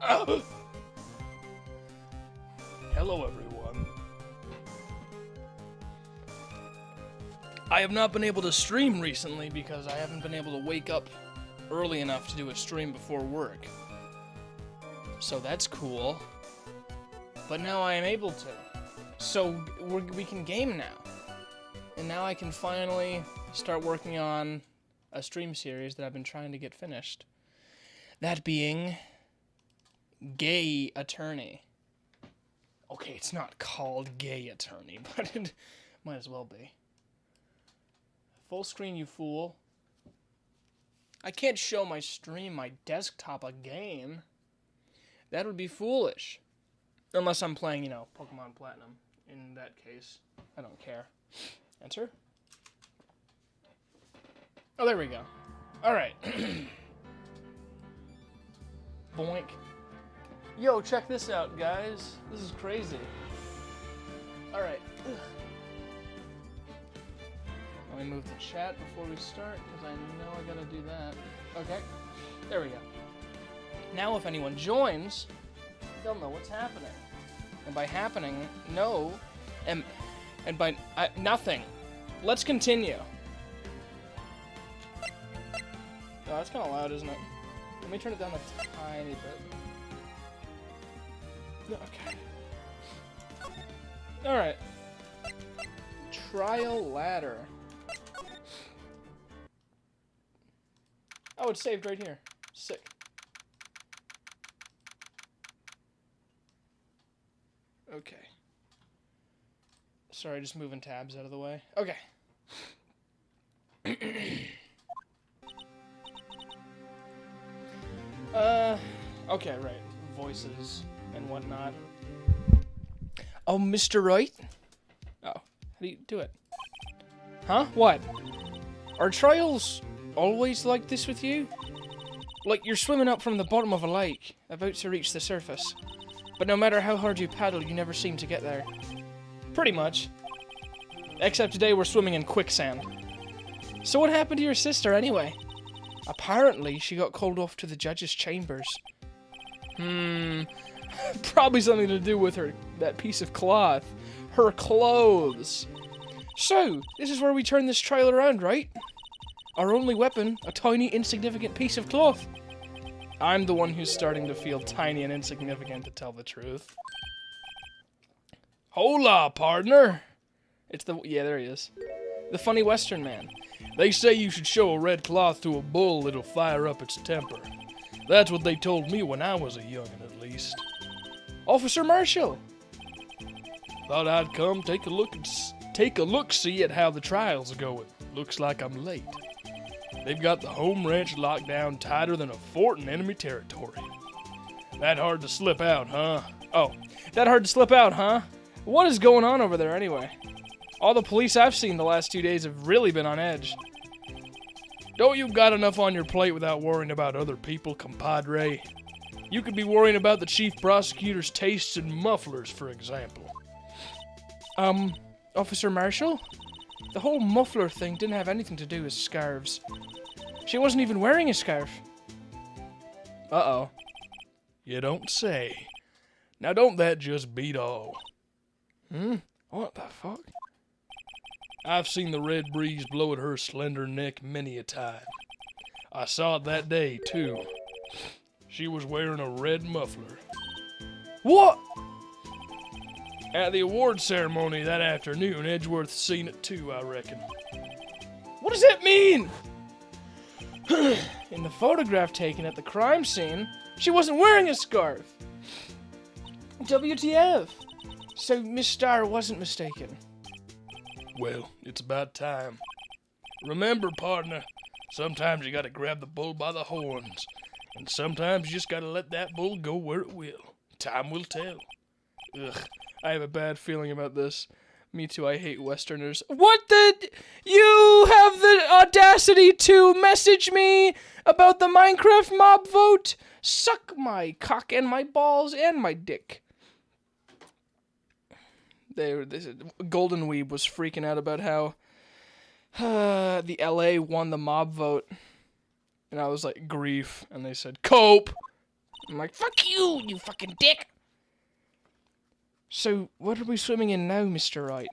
Hello, everyone. I have not been able to stream recently because I haven't been able to wake up early enough to do a stream before work. So that's cool. But now I am able to. So we can game now. And now I can finally start working on a stream series that I've been trying to get finished. That being Gay Attorney. Okay, it's not called Gay Attorney, but it might as well be. Full screen, you fool. I can't show my stream, my desktop, a game. That would be foolish. Unless I'm playing, you know, Pokemon Platinum. In that case, I don't care. Enter? Oh, there we go. Alright. Boink. Yo, check this out, guys. This is crazy. Alright. Let me move the chat before we start, because I know I gotta do that. Okay. There we go. Now if anyone joins, they'll know what's happening. And by happening, no, and by nothing. Let's continue. Oh, that's kind of loud, isn't it? Let me turn it down a tiny bit. Okay. Alright. Trial ladder. Oh, it's saved right here. Sick. Okay. Sorry, just moving tabs out of the way. Okay. Okay, right. Voices and whatnot. Oh, Mr. Right? Oh, how do you do it? Huh? What? Are trials always like this with you? Like you're swimming up from the bottom of a lake, about to reach the surface. But no matter how hard you paddle, you never seem to get there. Pretty much. Except today we're swimming in quicksand. So what happened to your sister anyway? Apparently, she got called off to the judge's chambers. Probably something to do with that piece of cloth. Her clothes. So, this is where we turn this trial around, right? Our only weapon, a tiny, insignificant piece of cloth. I'm the one who's starting to feel tiny and insignificant, to tell the truth. Hola, partner! Yeah, there he is. The funny Western man. They say you should show a red cloth to a bull, it'll fire up its temper. That's what they told me when I was a youngin', at least. Officer Marshall! Thought I'd come take a look-see at how the trial's going. Looks like I'm late. They've got the home ranch locked down tighter than a fort in enemy territory. That hard to slip out, huh? Oh, that hard to slip out, huh? What is going on over there anyway? All the police I've seen the last 2 days have really been on edge. Don't you got enough on your plate without worrying about other people, compadre? You could be worrying about the chief prosecutor's tastes in mufflers, for example. Officer Marshall? The whole muffler thing didn't have anything to do with scarves. She wasn't even wearing a scarf. Uh-oh. You don't say. Now don't that just beat all? What the fuck? I've seen the red breeze blow at her slender neck many a time. I saw it that day, too. She was wearing a red muffler. What? At the award ceremony that afternoon, Edgeworth seen it too, I reckon. What does that mean? In the photograph taken at the crime scene, she wasn't wearing a scarf. WTF? So Miss Starr wasn't mistaken. Well, it's about time. Remember, partner, sometimes you gotta grab the bull by the horns, and sometimes you just gotta let that bull go where it will. Time will tell. Ugh, I have a bad feeling about this. Me too, I hate Westerners. What the? You have the audacity to message me about the Minecraft mob vote? Suck my cock and my balls and my dick. Golden Weeb was freaking out about how the LA won the mob vote. And I was like, grief. And they said, cope. I'm like, fuck you, you fucking dick! So, what are we swimming in now, Mr. Wright?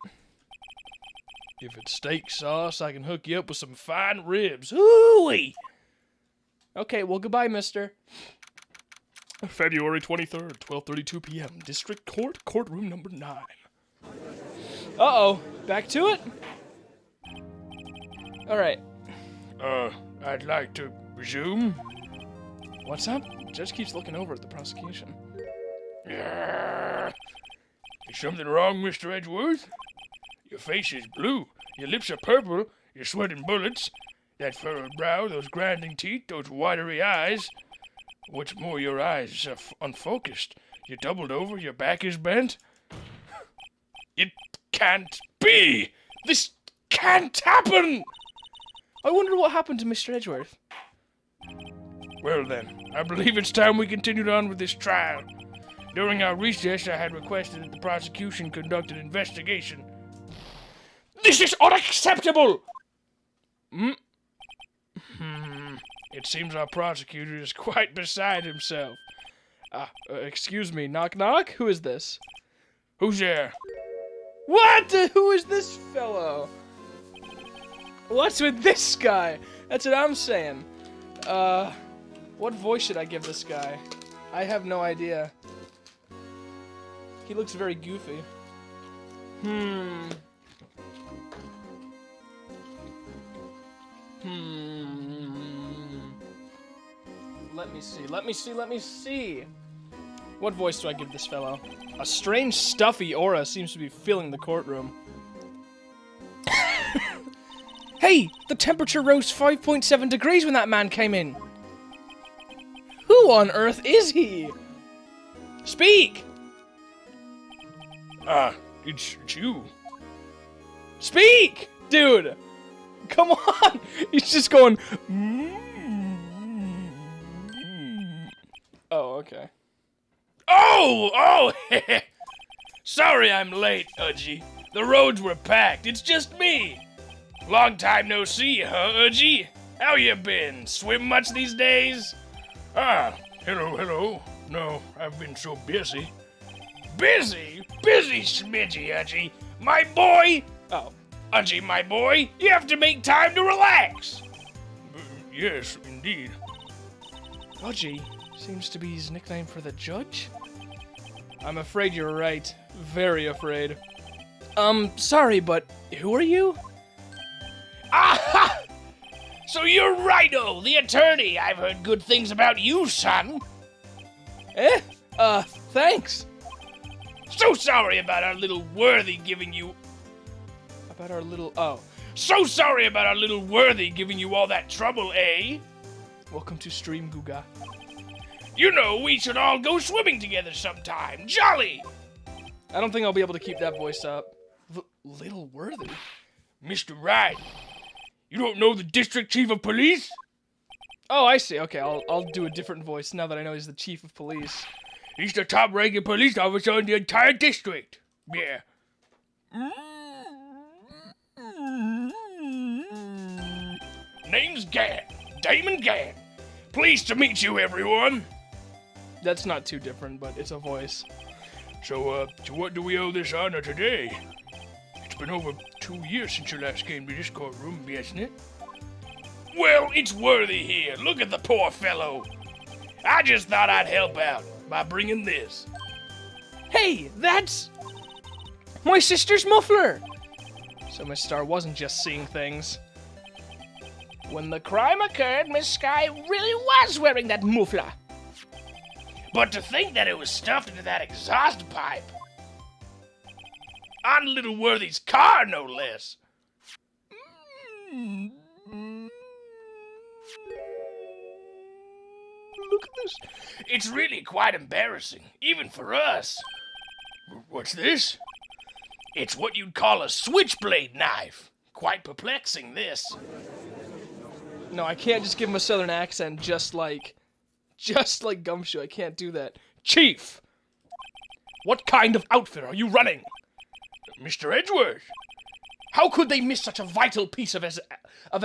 If it's steak sauce, I can hook you up with some fine ribs. Ooh-wee! Okay, well, goodbye, mister. February 23rd, 12:32 p.m. District Court, courtroom number 9. Uh-oh. Back to it? Alright. I'd like to resume. What's up? The judge keeps looking over at the prosecution. Is something wrong, Mr. Edgeworth? Your face is blue, your lips are purple, you're sweating bullets. That furrowed brow, those grinding teeth, those watery eyes. What's more, your eyes are unfocused. You're doubled over, your back is bent. It can't be! This can't happen! I wonder what happened to Mr. Edgeworth. Well then, I believe it's time we continued on with this trial. During our recess, I had requested that the prosecution conduct an investigation. This is unacceptable! It seems our prosecutor is quite beside himself. Excuse me, knock knock? Who is this? Who's there? What? Who is this fellow? What's with this guy? That's what I'm saying. What voice should I give this guy? I have no idea. He looks very goofy. Let me see. What voice do I give this fellow? A strange stuffy aura seems to be filling the courtroom. Hey! The temperature rose 5.7 degrees when that man came in! Who on earth is he? Speak! It's you. Speak! Dude! Come on! He's just going... Oh, okay. Oh! Sorry I'm late, Udgy. The roads were packed. It's just me. Long time no see, huh, Udgy? How you been? Swim much these days? Hello. No, I've been so busy. Busy? Busy smidgy, Udgy. My boy! Oh. Udgy, my boy, you have to make time to relax. Yes, indeed. Udgy seems to be his nickname for the judge? I'm afraid you're right. Very afraid. Sorry, but who are you? Aha! So you're Rhino, the attorney. I've heard good things about you, son. Thanks. So sorry about our little worthy giving you... So sorry about our little worthy giving you all that trouble, eh? Welcome to Stream Guga. You know, we should all go swimming together sometime. Jolly! I don't think I'll be able to keep that voice up. Little Worthy? Mr. Wright, you don't know the district chief of police? Oh, I see. Okay, I'll do a different voice now that I know he's the chief of police. He's the top-ranking police officer in the entire district. Yeah. Name's Gann. Damon Gann. Pleased to meet you, everyone. That's not too different, but it's a voice. So to what do we owe this honor today? It's been over 2 years since you last came to this courtroom, hasn't it? Well, it's Worthy here. Look at the poor fellow. I just thought I'd help out by bringing this. Hey, that's my sister's muffler! So Miss Star wasn't just seeing things. When the crime occurred, Miss Sky really was wearing that muffler. But to think that it was stuffed into that exhaust pipe. On Little Worthy's car, no less. Look at this. It's really quite embarrassing, even for us. What's this? It's what you'd call a switchblade knife. Quite perplexing, this. No, I can't just give him a southern accent just like Gumshoe. I can't do that. Chief! What kind of outfit are you running? Mr. Edgeworth! How could they miss such a vital piece of evidence? Of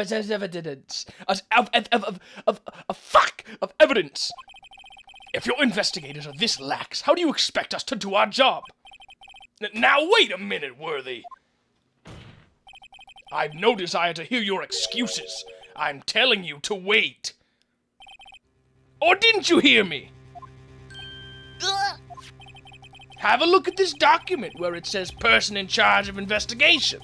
evidence? If your investigators are this lax, how do you expect us to do our job? Now wait a minute, Worthy. I've no desire to hear your excuses. I'm telling you to wait. Or didn't you hear me? Have a look at this document where it says person in charge of investigation.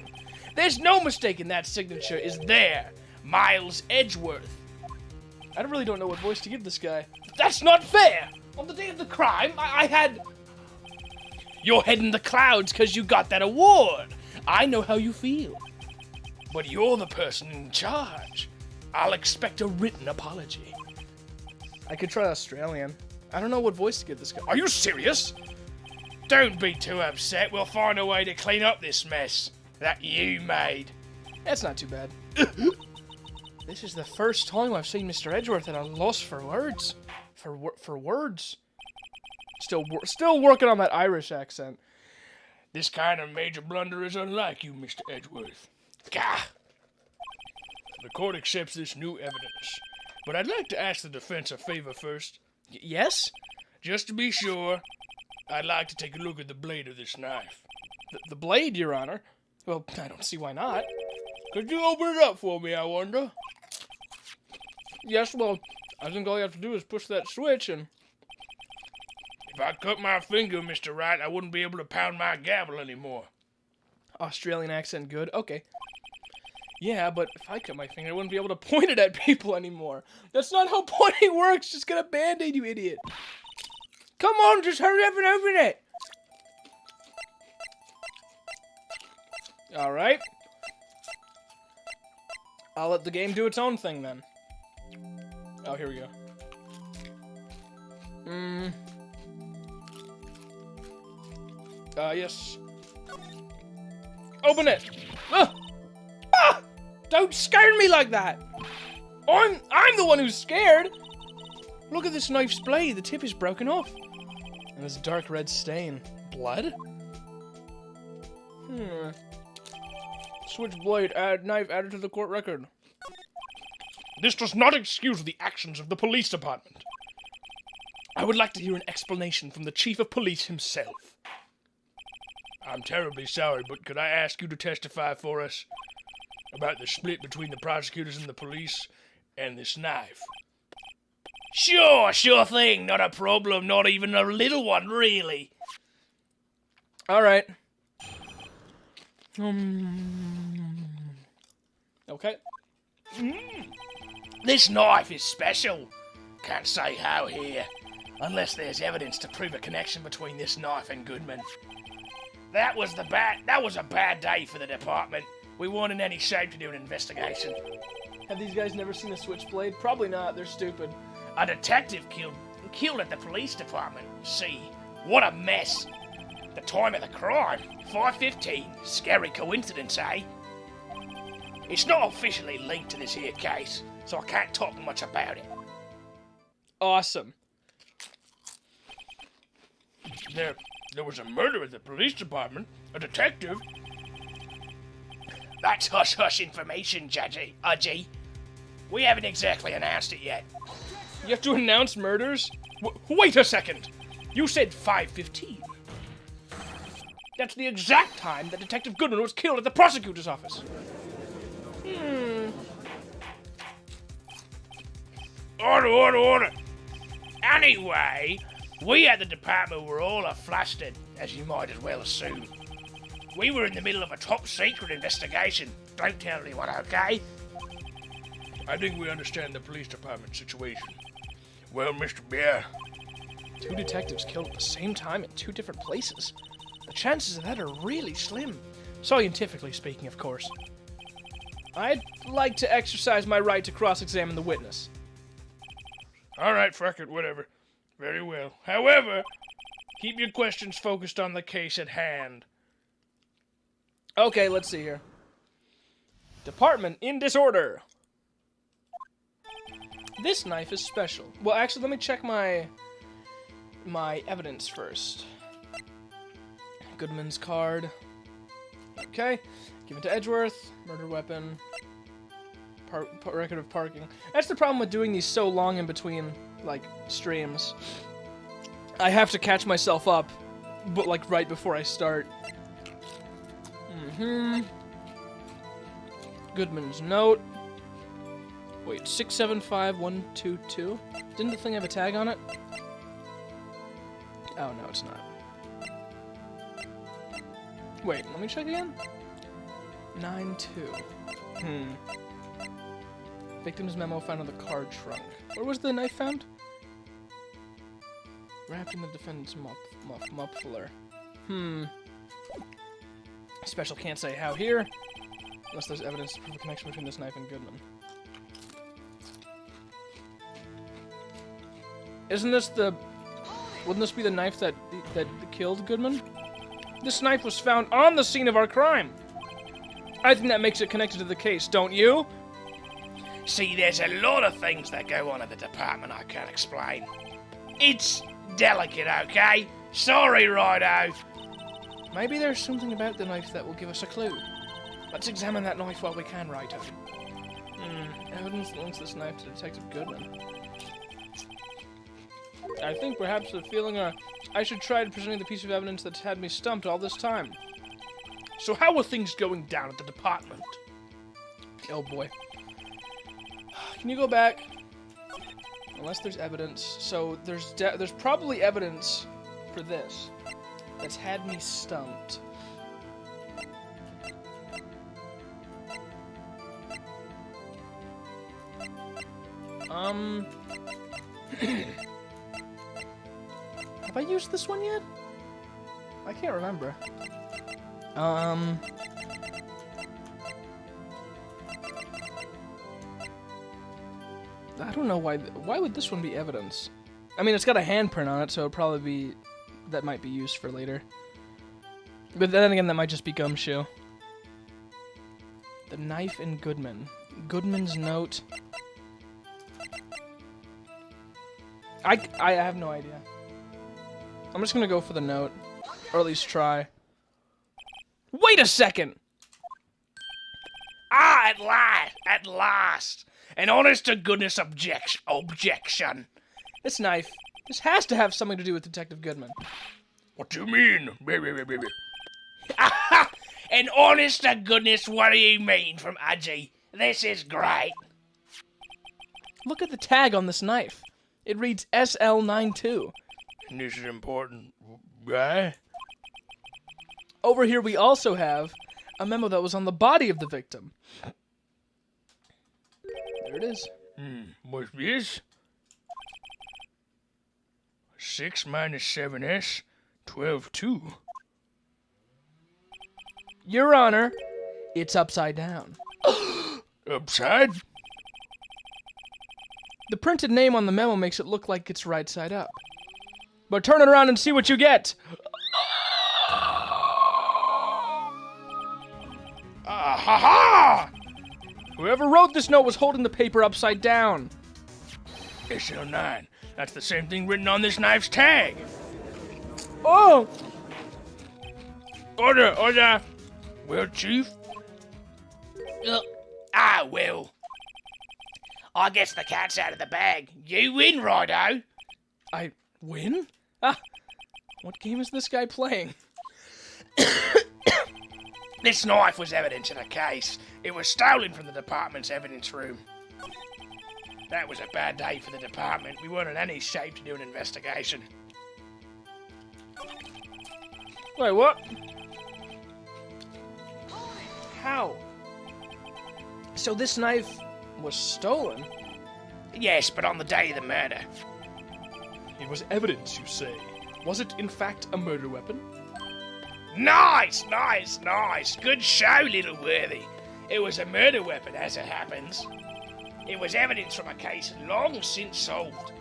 There's no mistaking that signature is there. Miles Edgeworth. I really don't know what voice to give this guy. That's not fair! On the day of the crime, I had... You're head in the clouds because you got that award. I know how you feel. But you're the person in charge. I'll expect a written apology. I could try Australian. I don't know what voice to give this guy. Are you serious? Don't be too upset. We'll find a way to clean up this mess that you made. That's not too bad. This is the first time I've seen Mr. Edgeworth at a loss for words. For words. Still working on that Irish accent. This kind of major blunder is unlike you, Mr. Edgeworth. Gah! The court accepts this new evidence. But I'd like to ask the defense a favor first. Yes? Just to be sure, I'd like to take a look at the blade of this knife. The blade, Your Honor? Well, I don't see why not. Could you open it up for me, I wonder? Yes, well, I think all you have to do is push that switch and... If I cut my finger, Mr. Wright, I wouldn't be able to pound my gavel anymore. Australian accent good? Okay. Yeah, but if I cut my finger, I wouldn't be able to point it at people anymore. That's not how pointing works. Just get a Band-Aid, you idiot. Come on, just hurry up and open it. Alright. I'll let the game do its own thing, then. Oh, here we go. Yes. Open it! Ah! Ah! Don't scare me like that! I'm the one who's scared! Look at this knife's blade, the tip is broken off. And this dark red stain. Blood? Switchblade, knife added to the court record. This does not excuse the actions of the police department. I would like to hear an explanation from the chief of police himself. I'm terribly sorry, but could I ask you to testify for us about the split between the prosecutors and the police and this knife? Sure thing, not a problem, not even a little one, really. Alright. Okay. This knife is special. Can't say how here, unless there's evidence to prove a connection between this knife and Goodman. That was a bad day for the department. We weren't in any shape to do an investigation. Have these guys never seen a switchblade? Probably not, they're stupid. A detective killed at the police department. See, what a mess. The time of the crime, 5:15. Scary coincidence, eh? It's not officially linked to this here case, so I can't talk much about it. Awesome. There was a murder at the police department. A detective. That's hush-hush information, Judgy. We haven't exactly announced it yet. You have to announce murders? Wait a second. You said 5:15. That's the exact time that Detective Goodman was killed at the prosecutor's office. Order. Anyway, we at the department were all a-flustered, as you might as well assume. We were in the middle of a top-secret investigation. Don't tell anyone, okay? I think we understand the police department situation. Well, Mr. Bear. 2 detectives killed at the same time in 2 different places. The chances of that are really slim. Scientifically speaking, of course. I'd like to exercise my right to cross-examine the witness. All right, fuck it, whatever. Very well. However, keep your questions focused on the case at hand. Okay, let's see here. Department in disorder. This knife is special. Well, actually, let me check my evidence first. Goodman's card. Okay. Give it to Edgeworth. Murder weapon. Record of parking. That's the problem with doing these so long in between, like, streams. I have to catch myself up, but like right before I start. Goodman's note. Wait, 675122? Didn't the thing have a tag on it? Oh, no, it's not. Wait, let me check again. 92. Victim's memo found in the car trunk. Where was the knife found? Wrapped in the defendant's muffler. Special can't say how here, unless there's evidence to prove a connection between this knife and Goodman. Isn't this the... Wouldn't this be the knife that killed Goodman? This knife was found on the scene of our crime. I think that makes it connected to the case, don't you? See, there's a lot of things that go on at the department I can't explain. It's delicate, okay? Sorry, Rido. Maybe there's something about the knife that will give us a clue. Let's examine that knife while we can, Rido. Evidence links this knife to Detective Goodman. I think perhaps the feeling I should try presenting the piece of evidence that's had me stumped all this time. So how are things going down at the department? Oh boy. Can you go back? Unless there's evidence. So there's probably evidence for this that's had me stumped. Have I used this one yet? I can't remember. I don't know why. Why would this one be evidence? I mean, it's got a handprint on it, so it'd probably be... That might be used for later. But then again, that might just be Gumshoe. The knife in Goodman. Goodman's note. I have no idea. I'm just gonna go for the note. Or at least try. Wait a second! Ah, at last! An honest-to-goodness objection. This knife. This has to have something to do with Detective Goodman. What do you mean? Aha! An honest-to-goodness, what do you mean from Udgy? This is great. Look at the tag on this knife. It reads SL92. This is important, right? Over here we also have a memo that was on the body of the victim. There it is. What's this? 6 minus 7s, 12-2. Your Honor, it's upside down. Upside? The printed name on the memo makes it look like it's right side up. But turn it around and see what you get. Ha ha! Whoever wrote this note was holding the paper upside down. SL9. That's the same thing written on this knife's tag. Oh! Order. Well, Chief? Well. I guess the cat's out of the bag. You win, Rido. I win? What game is this guy playing? This knife was evidence in a case. It was stolen from the department's evidence room. That was a bad day for the department. We weren't in any shape to do an investigation. Wait, what? How? So this knife was stolen? Yes, but on the day of the murder. It was evidence, you say. Was it, in fact, a murder weapon? Nice! Good show, little Worthy. It was a murder weapon, as it happens. It was evidence from a case long since solved.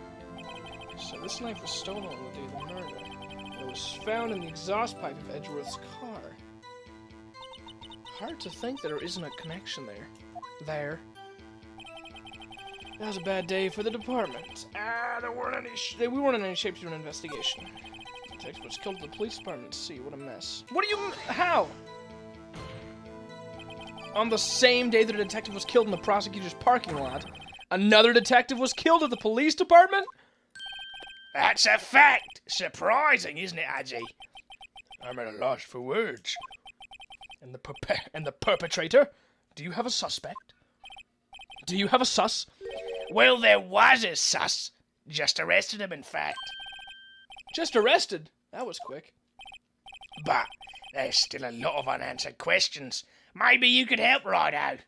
So this knife was stolen on the day of the murder. And it was found in the exhaust pipe of Edgeworth's car. Hard to think that there isn't a connection there. That was a bad day for the department. We weren't in any shape to do an investigation. The detective was killed at the police department. See, what a mess. What do you... How? On the same day that a detective was killed in the prosecutor's parking lot, another detective was killed at the police department? That's a fact. Surprising, isn't it, Adgy? I'm at a loss for words. And the perpetrator? Do you have a suspect? Do you have a sus? Well, there was a sus. Just arrested him, in fact. Just arrested? That was quick. But there's still a lot of unanswered questions. Maybe you could help, Rido.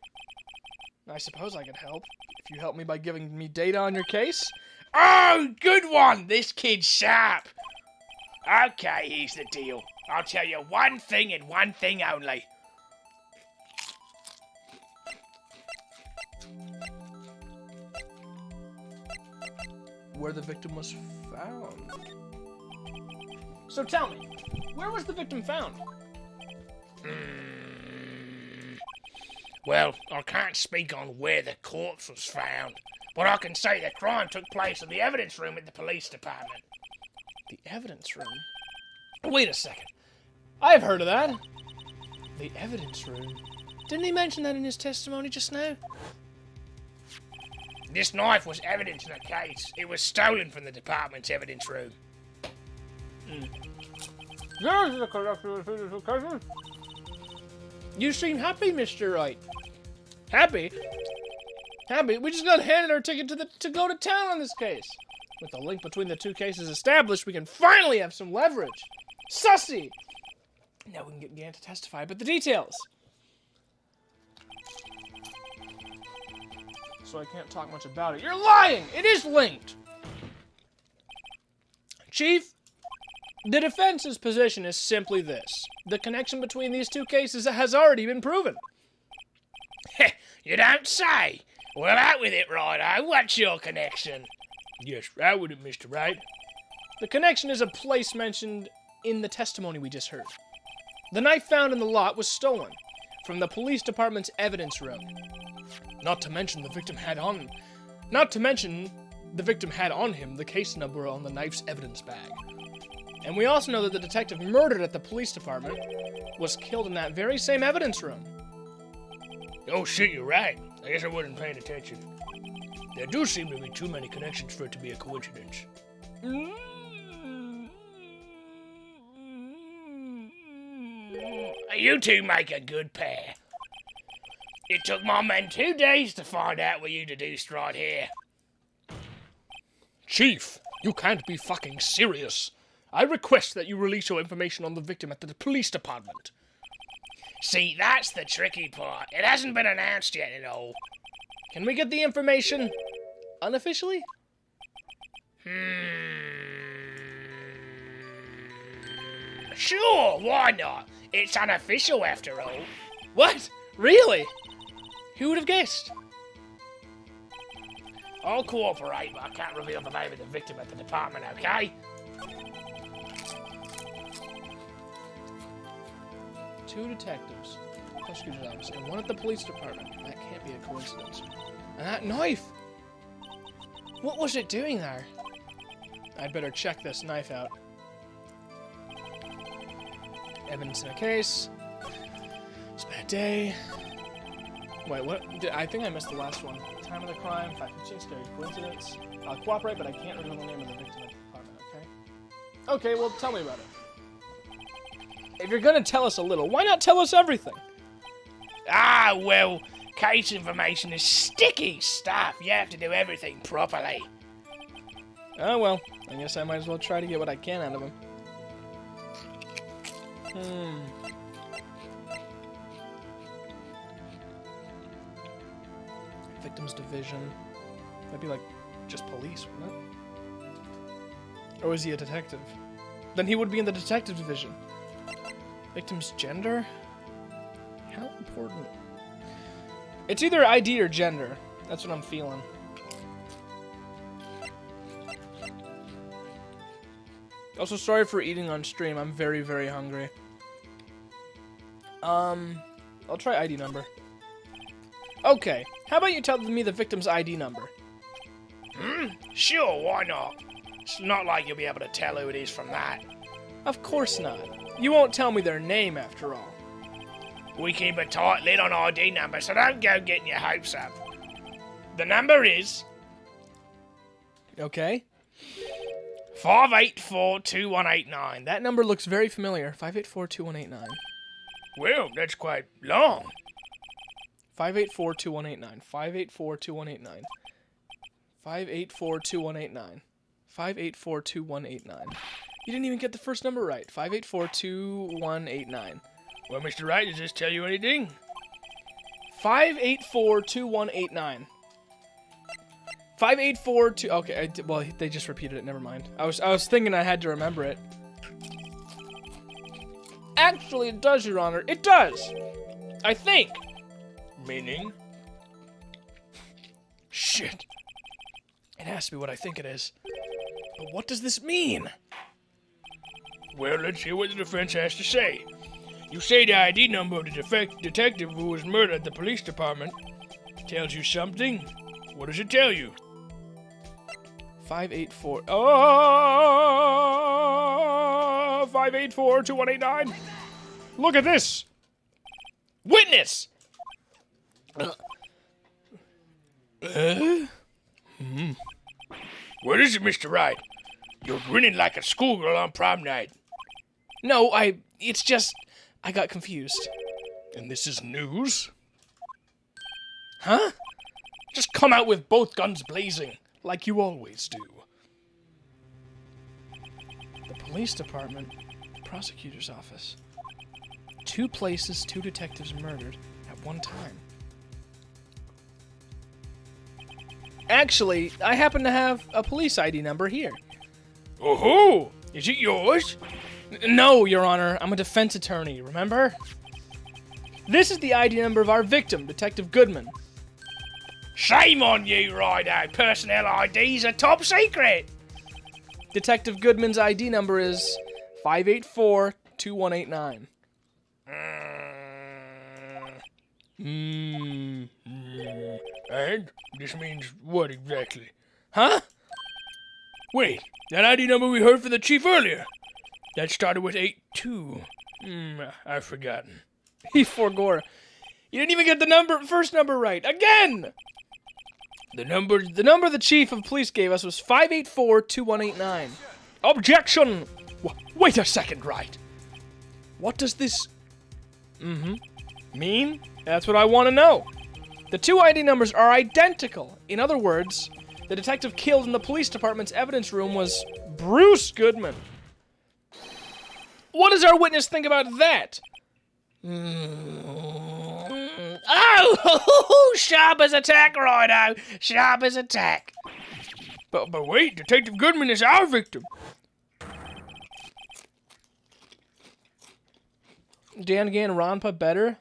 I suppose I could help. If you help me by giving me data on your case. Oh, good one! This kid's sharp. Okay, here's the deal. I'll tell you one thing and one thing only. Where the victim was found. So tell me, where was the victim found? Well, I can't speak on where the corpse was found, but I can say the crime took place in the evidence room at the police department. The evidence room? Wait a second. I've heard of that. The evidence room? Didn't he mention that in his testimony just now? This knife was evidence in the case. It was stolen from the department's evidence room. There's the correct identification. You seem happy, Mr. Wright. Happy? Happy? We just got handed our ticket to go to town on this case. With the link between the two cases established, we can finally have some leverage. Sussy! Now we can get Gant to testify, but the details. So I can't talk much about it. You're lying! It is linked! Chief, the defense's position is simply this. The connection between these two cases has already been proven. You don't say. Well, out with it, Rido. What's your connection? Yes, out with it, Mr. Wright. The connection is a place mentioned in the testimony we just heard. The knife found in the lot was stolen from the police department's evidence room. Not to mention the victim had on him the case number on the knife's evidence bag. And we also know that the detective murdered at the police department was killed in that very same evidence room. Oh shit, you're right. I guess I wasn't paying attention. There do seem to be too many connections for it to be a coincidence. You two make a good pair. It took my men 2 days to find out what you deduced right here. Chief, you can't be fucking serious. I request that you release your information on the victim at the police department. See, that's the tricky part. It hasn't been announced yet at all. Can we get the information unofficially? Sure, why not? It's unofficial after all. What? Really? Who would have guessed? I'll cooperate, but I can't reveal the name of the victim at the department, okay? 2 detectives, prosecutor's office, and 1 at the police department. That can't be a coincidence. And that knife! What was it doing there? I'd better check this knife out. Evidence in a case. It's been a day. Wait, what? I think I missed the last one. Time of the crime, 5:15, scary coincidence. I'll cooperate, but I can't reveal the name of the victim at the department, okay? Okay, well, tell me about it. If you're gonna tell us a little, why not tell us everything? Ah, well, case information is sticky stuff. You have to do everything properly. Oh, well, I guess I might as well try to get what I can out of him. Victims division. That'd be like just police, wouldn't it? Or is he a detective? Then he would be in the detective division. Victim's gender? How important? It's either ID or gender. That's what I'm feeling. Also, sorry for eating on stream. I'm very, very hungry. I'll try ID number. Okay, how about you tell me the victim's ID number? Sure, why not? It's not like you'll be able to tell who it is from that. Of course not. You won't tell me their name after all. We keep a tight lid on ID numbers, so don't go getting your hopes up. The number is... Okay. 5842189. That number looks very familiar. 584-2189. Well, that's quite long. 584-2189. 584-2189. 584-2189. 584-2189. You didn't even get the first number right. 584-2189. Well, Mr. Wright, does this tell you anything? 584-2189. 584-2. Okay, well, they just repeated it. Never mind. I was thinking I had to remember it. Actually, it does, Your Honor. It does. I think. Meaning? Shit. It has to be what I think it is. But what does this mean? Well, let's hear what the defense has to say. You say the ID number of the detective who was murdered at the police department tells you something. What does it tell you? 584. Oh, 584-2189. Look at this. Witness. What is it, Mr. Wright? You're grinning like a schoolgirl on prom night. No, it's just, I got confused. And this is news? Huh? Just come out with both guns blazing, like you always do. The police department, the prosecutor's office. 2 places, 2 detectives murdered at one time. Actually, I happen to have a police ID number here. Oh-ho! Is it yours? No, Your Honor. I'm a defense attorney, remember? This is the ID number of our victim, Detective Goodman. Shame on you, Rido. Personnel IDs are top secret. Detective Goodman's ID number is 584-2189. And this means what exactly? Huh? Wait, that ID number we heard from the chief earlier. That started with 82. I've forgotten. He forgore. You didn't even get the first number right. Again! The number the chief of police gave us was 584-2189. Objection! Wait a second, Wright. What does this... mean? That's what I want to know. The 2 ID numbers are identical. In other words, the detective killed in the police department's evidence room was Bruce Goodman. What does our witness think about that? Oh, sharp as a tack, Rido. Sharp as a tack. But wait, Detective Goodman is our victim. Dangan Ronpa better?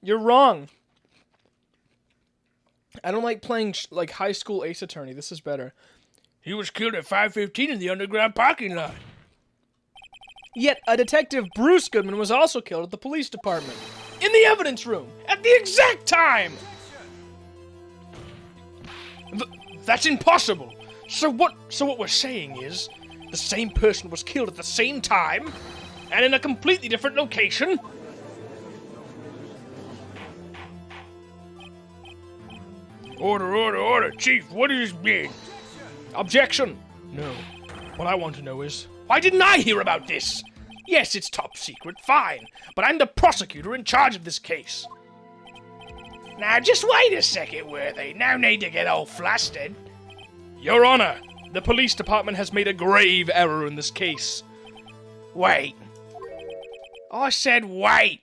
You're wrong. I don't like playing like high school ace attorney. This is better. He was killed at 5:15 in the underground parking lot. Yet a detective, Bruce Goodman, was also killed at the police department. In the evidence room. At the exact time. That's impossible. So what we're saying is the same person was killed at the same time and in a completely different location? Order. Chief, what does this mean? Objection. No. What I want to know is, why didn't I hear about this? Yes, it's top secret, fine, but I'm the prosecutor in charge of this case. Now, just wait a second, Worthy. No need to get all flustered. Your Honor, the police department has made a grave error in this case. Wait. I said wait.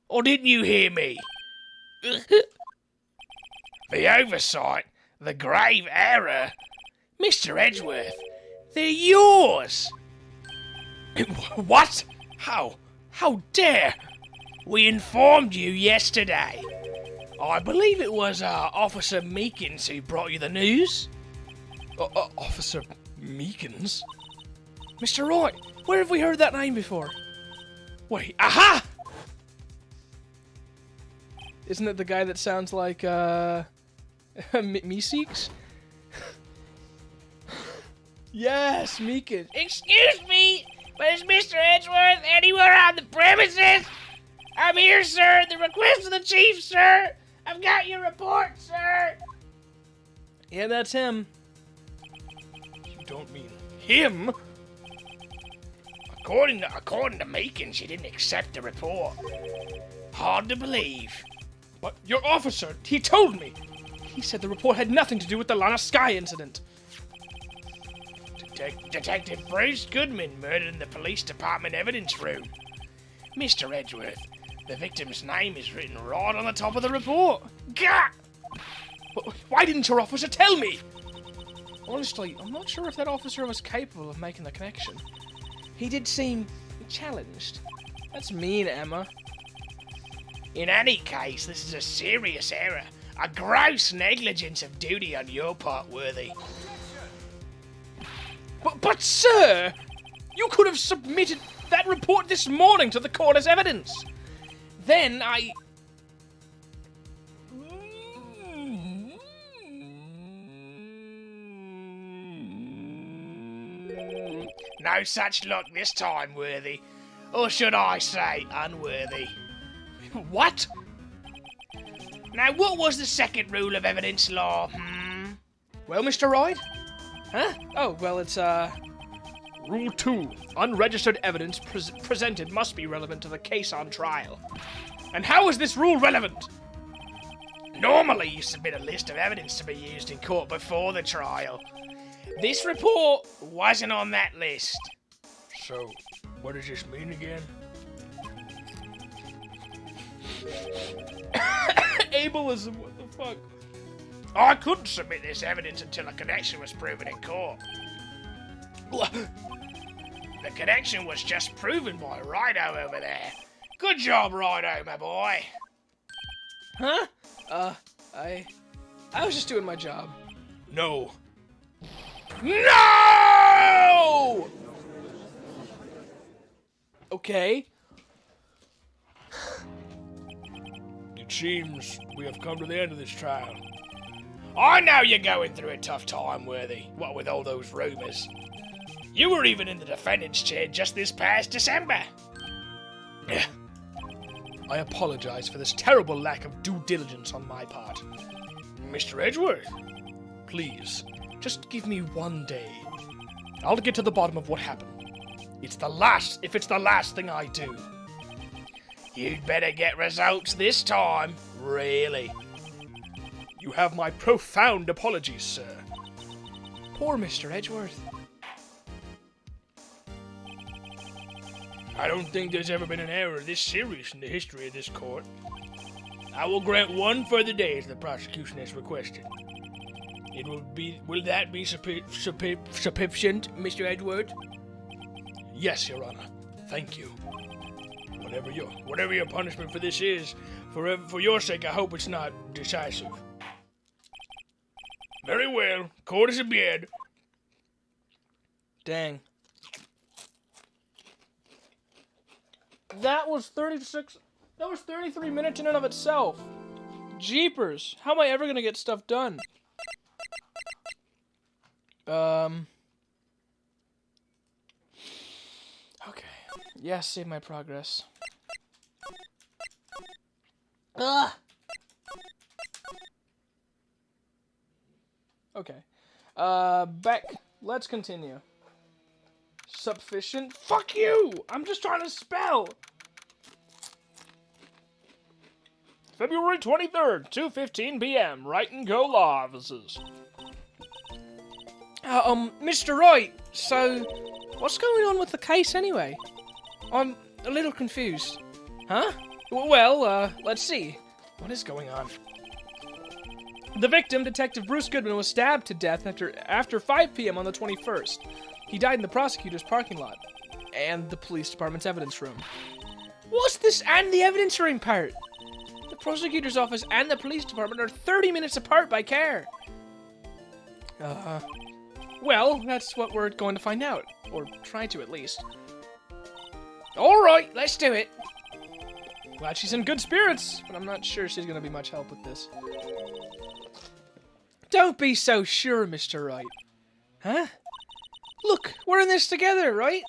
Or didn't you hear me? The oversight, the grave error. Mr. Edgeworth, they're yours. What? How? How dare? We informed you yesterday. I believe it was Officer Meekins who brought you the news. Officer Meekins? Mr. Roy, where have we heard that name before? Wait, aha! Isn't it the guy that sounds like, Meeseeks? Yes, Meekins. Excuse me, but is Mr. Edgeworth anywhere on the premises? I'm here, sir, at the request of the chief, sir. I've got your report, sir. Yeah, that's him. You don't mean Him? According to Meekin, she didn't accept the report. Hard to believe. But your officer, he told me. He said the report had nothing to do with the Lana Sky incident. Detective Bruce Goodman murdered in the police department evidence room. Mr. Edgeworth, the victim's name is written right on the top of the report. Gah! Why didn't your officer tell me? Honestly, I'm not sure if that officer was capable of making the connection. He did seem challenged. That's mean, Emma. In any case, this is a serious error. A gross negligence of duty on your part, Worthy. But sir, you could have submitted that report this morning to the court as evidence. Then I... No such luck this time, Worthy. Or should I say, unworthy. What? Now, what was the second rule of evidence law, Well, Mr. Royd? Huh? Oh, well, it's, Rule 2. Unregistered evidence presented must be relevant to the case on trial. And how is this rule relevant? Normally, you submit a list of evidence to be used in court before the trial. This report wasn't on that list. So, what does this mean again? Ableism, what the fuck? I couldn't submit this evidence until a connection was proven in court. The connection was just proven by Rido over there. Good job, Rido, my boy. Huh? I was just doing my job. No. No! Okay. It seems we have come to the end of this trial. I know you're going through a tough time, Worthy, what with all those rumors. You were even in the defendant's chair just this past December. I apologize for this terrible lack of due diligence on my part. Mr. Edgeworth, please, just give me one day. I'll get to the bottom of what happened. If it's the last thing I do. You'd better get results this time, really. You have my profound apologies, sir. Poor Mr. Edgeworth. I don't think there's ever been an error this serious in the history of this court. I will grant one further day as the prosecution has requested. Will that be sufficient, Mr. Edgeworth? Yes, Your Honor. Thank you. Whatever your punishment for this is, for your sake, I hope it's not decisive. Very well. Court is adjourned. Dang. That was 33 minutes in and of itself. Jeepers. How am I ever gonna get stuff done? Okay. Yeah, save my progress. Ugh! Okay. Back. Let's continue. Sufficient? Fuck you! I'm just trying to spell! February 23rd, 2:15 p.m. Right and Go Law Offices. Mr. Wright, so, what's going on with the case anyway? I'm a little confused. Huh? Well, let's see. What is going on? The victim, Detective Bruce Goodman, was stabbed to death after 5 p.m. on the 21st. He died in the prosecutor's parking lot and the police department's evidence room. What's this and the evidence room part? The prosecutor's office and the police department are 30 minutes apart by car. Well, that's what we're going to find out. Or try to, at least. Alright, let's do it. Glad she's in good spirits, but I'm not sure she's going to be much help with this. Don't be so sure, Mr. Wright. Huh? Look, we're in this together, right?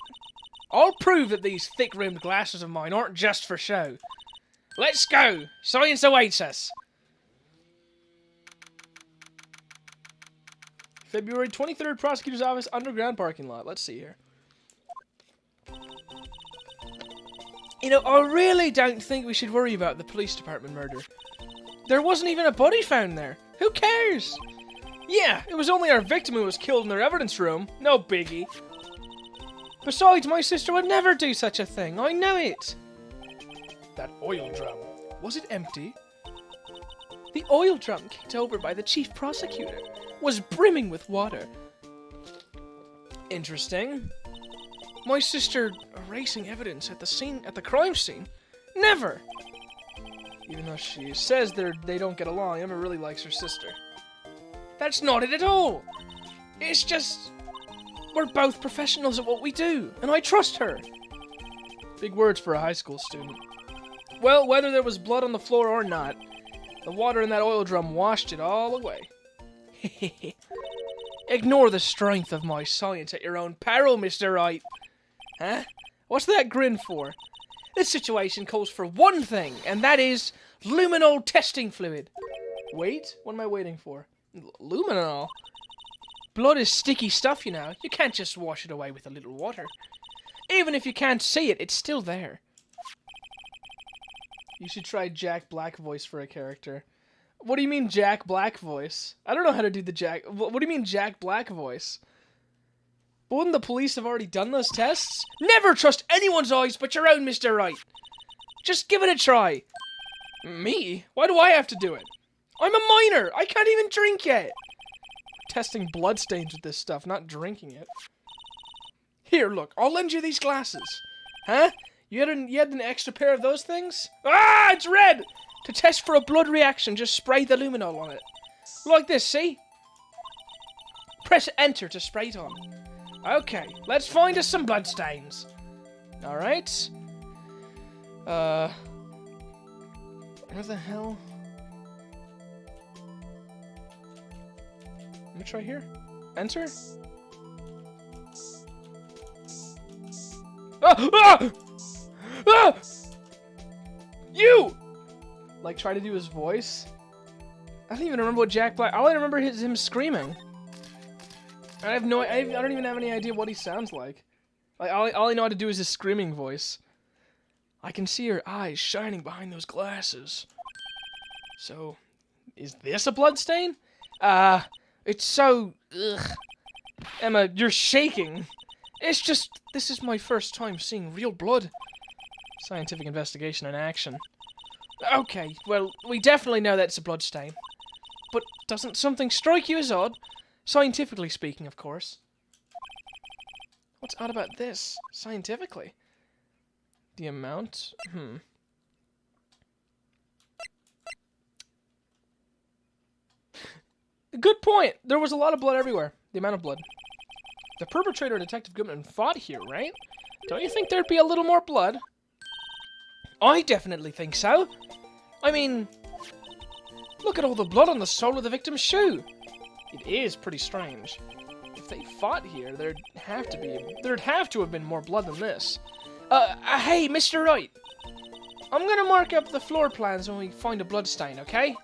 I'll prove that these thick-rimmed glasses of mine aren't just for show. Let's go! Science awaits us! February 23rd, prosecutor's office, underground parking lot. Let's see here. You know, I really don't think we should worry about the police department murder. There wasn't even a body found there. Who cares? Yeah, it was only our victim who was killed in their evidence room. No biggie. Besides, my sister would never do such a thing. I know it. That oil drum. Was it empty? The oil drum kicked over by the chief prosecutor was brimming with water. Interesting. My sister erasing evidence at the crime scene? Never! Even though she says they don't get along, Emma really likes her sister. That's not it at all! It's just... we're both professionals at what we do, and I trust her! Big words for a high school student. Well, whether there was blood on the floor or not, the water in that oil drum washed it all away. Ignore the strength of my science at your own peril, Mr. Wright. Huh? What's that grin for? This situation calls for one thing, and that is luminol testing fluid. Wait? What am I waiting for? Luminol? Blood is sticky stuff, you know. You can't just wash it away with a little water. Even if you can't see it, it's still there. You should try Jack Black voice for a character. What do you mean Jack Black voice? I don't know how to do the Jack... What do you mean Jack Black voice? But wouldn't the police have already done those tests? Never trust anyone's eyes but your own, Mr. Wright. Just give it a try. Me? Why do I have to do it? I'm a minor. I can't even drink yet. Testing bloodstains with this stuff, not drinking it. Here, look. I'll lend you these glasses. Huh? You had an extra pair of those things? Ah, it's red! To test for a blood reaction, just spray the luminol on it. Like this, see? Press enter to spray it on. Okay, let's find us some bloodstains. Alright. Where the hell? Let me try here. Enter? Ah! Ah! Ah! You! Like, try to do his voice. I don't even remember what Jack Black... All I remember is him screaming. I don't even have any idea what he sounds like. Like, all I know how to do is his screaming voice. I can see her eyes shining behind those glasses. So, is this a bloodstain? It's so... Ugh. Emma, you're shaking. It's just... This is my first time seeing real blood. Scientific investigation in action. Okay, well, we definitely know that's a bloodstain. But doesn't something strike you as odd? Scientifically speaking, of course. What's odd about this? Scientifically? The amount? Good point! There was a lot of blood everywhere. The amount of blood. The perpetrator, Detective Goodman, fought here, right? Don't you think there'd be a little more blood? I definitely think so. I mean, look at all the blood on the sole of the victim's shoe. It is pretty strange. If they fought here, there'd have to have been more blood than this. Hey, Mr. Wright. I'm gonna mark up the floor plans when we find a blood stain, okay?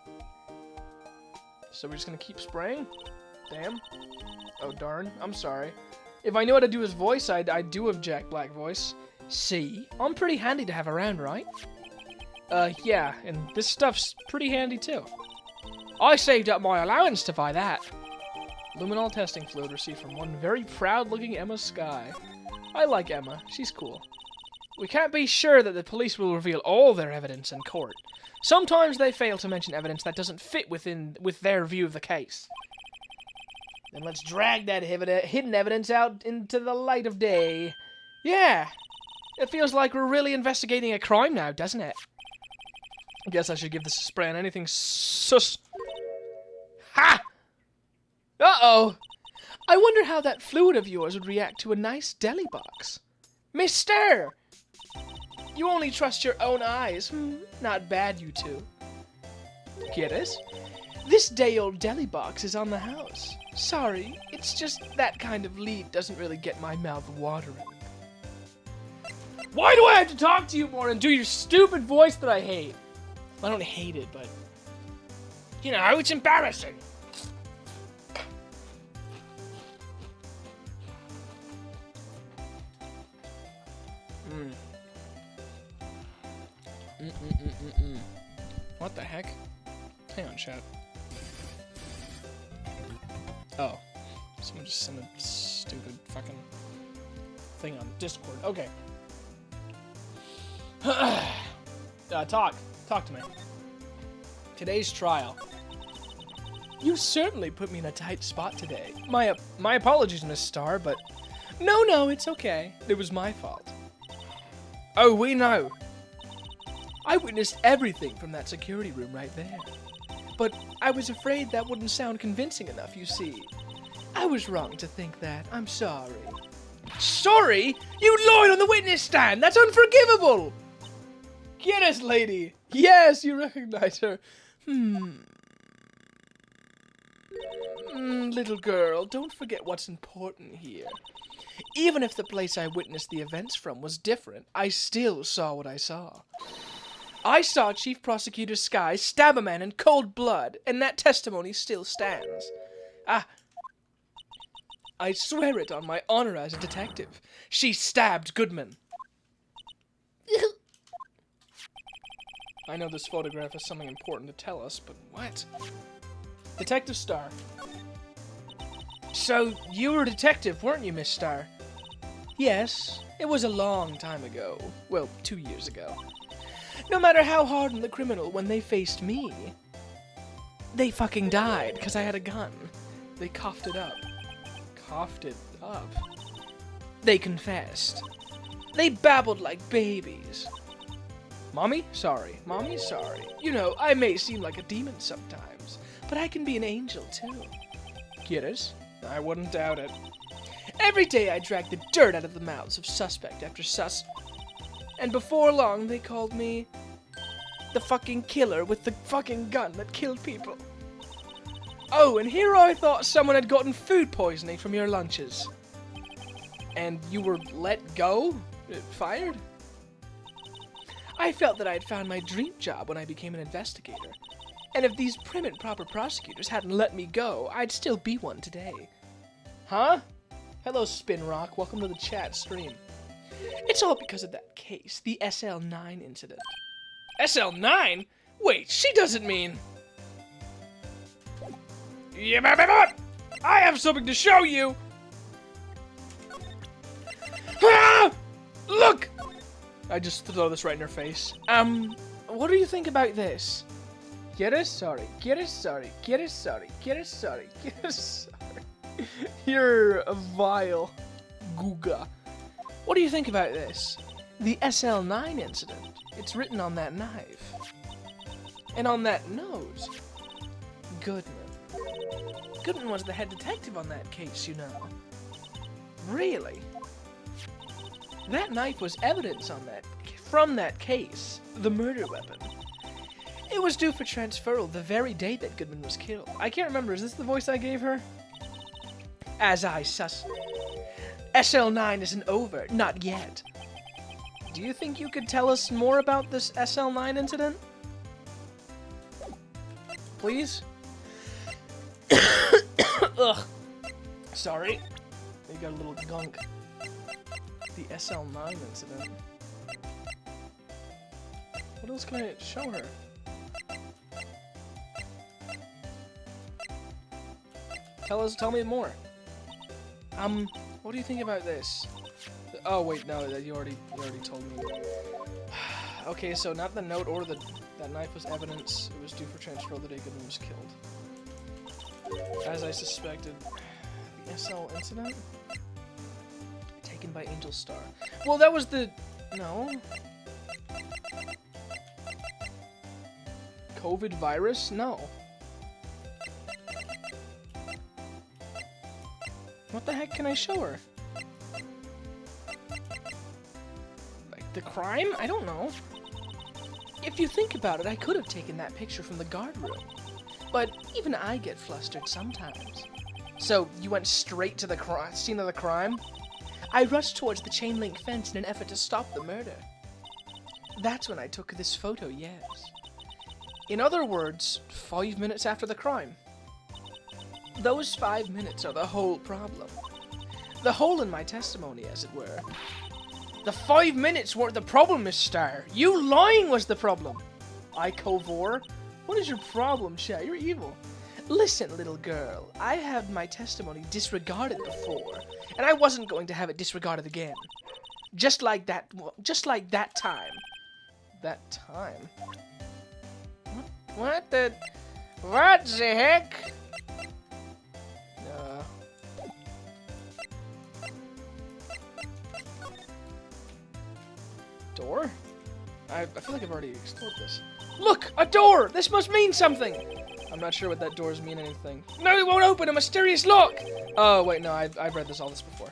So we're just gonna keep spraying? Damn. Oh, darn. I'm sorry. If I knew how to do his voice, I'd do a Jack Black voice. See? I'm pretty handy to have around, right? Yeah, and this stuff's pretty handy too. I saved up my allowance to buy that. Luminol testing fluid received from one very proud-looking Emma Skye. I like Emma. She's cool. We can't be sure that the police will reveal all their evidence in court. Sometimes they fail to mention evidence that doesn't fit with their view of the case. Then let's drag that hidden evidence out into the light of day. Yeah! It feels like we're really investigating a crime now, doesn't it? I guess I should give this a spray on anything sus... Ha! Uh-oh! I wonder how that fluid of yours would react to a nice deli box. Mister! You only trust your own eyes. Not bad, you two. Get it? This day-old deli box is on the house. Sorry, it's just that kind of lead doesn't really get my mouth watering. Why do I have to talk to you more and do your stupid voice that I hate? I don't hate it, but... You know, it's embarrassing. What the heck? Hang on, chat. Oh. Someone just sent a stupid fucking thing on Discord. Okay. Talk to me. Today's trial. You certainly put me in a tight spot today. My apologies, Miss Star, but... No, it's okay. It was my fault. Oh, we know. I witnessed everything from that security room right there. But I was afraid that wouldn't sound convincing enough, you see. I was wrong to think that. I'm sorry. Sorry? You lied on the witness stand! That's unforgivable! Get us, lady! Yes, you recognize her. Little girl, don't forget what's important here. Even if the place I witnessed the events from was different, I still saw what I saw. I saw Chief Prosecutor Sky stab a man in cold blood, and that testimony still stands. I swear it on my honor as a detective. She stabbed Goodman. I know this photograph has something important to tell us, but what? Detective Star. So, you were a detective, weren't you, Miss Star? Yes, it was a long time ago. Well, 2 years ago. No matter how hardened the criminal, when they faced me, they fucking died, because I had a gun. They coughed it up. Coughed it up? They confessed. They babbled like babies. Mommy, sorry. Mommy, sorry. You know, I may seem like a demon sometimes, but I can be an angel, too. Get it? I wouldn't doubt it. Every day I dragged the dirt out of the mouths of suspect after and before long they called me the fucking killer with the fucking gun that killed people. Oh, and here I thought someone had gotten food poisoning from your lunches. And you were let go? Fired? I felt that I had found my dream job when I became an investigator. And if these prim and proper prosecutors hadn't let me go, I'd still be one today. Huh? Hello, Spinrock. Welcome to the chat stream. It's all because of that case, the SL9 incident. SL9? Wait, she doesn't mean... Yeah, I have something to show you! Ah! Look! I just throw this right in her face. What do you think about this? Get us sorry, get us sorry, get us sorry, get us sorry, get us sorry. You're a vile Googa. What do you think about this? The SL9 incident. It's written on that knife. And on that nose. Goodman. Goodman was the head detective on that case, you know. Really? That knife was evidence on from that case. The murder weapon. It was due for transferal the very day that Goodman was killed. I can't remember, is this the voice I gave her? As I sus... SL9 isn't over. Not yet. Do you think you could tell us more about this SL9 incident? Please? Ugh. Sorry. You got a little gunk. The SL9 incident. What else can I show her? Tell me more. What do you think about this? Oh wait, no, you already told me. Okay, so not the note or that knife was evidence. It was due for transfer the day Goodman was killed. As I suspected. The SL incident? Taken by Angel Star. Well, that was the... No. COVID virus? No. What the heck can I show her? Like, the crime? I don't know. If you think about it, I could have taken that picture from the guard room. But even I get flustered sometimes. So, you went straight to the scene of the crime? I rushed towards the chain link fence in an effort to stop the murder. That's when I took this photo, yes. In other words, 5 minutes after the crime. Those 5 minutes are the whole problem. The hole in my testimony, as it were. The 5 minutes weren't the problem, Miss Star. You lying was the problem. I Kovor? What is your problem, Shay? You're evil. Listen, little girl, I had my testimony disregarded before, and I wasn't going to have it disregarded again. Just like that time. That time? What the heck? Door? I feel like I've already explored this. Look! A door! This must mean something! I'm not sure what that doors mean anything. No, it won't open! A mysterious lock! Oh, wait, no, I've read all this before.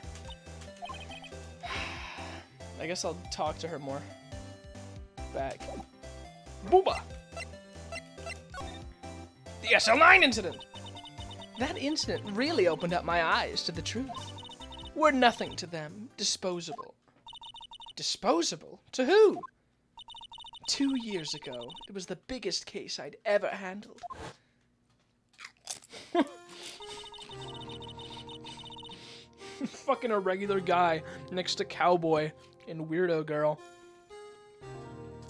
I guess I'll talk to her more. Back. Booba! The SL9 incident! That incident really opened up my eyes to the truth. We're nothing to them. Disposable. Disposable? To who? 2 years ago, it was the biggest case I'd ever handled. Fucking a regular guy next to cowboy and weirdo girl.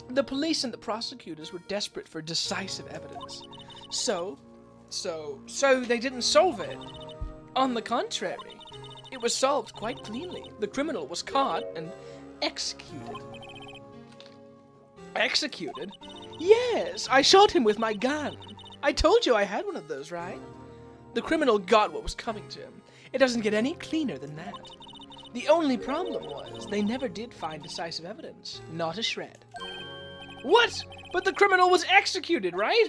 The police and the prosecutors were desperate for decisive evidence. So they didn't solve it. On the contrary, it was solved quite cleanly. The criminal was caught and executed. Executed? Yes, I shot him with my gun. I told you I had one of those, right? The criminal got what was coming to him. It doesn't get any cleaner than that. The only problem was they never did find decisive evidence. Not a shred. What? But the criminal was executed, right?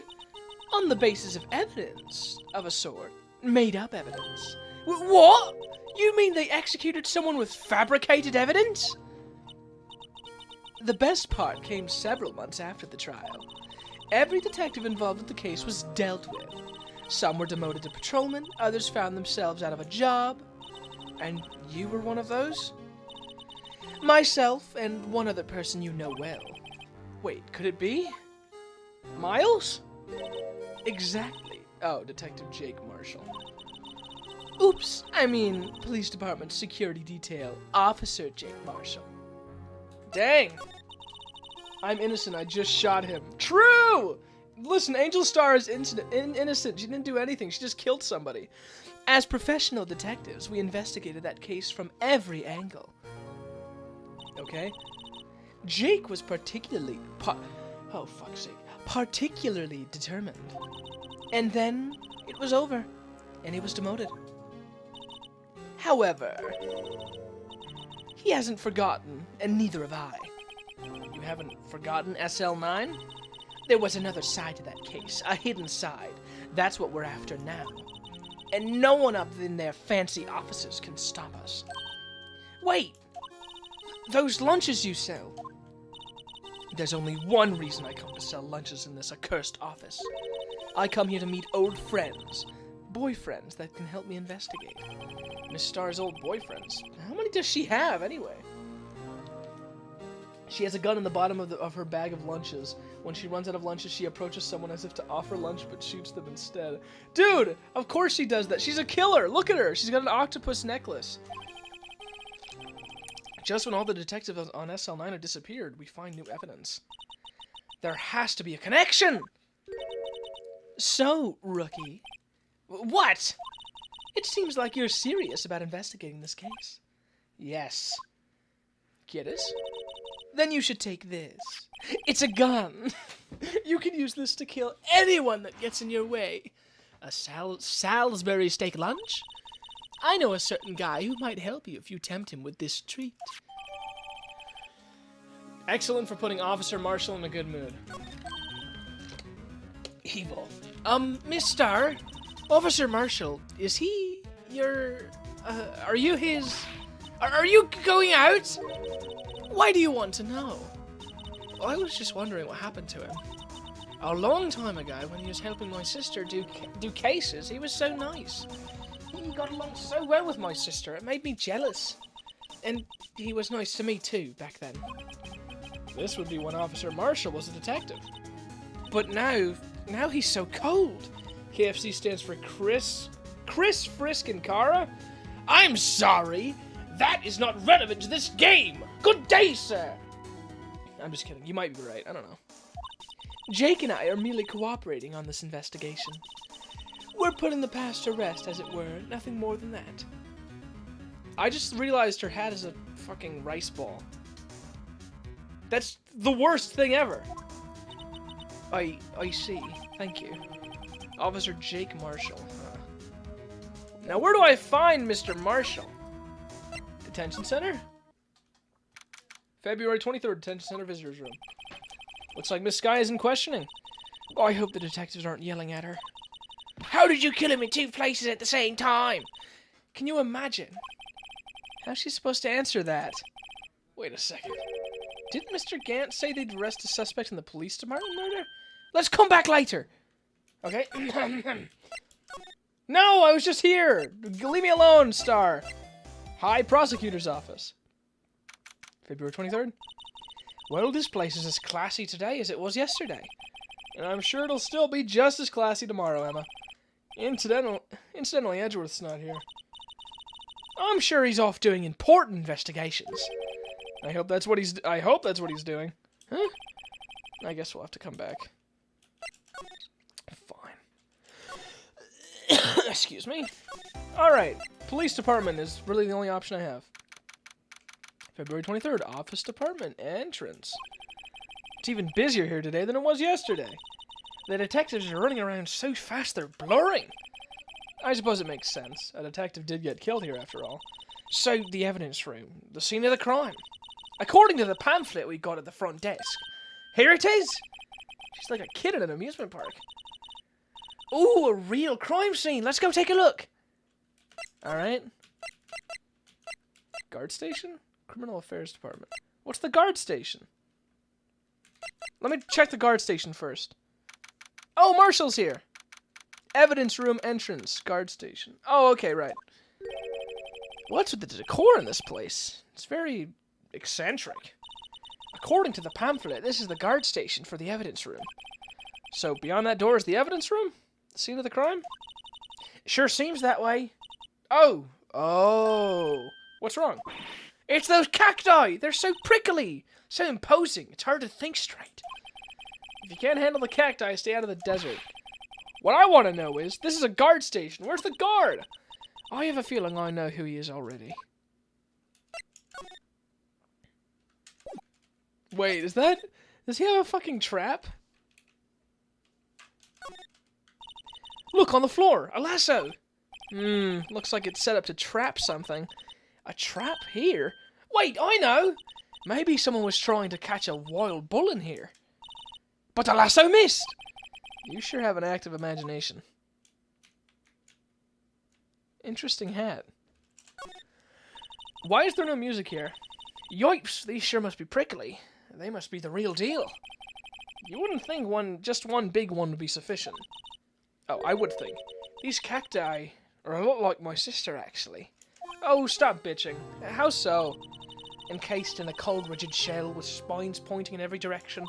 On the basis of evidence, of a sort. Made up evidence. What? You mean they executed someone with fabricated evidence? The best part came several months after the trial. Every detective involved with the case was dealt with. Some were demoted to patrolmen, others found themselves out of a job. And you were one of those? Myself and one other person you know well. Wait, could it be? Miles? Exactly. Oh, Detective Jake Marshall. Oops, I mean Police Department Security Detail Officer Jake Marshall. Dang. I'm innocent, I just shot him. True! Listen, Angel Star is innocent. She didn't do anything. She just killed somebody. As professional detectives, we investigated that case from every angle. Okay? Jake was particularly determined. And then it was over, and he was demoted. However, he hasn't forgotten, and neither have I. You haven't forgotten SL9? There was another side to that case, a hidden side. That's what we're after now. And no one up in their fancy offices can stop us. Wait! Those lunches you sell. There's only one reason I come to sell lunches in this accursed office. I come here to meet old friends. Boyfriends that can help me investigate. Miss Star's old boyfriends. How many does she have, anyway? She has a gun in the bottom of her bag of lunches. When she runs out of lunches, she approaches someone as if to offer lunch, but shoots them instead. Dude, of course she does that. She's a killer. Look at her. She's got an octopus necklace. Just when all the detectives on SL9 have disappeared, we find new evidence. There has to be a connection! So, rookie. What? It seems like you're serious about investigating this case. Yes. Get it? Then you should take this. It's a gun. You can use this to kill anyone that gets in your way. A Salisbury steak lunch? I know a certain guy who might help you if you tempt him with this treat. Excellent for putting Officer Marshall in a good mood. Evil. Miss Star, Officer Marshall, is he your, are you his, are you going out? Why do you want to know? I was just wondering what happened to him. A long time ago, when he was helping my sister do cases, he was so nice. He got along so well with my sister, it made me jealous. And he was nice to me too, back then. This would be when Officer Marshall was a detective. But now he's so cold. KFC stands for Chris, Frisk, and Kara? I'm sorry! That is not relevant to this game! Good day, sir! I'm just kidding. You might be right. I don't know. Jake and I are merely cooperating on this investigation. We're putting the past to rest, as it were. Nothing more than that. I just realized her hat is a fucking rice ball. That's the worst thing ever. I see. Thank you. Officer Jake Marshall. Now, where do I find Mr. Marshall? Detention Center? February 23rd, Detention Center Visitors Room. Looks like Miss Sky is in questioning. Oh, I hope the detectives aren't yelling at her. How did you kill him in 2 places at the same time? Can you imagine? How's she supposed to answer that? Wait a second. Didn't Mr. Gant say they'd arrest a suspect in the police department murder? Let's come back later. Okay. No, I was just here. Leave me alone, Star. High Prosecutor's Office. February 23rd. Well, this place is as classy today as it was yesterday. And I'm sure it'll still be just as classy tomorrow, Emma. Incidentally, Edgeworth's not here. I'm sure he's off doing important investigations. I hope that's what he's doing. Huh? I guess we'll have to come back. Fine. Excuse me. Alright. Police department is really the only option I have. February 23rd, office department entrance. It's even busier here today than it was yesterday. The detectives are running around so fast they're blurring. I suppose it makes sense. A detective did get killed here after all. So, the evidence room. The scene of the crime. According to the pamphlet we got at the front desk. Here it is! She's like a kid at an amusement park. Ooh, a real crime scene! Let's go take a look! Alright. Guard station? Criminal Affairs Department. What's the guard station? Let me check the guard station first. Oh, Marshall's here! Evidence room entrance, guard station. Oh, okay, right. What's with the decor in this place? It's very eccentric. According to the pamphlet, this is the guard station for the evidence room. So, beyond that door is the evidence room? The scene of the crime? It sure seems that way. Oh! Oh! What's wrong? It's those cacti! They're so prickly! So imposing, it's hard to think straight. If you can't handle the cacti, stay out of the desert. What I want to know is, this is a guard station. Where's the guard? I have a feeling I know who he is already. Wait, does he have a fucking trap? Look, on the floor, a lasso. Looks like it's set up to trap something. A trap here? Wait, I know! Maybe someone was trying to catch a wild bull in here. But the lasso missed! You sure have an active imagination. Interesting hat. Why is there no music here? Yipes, these sure must be prickly. They must be the real deal. You wouldn't think just one big one would be sufficient. Oh, I would think. These cacti are a lot like my sister, actually. Oh, stop bitching. How so? Encased in a cold, rigid shell with spines pointing in every direction.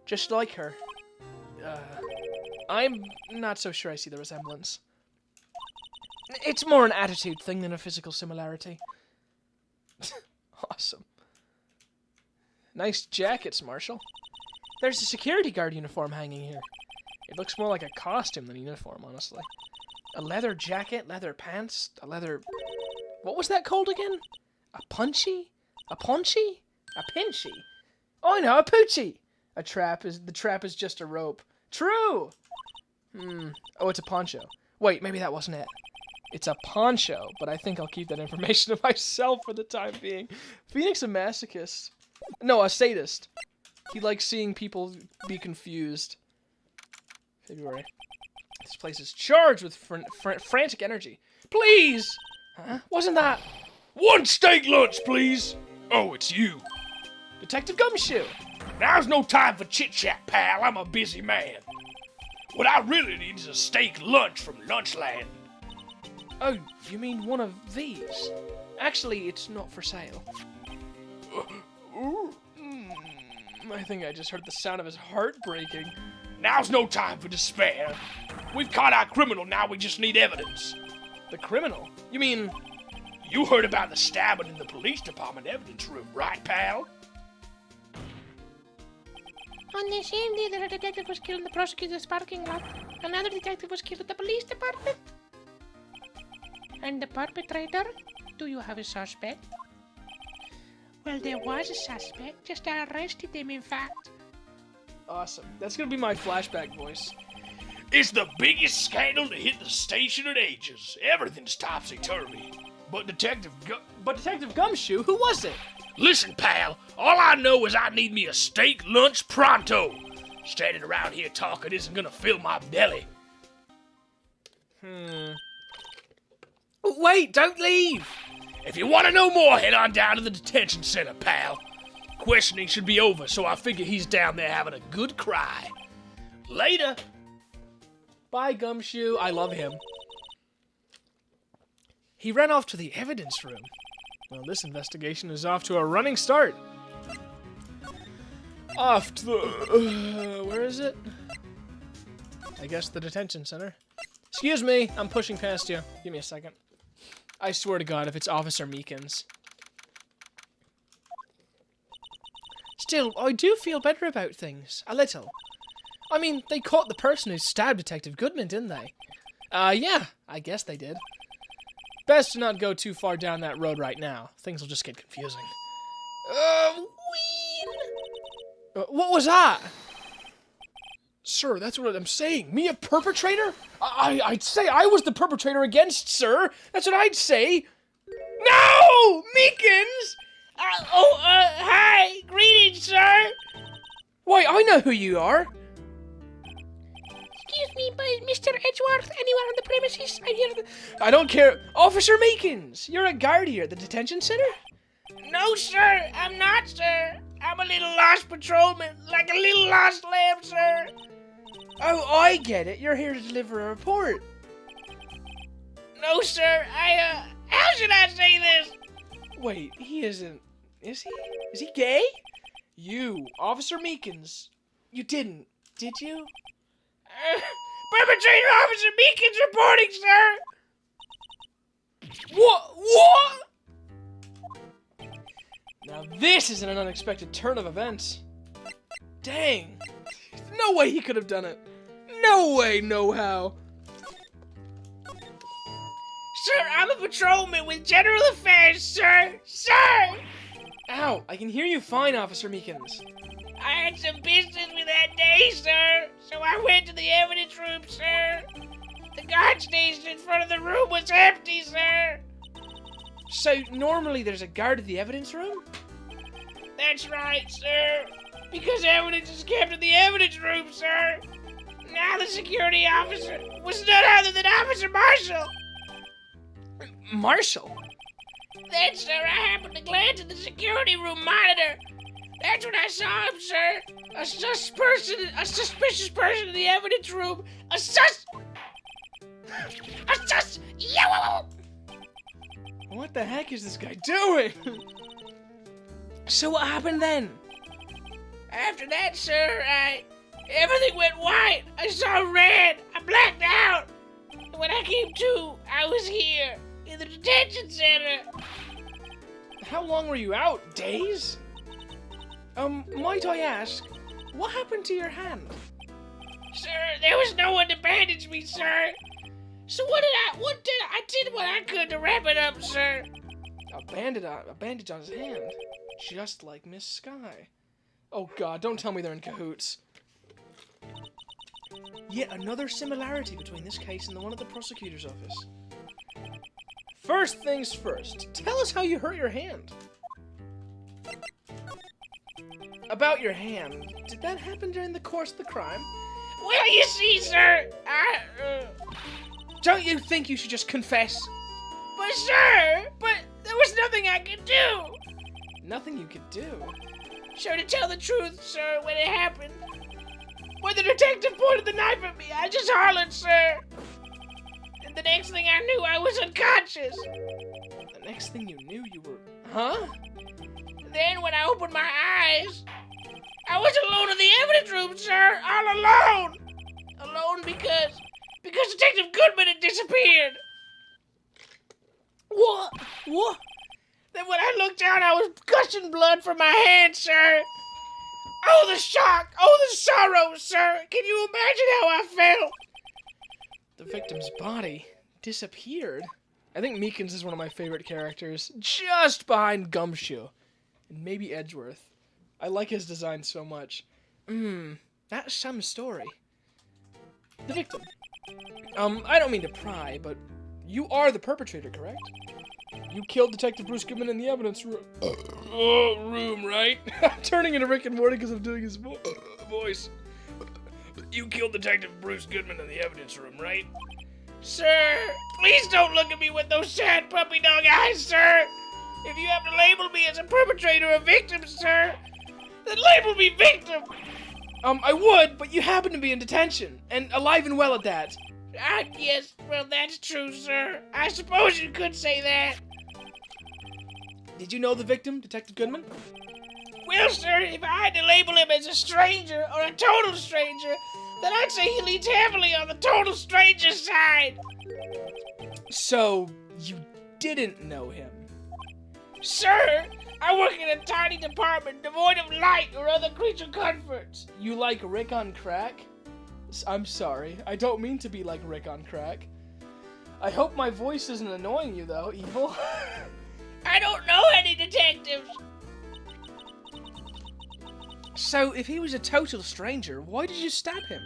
Just like her. I'm not so sure I see the resemblance. It's more an attitude thing than a physical similarity. Awesome. Nice jackets, Marshall. There's a security guard uniform hanging here. It looks more like a costume than a uniform, honestly. A leather jacket, leather pants, a leather... What was that called again? A punchy? A paunchy? A pinchy? Oh, no, a poochie! The trap is just a rope. True! Oh, it's a poncho. Wait, maybe that wasn't it. It's a poncho, but I think I'll keep that information to myself for the time being. Phoenix a masochist. No, a sadist. He likes seeing people be confused. February. This place is charged with frantic energy. Please! Huh? Wasn't that... One steak lunch, please! Oh, it's you. Detective Gumshoe! Now's no time for chit-chat, pal. I'm a busy man. What I really need is a steak lunch from Lunchland. Oh, you mean one of these? Actually, it's not for sale. I think I just heard the sound of his heart breaking. Now's no time for despair. We've caught our criminal, now we just need evidence. The criminal? You mean... You heard about the stabbing in the police department evidence room, right, pal? On the same day that a detective was killed in the prosecutor's parking lot, another detective was killed at the police department. And the perpetrator? Do you have a suspect? Well, there was a suspect. Just arrested him, in fact. Awesome. That's gonna be my flashback voice. It's the biggest scandal to hit the station in ages. Everything's topsy-turvy. But Detective Gumshoe, who was it? Listen, pal, all I know is I need me a steak lunch pronto. Standing around here talking isn't gonna fill my belly. Wait, don't leave! If you want to know more, head on down to the detention center, pal. Questioning should be over, so I figure he's down there having a good cry. Later. Bye, Gumshoe. I love him. He ran off to the evidence room. Well, this investigation is off to a running start. Off to the... where is it? I guess the detention center. Excuse me, I'm pushing past you. Give me a second. I swear to God, if it's Officer Meekins. Still, I do feel better about things. A little. I mean, they caught the person who stabbed Detective Goodman, didn't they? Yeah, I guess they did. Best to not go too far down that road right now. Things will just get confusing. What was that? Sir, that's what I'm saying. Me, a perpetrator? I'd say I was the perpetrator against, sir. That's what I'd say. No! Meekins! Hi! Greetings, sir! Why, I know who you are. Excuse me, but Mr. Edgeworth, anyone on the premises? I'm here to... I don't care. Officer Meekins, you're a guard here at the detention center? No, sir, I'm not, sir. I'm a little lost patrolman, like a little lost lamb, sir. Oh, I get it. You're here to deliver a report. No, sir, how should I say this? Wait, he isn't... Is he? Is he gay? You, Officer Meekins, you didn't, did you? Perpetrator Officer Meekins reporting, sir! What? Now this is an unexpected turn of events. Dang. No way he could have done it. No way, no how. Sir, I'm a patrolman with General Affairs, sir! Sir! Ow, I can hear you fine, Officer Meekins. I had some business with that day, sir, so I went to the evidence room, sir. The guard station in front of the room was empty, sir. So, normally there's a guard at the evidence room? That's right, sir. Because evidence is kept in the evidence room, sir. Now the security officer was none other than Officer Marshall. Marshall? Then, sir, I happened to glance at the security room monitor. That's when I saw him, sir. A suspicious person in the evidence room. What the heck is this guy doing? So what happened then? After that, sir, everything went white. I saw red. I blacked out. And when I came to, I was here in the detention center. How long were you out? Days? Might I ask, what happened to your hand? Sir, there was no one to bandage me, sir. So I did what I could to wrap it up, sir. A bandage on his hand. Just like Miss Sky. Oh God, don't tell me they're in cahoots. Yet another similarity between this case and the one at the prosecutor's office. First things first, tell us how you hurt your hand. About your hand, did that happen during the course of the crime? Well, you see, sir, Don't you think you should just confess? But, sir, there was nothing I could do. Nothing you could do? Sure, to tell the truth, sir, when it happened. When the detective pointed the knife at me, I just hollered, sir. And the next thing I knew, I was unconscious. The next thing you knew, you were... Huh? Then, when I opened my eyes, I was alone in the evidence room, sir. All alone. Alone because Detective Goodman had disappeared. What? What? Then when I looked down, I was gushing blood from my hand, sir. Oh, the shock! Oh, the sorrow, sir! Can you imagine how I felt? The victim's body disappeared. I think Meekins is one of my favorite characters, just behind Gumshoe. And maybe Edgeworth. I like his design so much. That's some story. The victim. I don't mean to pry, but you are the perpetrator, correct? You killed Detective Bruce Goodman in the evidence room. Room, right? I'm turning into Rick and Morty because I'm doing his voice. You killed Detective Bruce Goodman in the evidence room, right? Sir, please don't look at me with those sad puppy dog eyes, sir. If you have to label me as a perpetrator or victim, sir, then label me victim. I would, but you happen to be in detention, and alive and well at that. Yes, well, that's true, sir. I suppose you could say that. Did you know the victim, Detective Goodman? Well, sir, if I had to label him as a stranger or a total stranger, then I'd say he leans heavily on the total stranger side. So, you didn't know him? Sir, I work in a tiny department devoid of light or other creature comforts. You like Rick on crack? I'm sorry, I don't mean to be like Rick on crack. I hope my voice isn't annoying you, though, Evil. I don't know any detectives. So, if he was a total stranger, why did you stab him?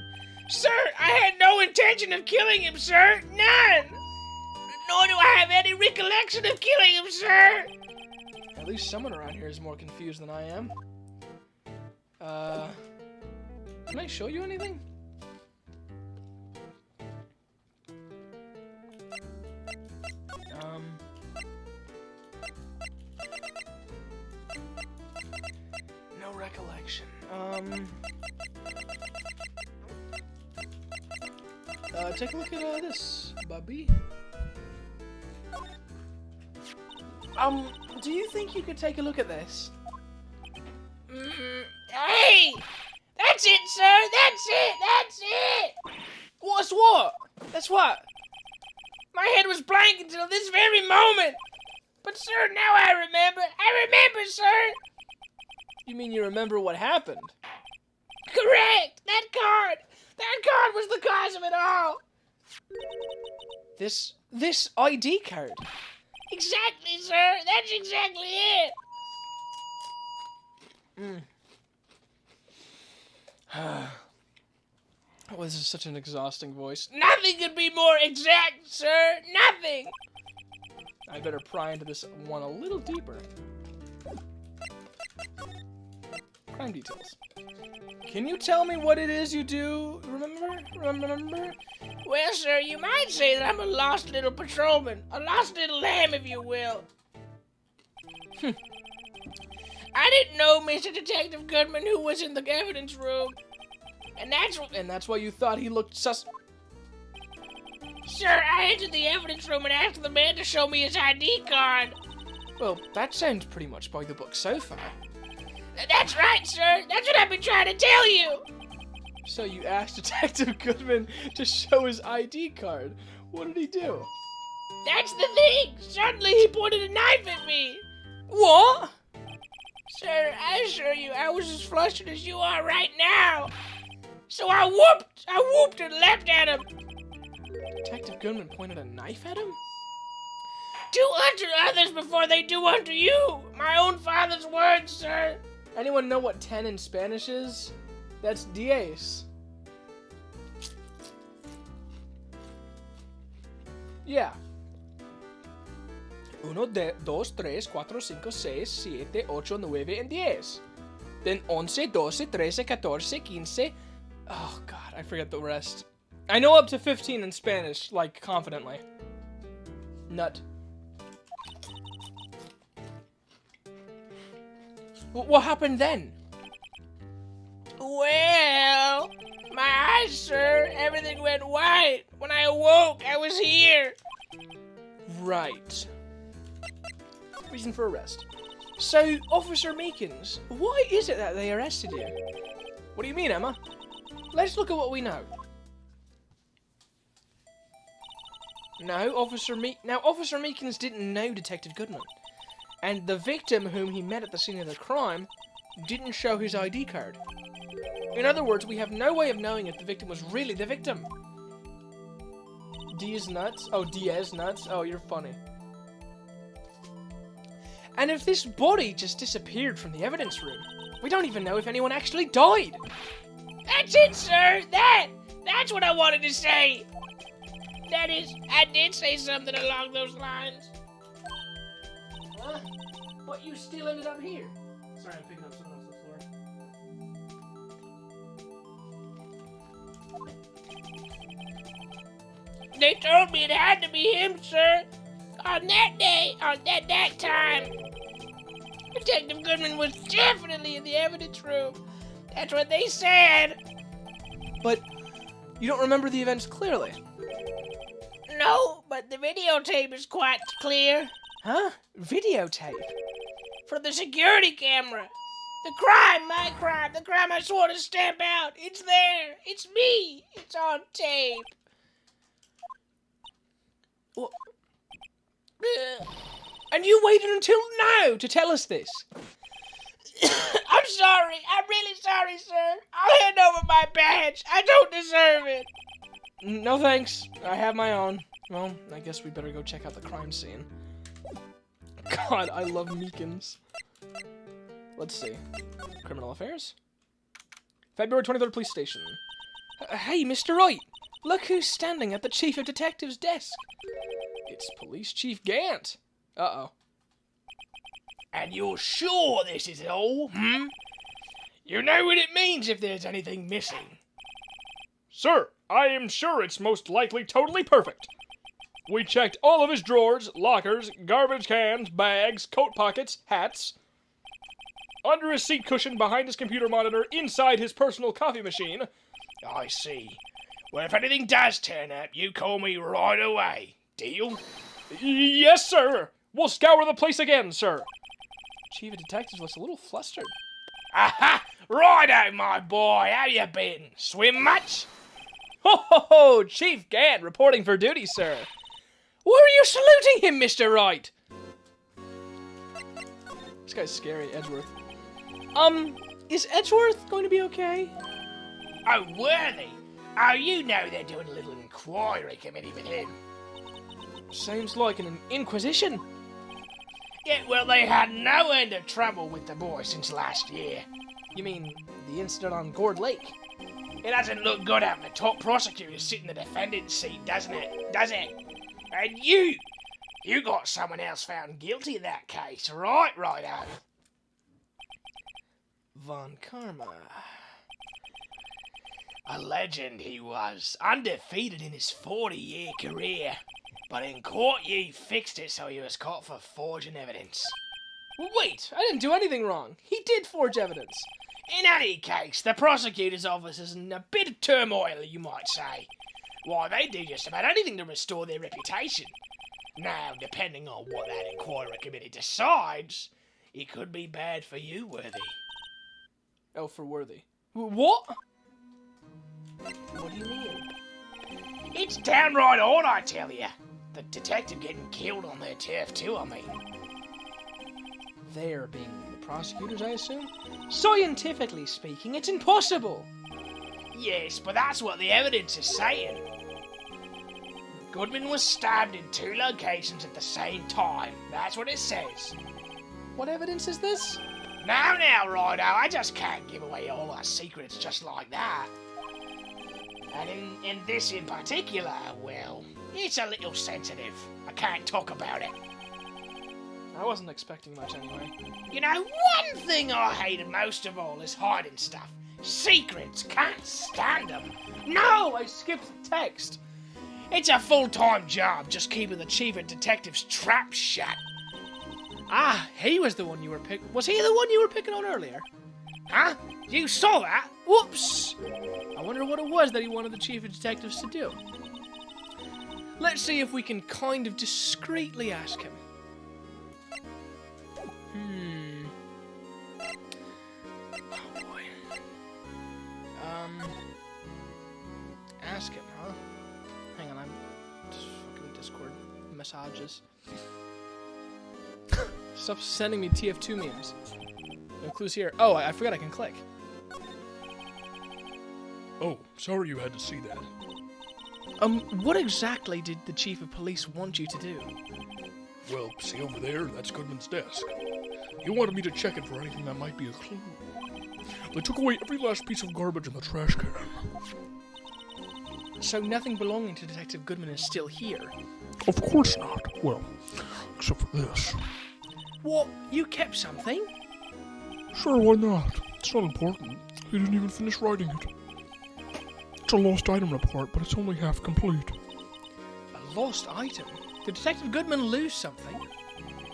Sir, I had no intention of killing him, sir. None. Nor do I have any recollection of killing him, sir. At least someone around here is more confused than I am. Can I show you anything? No recollection. Take a look at this, Bubby. Do you think you could take a look at this? Hey! That's it, sir! That's it! That's it! What's what? That's what? My head was blank until this very moment! But, sir, now I remember! I remember, sir! You mean you remember what happened? Correct! That card! That card was the cause of it all! This ID card? Exactly, sir! That's exactly it! Oh, this is such an exhausting voice. Nothing could be more exact, sir! Nothing! I better pry into this one a little deeper. Crime details. Can you tell me what it is you do? Remember? Well, sir, you might say that I'm a lost little patrolman. A lost little lamb, if you will. I didn't know Mr. Detective Goodman, who was in the evidence room. And that's why you thought he looked sus... Sir, I entered the evidence room and asked the man to show me his ID card. Well, that sounds pretty much by the book so far. That's right, sir. That's what I've been trying to tell you. So you asked Detective Goodman to show his ID card. What did he do? That's the thing. Suddenly he pointed a knife at me. What? Sir, I assure you, I was as flustered as you are right now. So I whooped and leapt at him. Detective Goodman pointed a knife at him? Do unto others before they do unto you. My own father's words, sir. Anyone know what 10 in Spanish is? That's 10. Yeah. 1, 2, 3, 4, 5, 6, 7, 8, 9, and 10. Then 11, 12, 13, 14, 15. Oh god, I forget the rest. I know up to 15 in Spanish, like, confidently. Nut. What happened then? Well, my eyes, sir, everything went white. When I awoke, I was here. Right. Reason for arrest. So, Officer Meekins, why is it that they arrested you? What do you mean, Emma? Let's look at what we know. No, Officer Meekins didn't know Detective Goodman. And the victim whom he met at the scene of the crime didn't show his ID card. In other words, we have no way of knowing if the victim was really the victim. D is nuts? Oh, Diaz nuts? Oh, you're funny. And if this body just disappeared from the evidence room, we don't even know if anyone actually died. That's it, sir. That's what I wanted to say. That is, I did say something along those lines. Huh? But you still ended up here. Sorry, I'm picking up something off the floor. They told me it had to be him, sir. On that day, that time, Detective Goodman was definitely in the evidence room. That's what they said. But you don't remember the events clearly. No, but the videotape is quite clear. Huh? Videotape? For the security camera. The crime, my crime, the crime I swore to stamp out. It's there. It's me. It's on tape. What? And you waited until now to tell us this? I'm sorry. I'm really sorry, sir. I'll hand over my badge. I don't deserve it. No thanks. I have my own. Well, I guess we better go check out the crime scene. God, I love Meekins. Let's see. Criminal Affairs? February 23rd, Police Station. Hey, Mr. Wright! Look who's standing at the Chief of Detectives' desk. It's Police Chief Gant. Uh-oh. And you're sure this is all, hmm? You know what it means if there's anything missing. Sir, I am sure it's most likely totally perfect. We checked all of his drawers, lockers, garbage cans, bags, coat pockets, hats. Under his seat cushion, behind his computer monitor, inside his personal coffee machine. I see. Well, if anything does turn up, you call me right away. Deal? Yes, sir. We'll scour the place again, sir. Chief of Detectives looks a little flustered. Aha! Righto, my boy. How you been? Swim much? Ho ho ho! Chief Gant reporting for duty, sir. Why are you saluting him, Mr. Wright? This guy's scary, Edgeworth. Is Edgeworth going to be okay? Oh, Worthy. Oh, you know they're doing a little inquiry committee with him. Seems like an inquisition. Yeah, well, they had no end of trouble with the boy since last year. You mean the incident on Gourd Lake? It doesn't look good having the top prosecutor sit in the defendant's seat, doesn't it? Does it? And you got someone else found guilty in that case, right, righto? Von Karma. A legend he was, undefeated in his 40-year career. But in court ye fixed it so he was caught for forging evidence. Wait, I didn't do anything wrong. He did forge evidence. In any case, the prosecutor's office is in a bit of turmoil, you might say. Why, they do just about anything to restore their reputation. Now, depending on what that inquiry committee decides, it could be bad for you, Worthy. Oh, for Worthy. What? What do you mean? It's downright odd, I tell you. The detective getting killed on their turf too, I mean. They're being the prosecutors, I assume? Scientifically speaking, it's impossible. Yes, but that's what the evidence is saying. Goodman was stabbed in 2 locations at the same time. That's what it says. What evidence is this? Now, righto, I just can't give away all our secrets just like that. And in this in particular, well, it's a little sensitive. I can't talk about it. I wasn't expecting much anyway. You know, one thing I hated most of all is hiding stuff. Secrets, can't stand them. No, I skipped the text. It's a full-time job just keeping the chief of detectives' trap shut. Ah, he was the one you were picking. Was he the one you were picking on earlier? Huh? You saw that? Whoops! I wonder what it was that he wanted the chief of detectives to do. Let's see if we can kind of discreetly ask him. Oh boy. Ask him, huh? Hang on, I'm just fucking Discord messages. Stop sending me TF2 memes. No clues here. Oh, I forgot I can click. Oh, sorry you had to see that. What exactly did the chief of police want you to do? Well, see over there? That's Goodman's desk. He wanted me to check it for anything that might be a clue. They took away every last piece of garbage in the trash can. So nothing belonging to Detective Goodman is still here? Of course not. Well, except for this. What? You kept something? Sure, why not? It's not important. He didn't even finish writing it. It's a lost item report, but it's only half complete. A lost item? Did Detective Goodman lose something?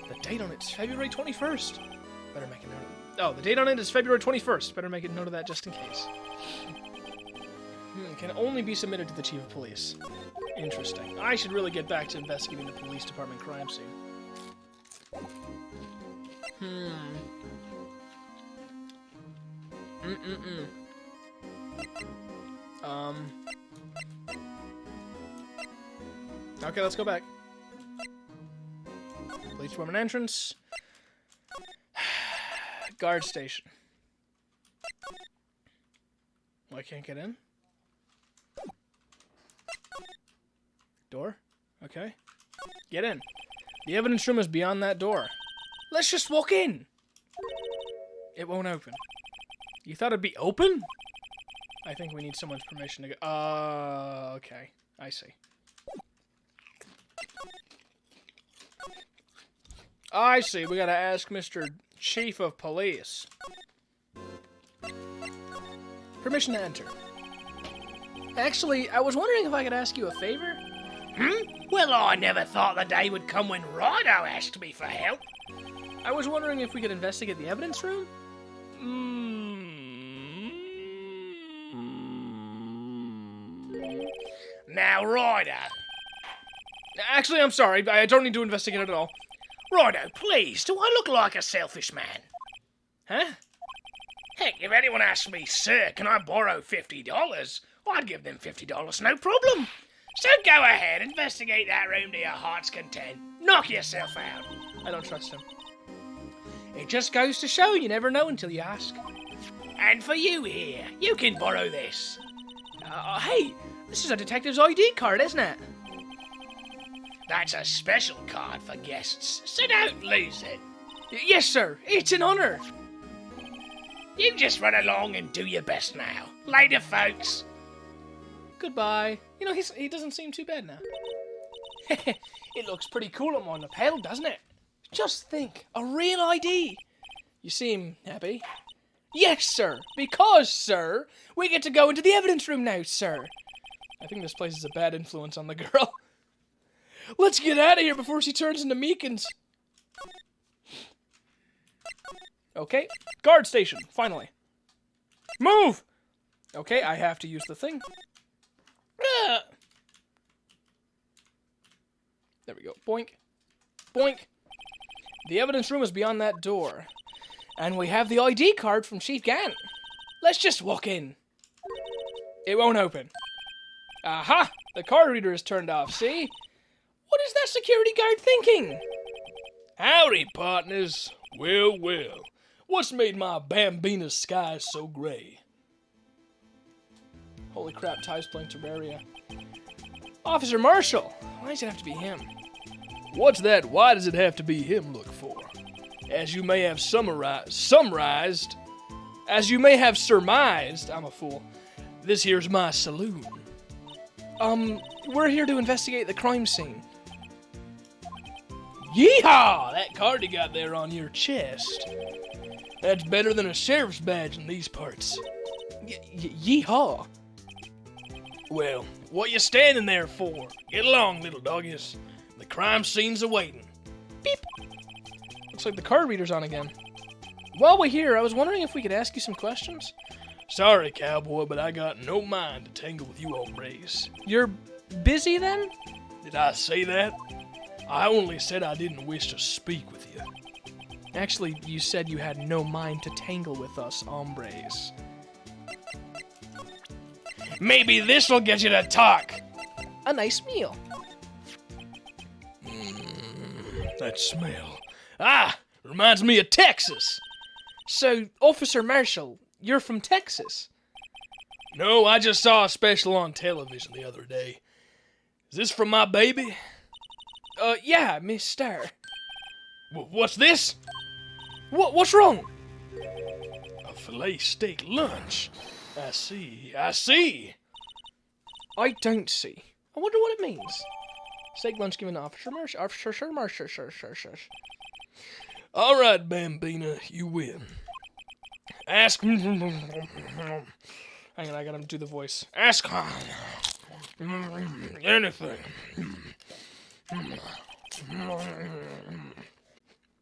The date on it's February 21st. Better make a note of it. Oh, the date on it is February 21st. Better make a note of that just in case. Can only be submitted to the chief of police. Interesting. I should really get back to investigating the police department crime scene. Okay, let's go back. Police department entrance. Guard station. Well, I can't get in? Door? Okay. Get in. The evidence room is beyond that door. Let's just walk in. It won't open. You thought it'd be open? I think we need someone's permission to go. Okay. I see. I see. We gotta ask Mr. Chief of Police. Permission to enter. Actually, I was wondering if I could ask you a favor. Well, I never thought the day would come when Rido asked me for help. I was wondering if we could investigate the evidence room? Now, Rido. Actually, I'm sorry. I don't need to investigate it at all. Rido, please, do I look like a selfish man? Huh? Heck, if anyone asked me, sir, can I borrow $50? I'd give them $50, no problem. So go ahead, investigate that room to your heart's content. Knock yourself out. I don't trust him. It just goes to show you never know until you ask. And for you here, you can borrow this. Hey, this is a detective's ID card, isn't it? That's a special card for guests, so don't lose it. Yes, sir. It's an honor. You just run along and do your best now. Later, folks. Goodbye. You know, he doesn't seem too bad now. It looks pretty cool on my lapel, doesn't it? Just think, a real ID. You seem happy. Yes, sir. Because, sir, we get to go into the evidence room now, sir. I think this place is a bad influence on the girl. Let's get out of here before she turns into Meekins. Okay, guard station, finally. Move! Okay, I have to use the thing. There we go. Boink. Boink. The evidence room is beyond that door. And we have the ID card from Chief Gant. Let's just walk in. It won't open. Aha! The card reader is turned off, see? What is that security guard thinking? Howdy, partners. Well, well. What's made my Bambina skies so gray? Holy crap, Ty's playing Terraria. Officer Marshall! Why does it have to be him? What's that? Why does it have to be him look for? As you may have surmised, I'm a fool. This here's my saloon. We're here to investigate the crime scene. Yeehaw! That card you got there on your chest. That's better than a sheriff's badge in these parts. Yeehaw! Well, what you standing there for? Get along, little doggies. The crime scene's awaiting. Beep! Looks like the card reader's on again. While we're here, I was wondering if we could ask you some questions. Sorry, cowboy, but I got no mind to tangle with you hombres. You're busy then? Did I say that? I only said I didn't wish to speak with you. Actually, you said you had no mind to tangle with us hombres. Maybe this'll get you to talk. A nice meal. That smell. Ah, reminds me of Texas. So, Officer Marshall, you're from Texas? No, I just saw a special on television the other day. Is this from my baby? Yeah, Miss Starr. What's this? What's wrong? A filet steak lunch. I see. I don't see. I wonder what it means. Steak lunch given to Officer Marshall. All right, Bambina, you win. Ask... Hang on, I gotta do the voice. Ask anything.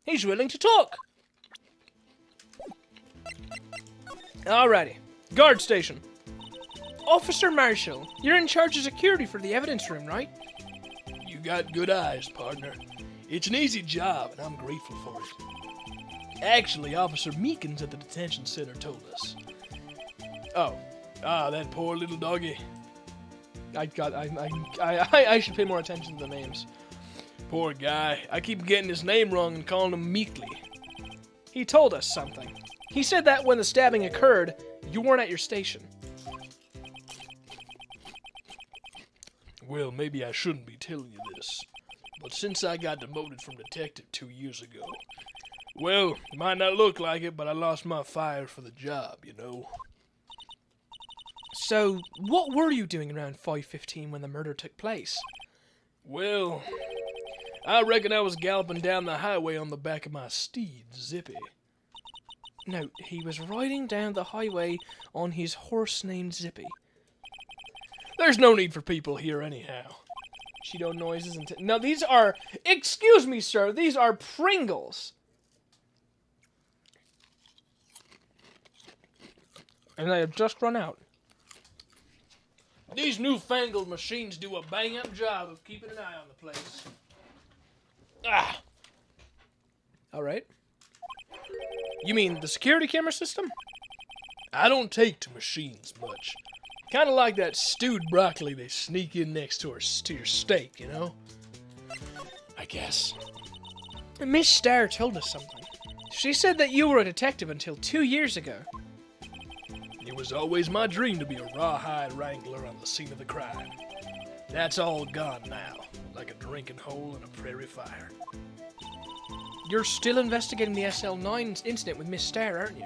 He's willing to talk. Alrighty. Guard station. Officer Marshall, you're in charge of security for the evidence room, right? You got good eyes, partner. It's an easy job, and I'm grateful for it. Actually, Officer Meekins at the detention center told us. Oh. That poor little doggy. I should pay more attention to the names. Poor guy. I keep getting his name wrong and calling him Meekly. He told us something. He said that when the stabbing occurred, you weren't at your station. Well, maybe I shouldn't be telling you this, but since I got demoted from detective 2 years ago, well, it might not look like it, but I lost my fire for the job, you know. So, what were you doing around 5:15 when the murder took place? Well, I reckon I was galloping down the highway on the back of my steed, Zippy. No, he was riding down the highway on his horse named Zippy. There's no need for people here anyhow. Cheeto noises and... No, these are... Excuse me, sir. These are Pringles. And they have just run out. These newfangled machines do a bang-up job of keeping an eye on the place. Ah! Alright. You mean the security camera system? I don't take to machines much. Kind of like that stewed broccoli they sneak in next to your steak, you know? I guess. Miss Starr told us something. She said that you were a detective until 2 years ago. It was always my dream to be a rawhide wrangler on the scene of the crime. That's all gone now, like a drinking hole in a prairie fire. You're still investigating the SL9 incident with Miss Starr, aren't you?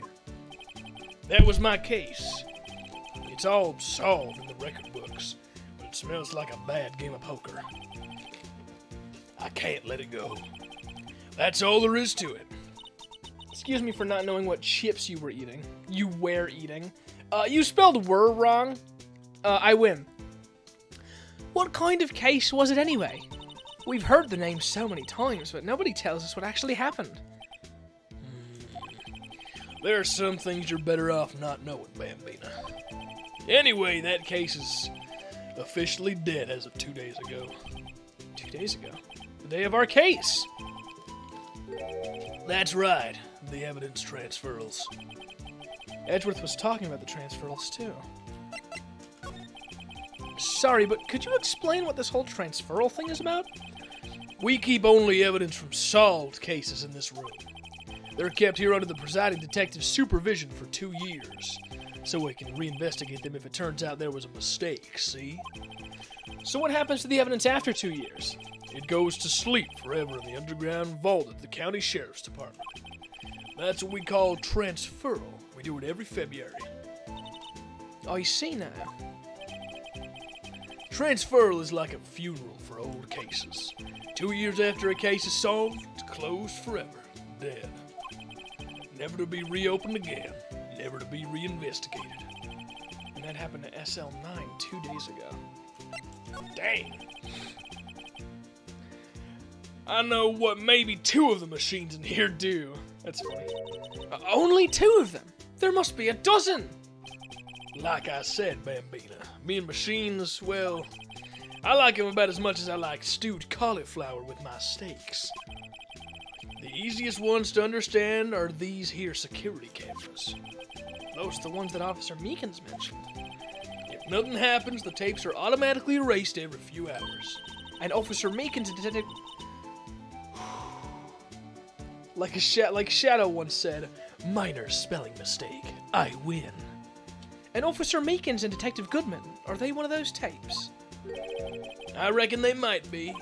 That was my case. It's all solved in the record books, but it smells like a bad game of poker. I can't let it go. That's all there is to it. Excuse me for not knowing what chips you were eating. You were eating. You spelled were wrong. I win. What kind of case was it anyway? We've heard the name so many times, but nobody tells us what actually happened. There are some things you're better off not knowing, Bambina. Anyway, that case is officially dead as of 2 days ago. 2 days ago? The day of our case! That's right, the evidence transferals. Edgeworth was talking about the transferals too. Sorry, but could you explain what this whole transferal thing is about? We keep only evidence from solved cases in this room. They're kept here under the presiding detective's supervision for 2 years, so we can reinvestigate them if it turns out there was a mistake, see? So what happens to the evidence after 2 years? It goes to sleep forever in the underground vault at the county sheriff's department. That's what we call transferal. We do it every February. I see now. Transferal is like a funeral for old cases. 2 years after a case is solved, it's closed forever, dead. Never to be reopened again, never to be reinvestigated. And that happened to SL9 2 days ago. Dang. I know what maybe 2 of the machines in here do. That's funny. Only 2 of them? There must be a dozen! Like I said, Bambina, me and machines, well, I like them about as much as I like stewed cauliflower with my steaks. The easiest ones to understand are these here security cameras. Those are the ones that Officer Meekins mentioned. If nothing happens, the tapes are automatically erased every few hours. And Officer Meekins detected... Like Shadow once said, minor spelling mistake. I win. And Officer Meekins and Detective Goodman, are they one of those types? I reckon they might be.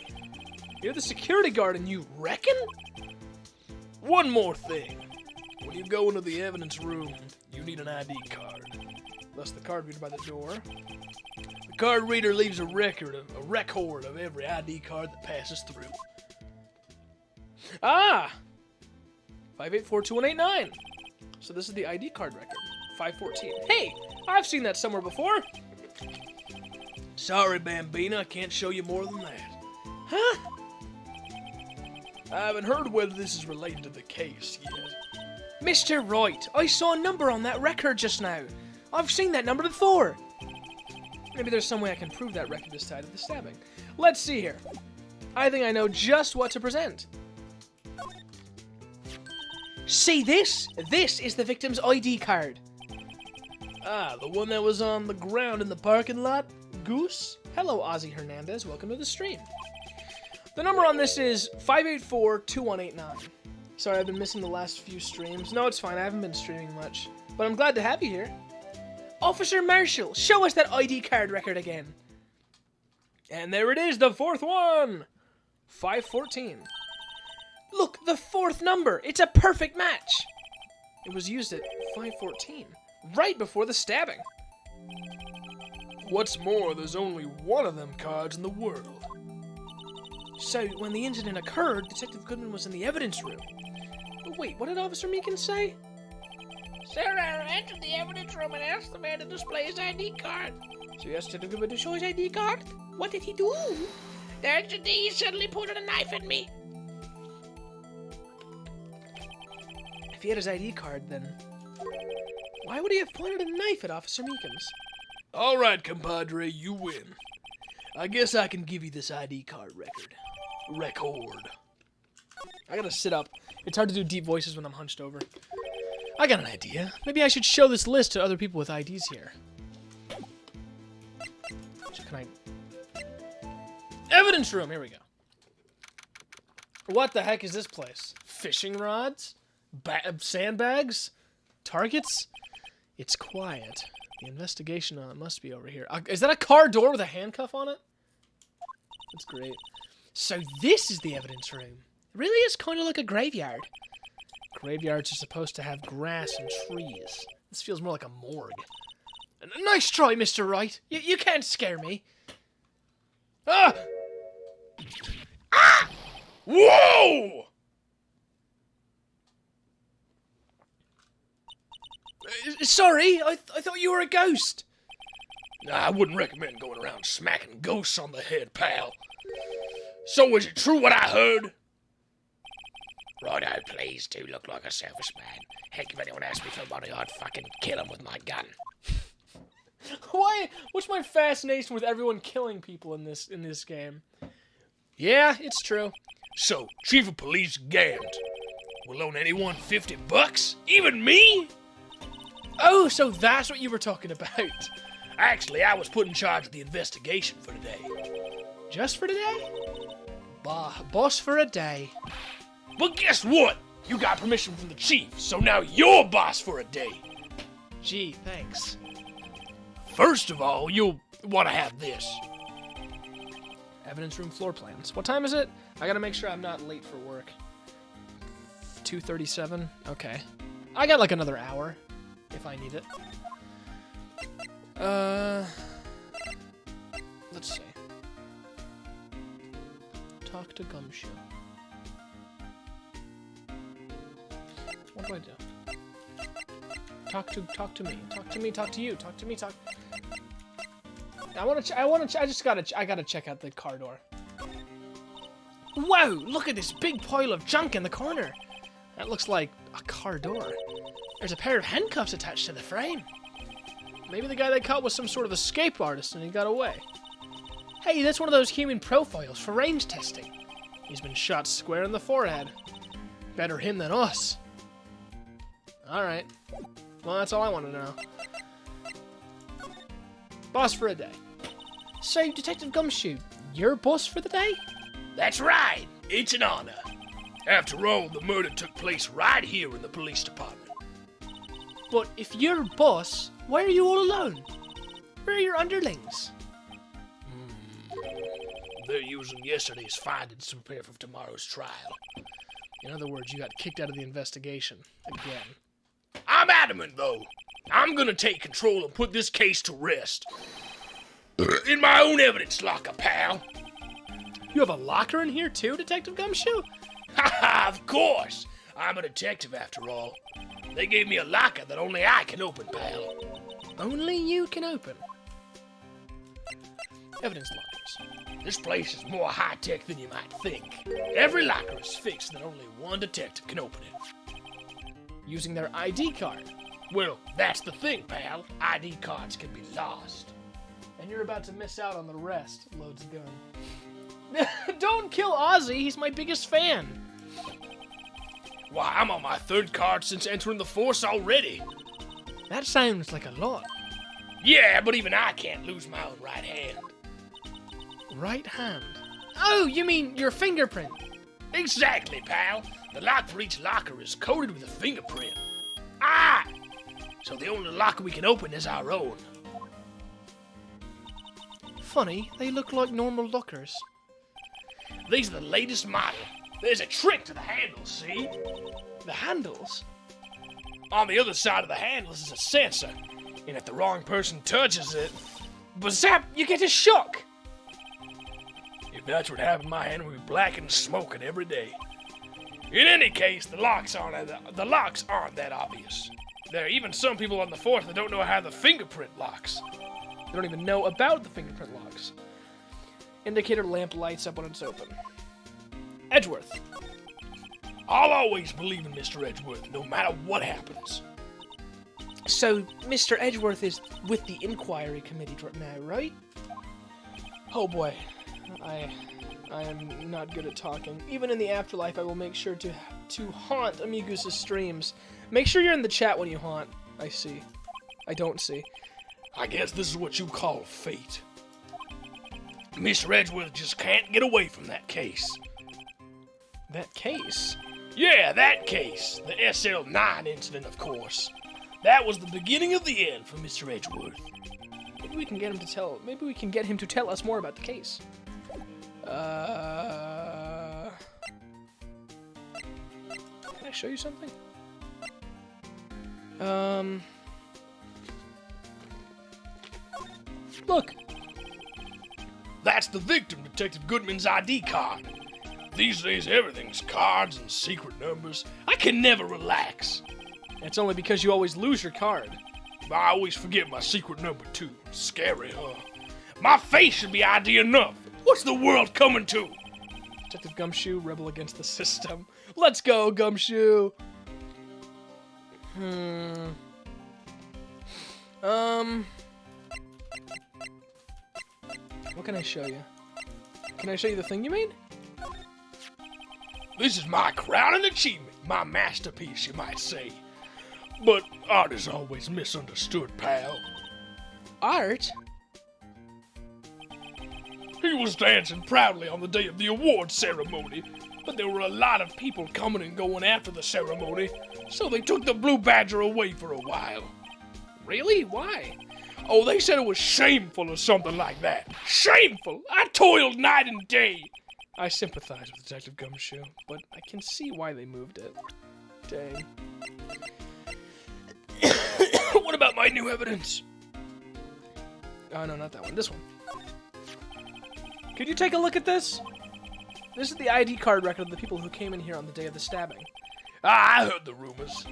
You're the security guard and you reckon? One more thing. When you go into the evidence room, you need an ID card. Thus the card reader by the door. The card reader leaves a record of every ID card that passes through. Ah! 5842189. So this is the ID card record. 514. Hey! I've seen that somewhere before. Sorry, Bambina, I can't show you more than that. Huh? I haven't heard whether this is related to the case yet. Mr. Wright, I saw a number on that record just now. I've seen that number before. Maybe there's some way I can prove that record this side of the stabbing. Let's see here. I think I know just what to present. See this? This is the victim's ID card. Ah, the one that was on the ground in the parking lot? Goose? Hello, Ozzy Hernandez. Welcome to the stream. The number on this is 5842189. Sorry, I've been missing the last few streams. No, it's fine. I haven't been streaming much. But I'm glad to have you here. Officer Marshall, show us that ID card record again. And there it is, the fourth one. 514. Look, the fourth number. It's a perfect match. It was used at 514, right before the stabbing. What's more, there's only one of them cards in the world. So, when the incident occurred, Detective Goodman was in the evidence room. But wait, what did Officer Meekins say? Sarah entered the evidence room and asked the man to display his ID card. So you asked Detective Goodman to show his ID card? What did he do? There's the D. He suddenly pointed a knife at me. If he had his ID card, then why would he have pointed a knife at Officer Meekins? All right, compadre, you win. I guess I can give you this ID card record. I gotta sit up. It's hard to do deep voices when I'm hunched over. I got an idea. Maybe I should show this list to other people with IDs here. So can I... Evidence room! Here we go. What the heck is this place? Fishing rods? Sandbags? Targets? It's quiet. The investigation on it must be over here. Is that a car door with a handcuff on it? That's great. So this is the evidence room. It really is kind of like a graveyard. Graveyards are supposed to have grass and trees. This feels more like a morgue. Nice try, Mr. Wright. You can't scare me. Ah! Ah! Whoa! Sorry, I thought you were a ghost. I wouldn't recommend going around smacking ghosts on the head, pal. So is it true what I heard? Righto, please do look like a selfish man. Heck, if anyone asks me for money, I'd fucking kill him with my gun. Why? What's my fascination with everyone killing people in this game? Yeah, it's true. So, Chief of Police Gant will loan anyone $50? Even me? Oh, so that's what you were talking about. Actually, I was put in charge of the investigation for today. Just for today? Boss for a day. But guess what? You got permission from the chief, so now you're boss for a day. Gee, thanks. First of all, you'll want to have this. Evidence room floor plans. What time is it? I gotta make sure I'm not late for work. 2:37? Okay. I got like another hour, if I need it. Let's see. Talk to Gumshoe. What do I do? Talk to me. Talk to me. Talk to you. Talk to me. Talk. I gotta check out the car door. Whoa! Look at this big pile of junk in the corner. That looks like a car door. There's a pair of handcuffs attached to the frame. Maybe the guy they caught was some sort of escape artist and he got away. Hey, that's one of those human profiles for range testing. He's been shot square in the forehead. Better him than us. Alright. Well, that's all I want to know. Boss for a day. So, Detective Gumshoe, you're boss for the day? That's right. It's an honor. After all, the murder took place right here in the police department. But if you're boss, why are you all alone? Where are your underlings? They're using yesterday's findings to prepare for tomorrow's trial. In other words, you got kicked out of the investigation. Again. I'm adamant, though. I'm gonna take control and put this case to rest. In my own evidence locker, pal. You have a locker in here too, Detective Gumshoe? Haha, of course. I'm a detective after all. They gave me a locker that only I can open, pal. Only you can open. Evidence lockers. This place is more high-tech than you might think. Every locker is fixed that only one detective can open it. Using their ID card. Well, that's the thing, pal. ID cards can be lost. And you're about to miss out on the rest. Loads a gun. Don't kill Ozzy, he's my biggest fan. Why, I'm on my third card since entering the force already. That sounds like a lot. Yeah, but even I can't lose my own right hand. Right hand? Oh, you mean your fingerprint? Exactly, pal. The lock for each locker is coated with a fingerprint. Ah! So the only locker we can open is our own. Funny, they look like normal lockers. These are the latest model. There's a trick to the handles, see? The handles? On the other side of the handles is a sensor, and if the wrong person touches it, bazap, you get a shock. If that's what happened, my hand would be black and smoking every day. In any case, the locks aren't that obvious. There are even some people on the force that don't know how the fingerprint locks. They don't even know about the fingerprint locks. Indicator lamp lights up when it's open. Edgeworth. I'll always believe in Mr. Edgeworth, no matter what happens. So, Mr. Edgeworth is with the inquiry committee now, right? Oh boy, I am not good at talking. Even in the afterlife, I will make sure to haunt Amigos' streams. Make sure you're in the chat when you haunt. I see. I don't see. I guess this is what you call fate. Mr. Edgeworth just can't get away from that case. That case? Yeah, that case. The SL9 incident, of course. That was the beginning of the end for Mr. Edgeworth. Maybe we can get him to tell us more about the case. Can I show you something? Look. That's the victim, Detective Goodman's ID card. These days, everything's cards and secret numbers. I can never relax. It's only because you always lose your card. I always forget my secret number, too. Scary, huh? My face should be ID enough. What's the world coming to? Detective Gumshoe, rebel against the system. Let's go, Gumshoe! What can I show you? Can I show you the thing you made? This is my crowning achievement, my masterpiece, you might say. But art is always misunderstood, pal. Art? He was dancing proudly on the day of the award ceremony, but there were a lot of people coming and going after the ceremony, so they took the Blue Badger away for a while. Really? Why? Oh, they said it was shameful or something like that. Shameful! I toiled night and day. I sympathize with Detective Gumshoe, but I can see why they moved it. Dang. What about my new evidence? Oh, no, not that one. This one. Could you take a look at this? This is the ID card record of the people who came in here on the day of the stabbing. Ah, I heard the rumors.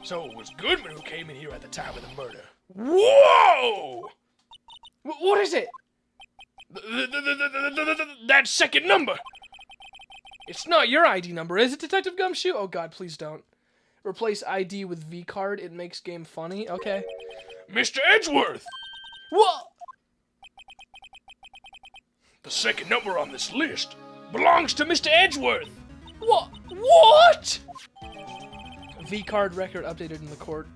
So it was Goodman who came in here at the time of the murder. Whoa! What is it? That second number! It's not your ID number, is it, Detective Gumshoe? Oh god, please don't. Replace ID with V card, it makes game funny. Okay. Mr. Edgeworth! What? The second number on this list belongs to Mr. Edgeworth! What? What? V card record updated in the court.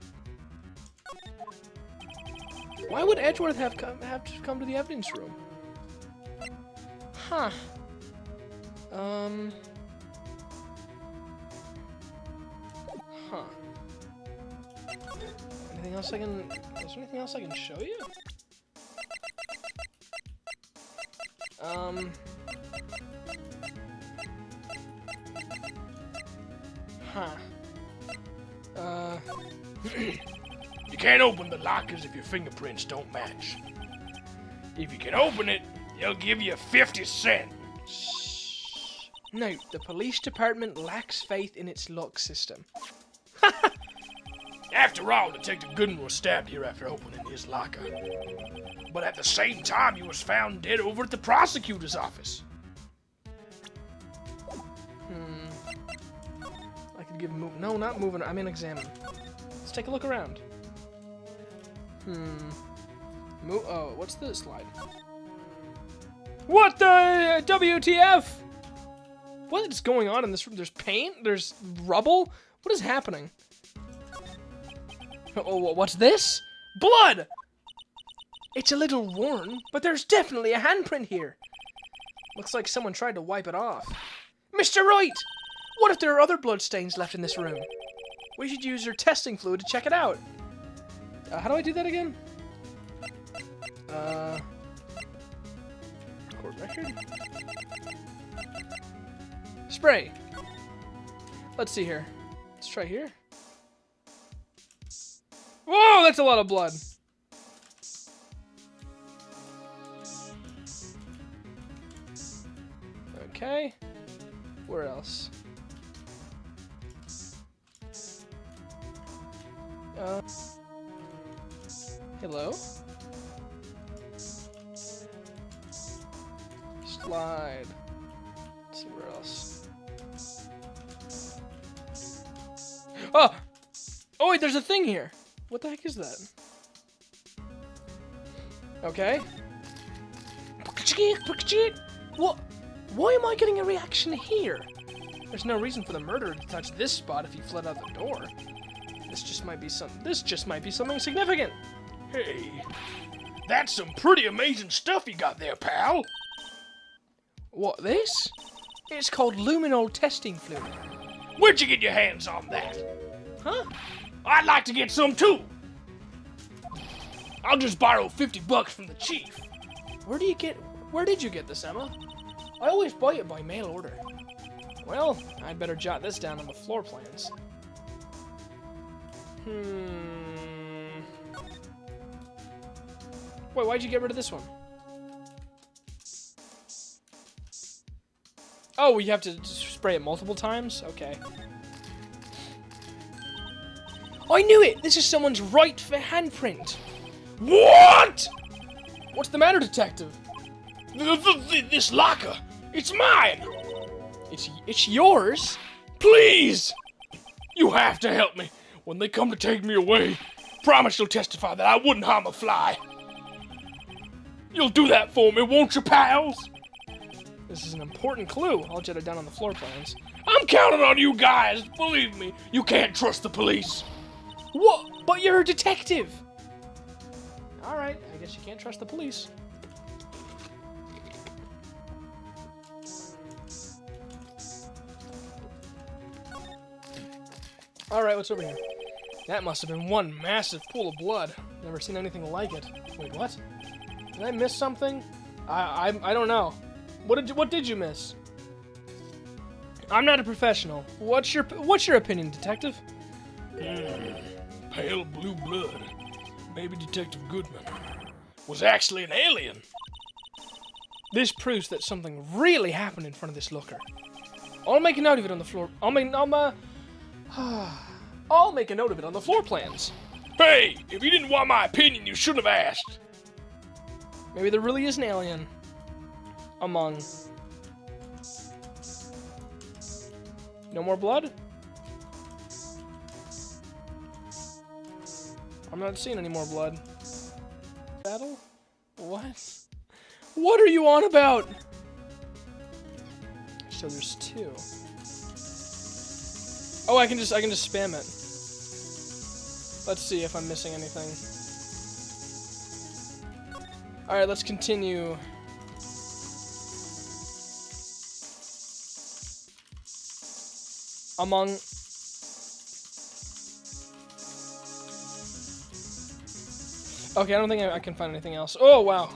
Why would Edgeworth have to come to the evidence room? Huh. Huh. Anything else I can... Is there anything else I can show you? Huh. You can't open the lockers if your fingerprints don't match. If you can open it, they'll give you 50 cents. Note, the police department lacks faith in its lock system. After all, Detective Gooden was stabbed here after opening his locker. But at the same time, he was found dead over at the prosecutor's office. I could give no, not moving. I mean examine. Let's take a look around. Oh, what's the slide? What the WTF? What is going on in this room? There's paint? There's rubble? What is happening? Oh, what's this? Blood! It's a little worn, but there's definitely a handprint here. Looks like someone tried to wipe it off. Mr. Wright! What if there are other blood stains left in this room? We should use your testing fluid to check it out. How do I do that again? Court record? Spray. Let's see here. Let's try here. Whoa, that's a lot of blood. Okay. Where else? Hello? Slide. Let's see where else. Oh! Oh wait, there's a thing here. What the heck is that? Okay. What? Why am I getting a reaction here? There's no reason for the murderer to touch this spot if he fled out the door. This just might be something significant. Hey, that's some pretty amazing stuff you got there, pal. What, this? It's called luminol testing fluid. Where'd you get your hands on that? Huh? I'd like to get some too. I'll just borrow $50 from the chief. Where did you get this, Emma? I always buy it by mail order. Well, I'd better jot this down on the floor plans. Wait, why'd you get rid of this one? Oh, you have to spray it multiple times? Okay. I knew it! This is someone's right handprint. What? What's the matter, detective? This locker, it's mine. It's yours? Please, you have to help me. When they come to take me away, promise you'll testify that I wouldn't harm a fly. You'll do that for me, won't you, pals? This is an important clue. I'll jot it down on the floor plans. I'm counting on you guys. Believe me, you can't trust the police. What? But you're a detective. All right, I guess you can't trust the police. All right, what's over here? That must have been one massive pool of blood. Never seen anything like it. Wait, what? Did I miss something? I don't know. What did you miss? I'm not a professional. What's your opinion, detective? Pale blue blood. Maybe Detective Goodman was actually an alien. This proves that something really happened in front of this locker. I'll make a note of it on the floor. I'll make a note of it on the floor plans. Hey, if you didn't want my opinion, you shouldn't have asked. Maybe there really is an alien among. No more blood? I'm not seeing any more blood. Battle? What? What are you on about? So there's two. Oh, I can just spam it. Let's see if I'm missing anything. All right, let's continue. Among Okay, I don't think I can find anything else. Oh, wow.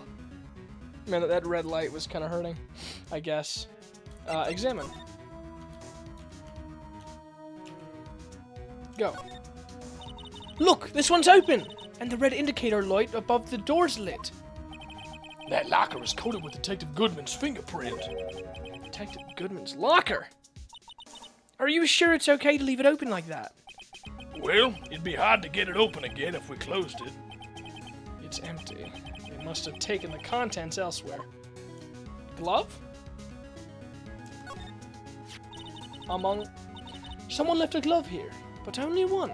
Man, that red light was kind of hurting, I guess. Examine. Go. Look, this one's open! And the red indicator light above the door's lit. That locker is coated with Detective Goodman's fingerprint. Detective Goodman's locker? Are you sure it's okay to leave it open like that? Well, it'd be hard to get it open again if we closed it. It's empty. They must have taken the contents elsewhere. Glove? Someone left a glove here, but only one.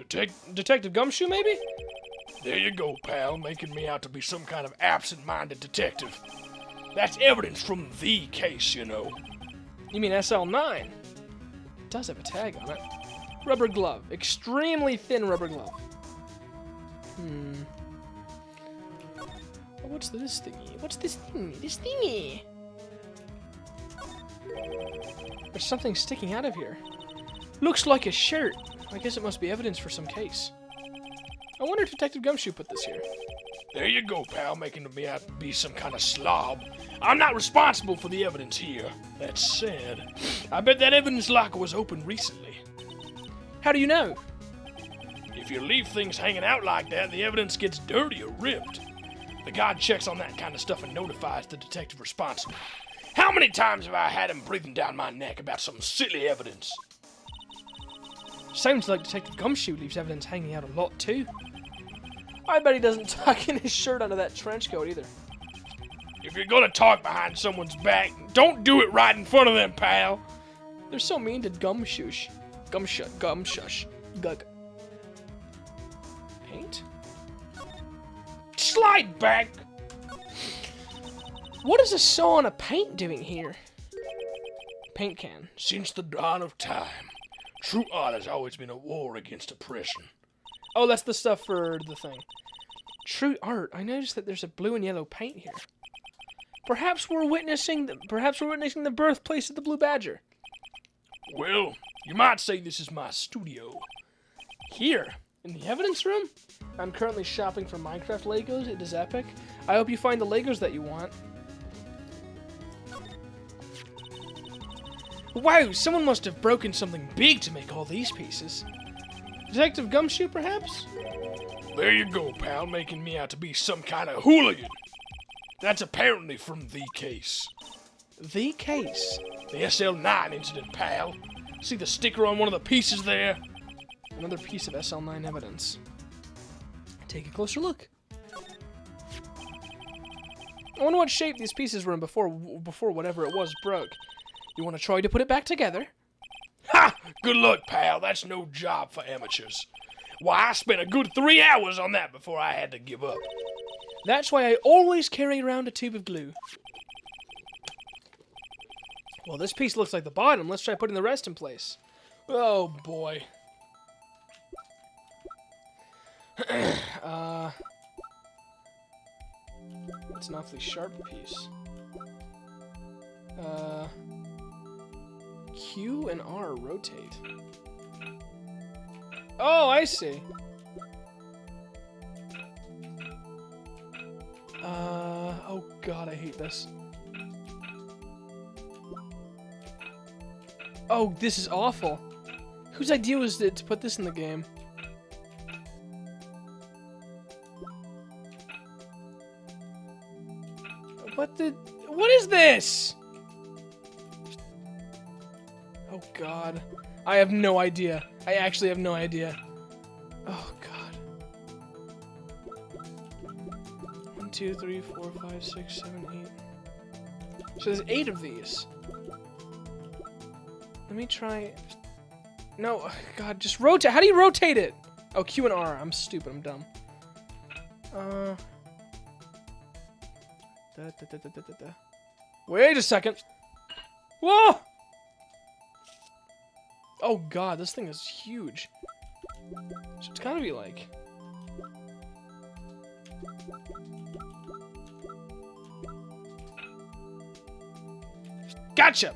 Detective Gumshoe, maybe? There you go, pal, making me out to be some kind of absent-minded detective. That's evidence from the case, you know. You mean SL9? It does have a tag on it. Rubber glove. Extremely thin rubber glove. What's this thingy? What's this thingy? This thingy! There's something sticking out of here. Looks like a shirt. I guess it must be evidence for some case. I wonder if Detective Gumshoe put this here. There you go, pal, making me out to be some kind of slob. I'm not responsible for the evidence here. That said, I bet that evidence locker was opened recently. How do you know? If you leave things hanging out like that, the evidence gets dirty or ripped. The guard checks on that kind of stuff and notifies the detective responsible. How many times have I had him breathing down my neck about some silly evidence? Sounds like Detective Gumshoe leaves evidence hanging out a lot, too. I bet he doesn't tuck in his shirt under that trench coat, either. If you're gonna talk behind someone's back, don't do it right in front of them, pal. They're so mean to Gumshush. Gumshush. Gug. Paint? Slide back! What is a saw and a paint doing here? Paint can. Since the dawn of time, true art has always been a war against oppression. Oh, that's the stuff for the thing. True art. I noticed that there's a blue and yellow paint here. Perhaps we're witnessing the birthplace of the Blue Badger. Well, you might say this is my studio. Here, in the evidence room? I'm currently shopping for Minecraft Legos. It is epic. I hope you find the Legos that you want. Wow, someone must have broken something big to make all these pieces. Detective Gumshoe, perhaps? There you go, pal, making me out to be some kind of hooligan. That's apparently from the case. The case? The SL9 incident, pal. See the sticker on one of the pieces there? Another piece of SL9 evidence. Take a closer look. I wonder what shape these pieces were in before whatever it was broke. You want to try to put it back together? Ha! Good luck, pal. That's no job for amateurs. Why, I spent a good 3 hours on that before I had to give up. That's why I always carry around a tube of glue. Well, this piece looks like the bottom. Let's try putting the rest in place. Oh, boy. It's an awfully sharp piece. Q and R rotate. Oh, I see. Oh god, I hate this. Oh, this is awful. Whose idea was it to put this in the game? What is this? Oh god. I have no idea. I actually have no idea. Oh god. 1, 2, 3, 4, 5, 6, 7, 8. So there's 8 of these. Let me try. No, god, just rotate. How do you rotate it? Oh, Q and R. I'm stupid. I'm dumb. Wait a second. Whoa! Oh god, this thing is huge. So it's gotta be like... Gotcha!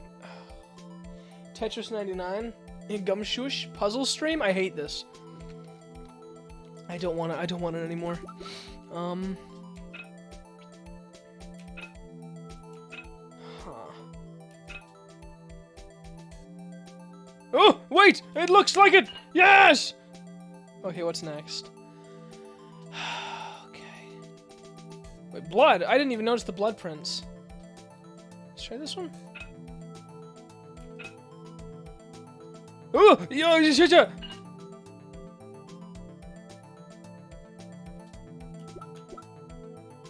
Tetris 99 in Gumshoe Puzzle Stream? I hate this. I I don't want it anymore. Oh, wait! It looks like it! Yes! Okay, what's next? Okay. Wait, blood? I didn't even notice the blood prints. Let's try this one. Oh! Yo!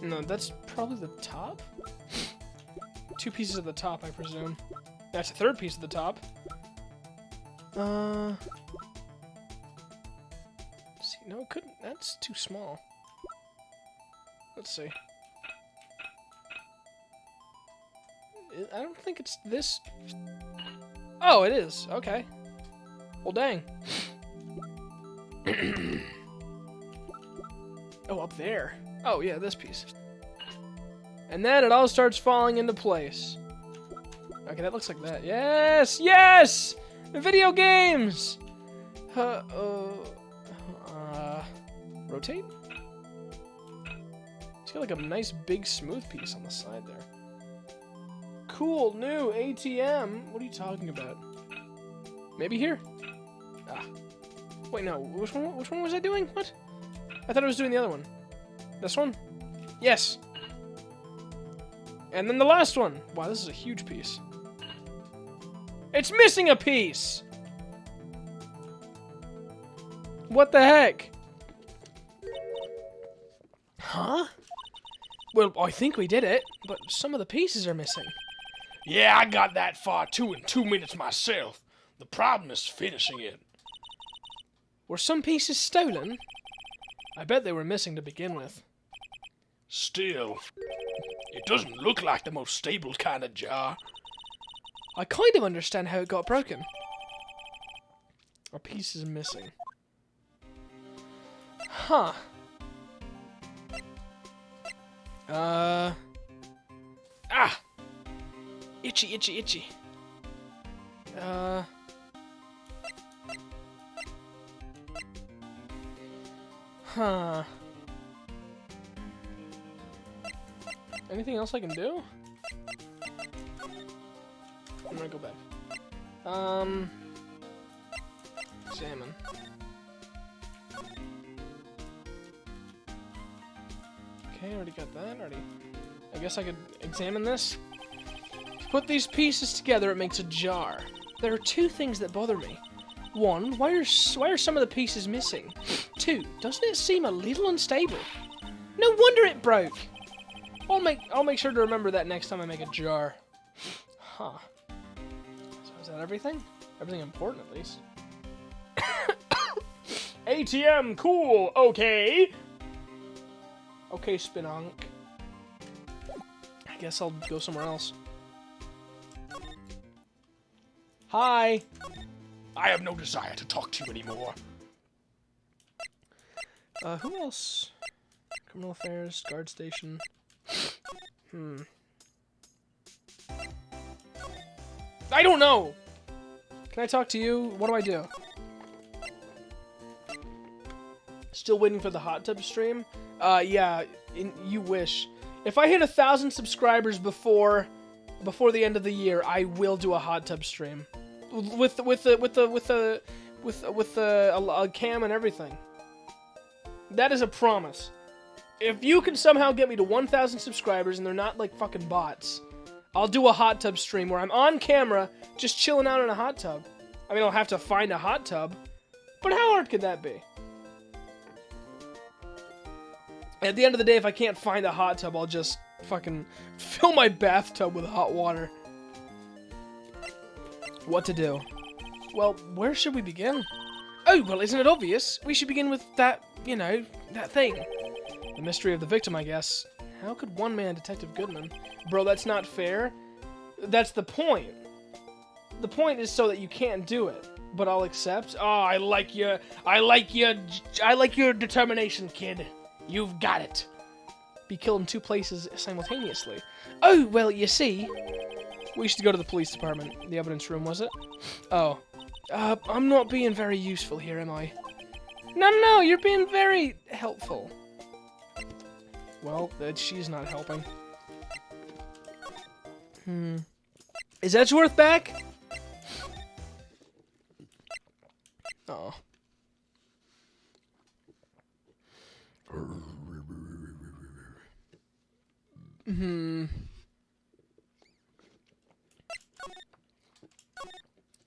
No, that's probably the top? 2 pieces at the top, I presume. That's a 3rd piece at the top. See, no, it couldn't. That's too small. Let's see. I don't think it's this. Oh, it is. Okay. Well, dang. Oh, up there. Oh, yeah, this piece. And then it all starts falling into place. Okay, that looks like that. Yes! Yes! Video games! Rotate? It's got like a nice big smooth piece on the side there. Cool, new ATM. What are you talking about? Maybe here? Ah. Wait, no. Which one was I doing? What? I thought I was doing the other one. This one? Yes. And then the last one. Wow, this is a huge piece. It's missing a piece! What the heck? Huh? Well, I think we did it, but some of the pieces are missing. Yeah, I got that far too in 2 minutes myself. The problem is finishing it. Were some pieces stolen? I bet they were missing to begin with. Still, it doesn't look like the most stable kind of jar. I kind of understand how it got broken. A piece is missing. Huh. Ah! Itchy, itchy, itchy. Huh. Anything else I can do? I'm gonna go back. Examine. Okay, already got that. I guess I could examine this. To put these pieces together, it makes a jar. There are 2 things that bother me. 1, why are some of the pieces missing? 2, doesn't it seem a little unstable? No wonder it broke. I'll make sure to remember that next time I make a jar. Huh. So is that everything? Everything important, at least. ATM, cool, okay. Okay, Spinonk. I guess I'll go somewhere else. Hi. I have no desire to talk to you anymore. Who else? Criminal Affairs, Guard Station. I don't know! Can I talk to you? What do I do? Still waiting for the hot tub stream? Yeah, you wish. If I hit 1,000 subscribers before the end of the year, I will do a hot tub stream. With a cam and everything. That is a promise. If you can somehow get me to 1,000 subscribers and they're not like fucking bots, I'll do a hot tub stream where I'm on camera just chilling out in a hot tub. I mean, I'll have to find a hot tub, but how hard could that be? At the end of the day, if I can't find a hot tub, I'll just fucking fill my bathtub with hot water. What to do? Well, where should we begin? Oh, well, isn't it obvious? We should begin with that, you know, that thing. The mystery of the victim, I guess. How could one man, Detective Goodman? Bro, that's not fair. That's the point. The point is so that you can't do it. But I'll accept. Oh, I like your determination, kid. You've got it. Be killed in 2 places simultaneously. Oh, well, you see. We used to go to the police department. The evidence room, was it? Oh. I'm not being very useful here, am I? No, you're being very helpful. Well, she's not helping. Is Edgeworth back? Oh.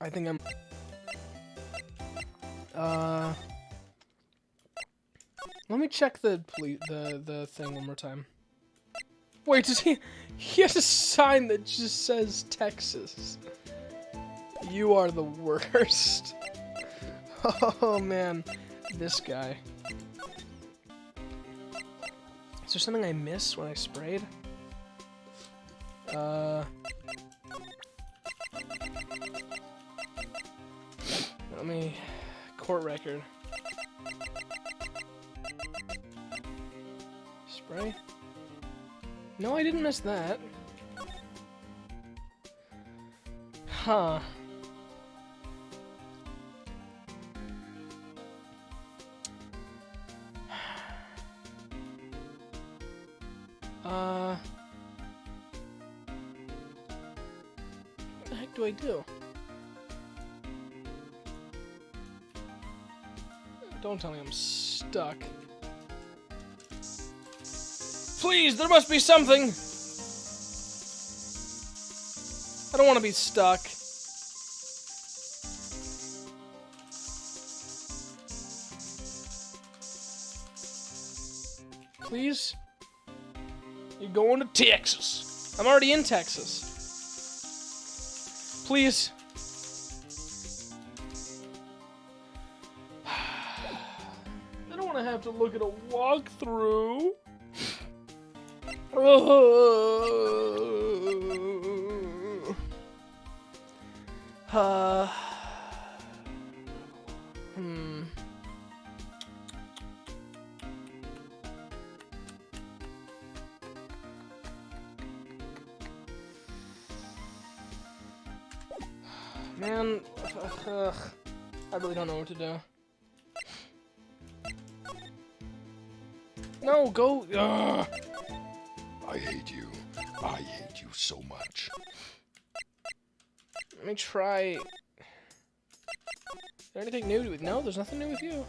I think I'm... Let me check the thing one more time. Wait, does he has a sign that just says Texas. You are the worst. Oh man, this guy. Is there something I missed when I sprayed? Let me... Court record. Spray? No, I didn't miss that. Huh. What the heck do I do? Don't tell me I'm stuck. Please, there must be something! I don't want to be stuck. Please? You're going to Texas. I'm already in Texas. Please. I don't want to have to look at a walkthrough. Man, I really don't know what to do. No, go. I hate you. I hate you so much. Let me try. Is there anything new with? No, there's nothing new with you.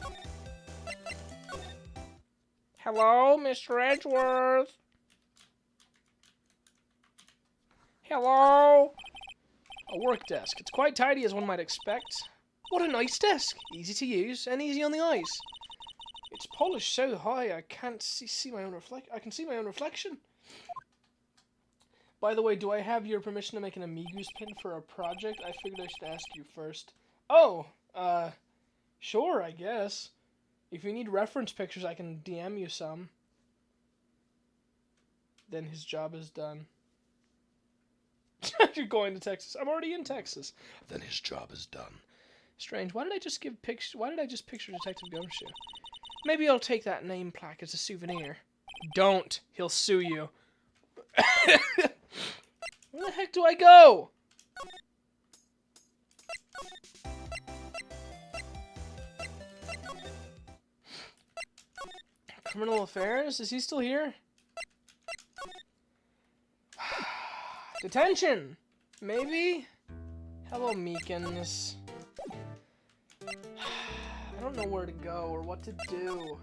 Hello, Mr. Edgeworth. Hello. A work desk. It's quite tidy, as one might expect. What a nice desk. Easy to use and easy on the eyes. It's polished so high I can't see my own I can see my own reflection. By the way, do I have your permission to make an Amigos pin for a project? I figured I should ask you first. Oh, sure, I guess. If you need reference pictures, I can DM you some. Then his job is done. You're going to Texas. I'm already in Texas. Then his job is done. Strange. Why did I just picture Detective Gumshoe? Maybe I'll take that name plaque as a souvenir. Don't. He'll sue you. Where the heck do I go? Criminal Affairs? Is he still here? Detention! Maybe? Hello, Meekins. I don't know where to go or what to do.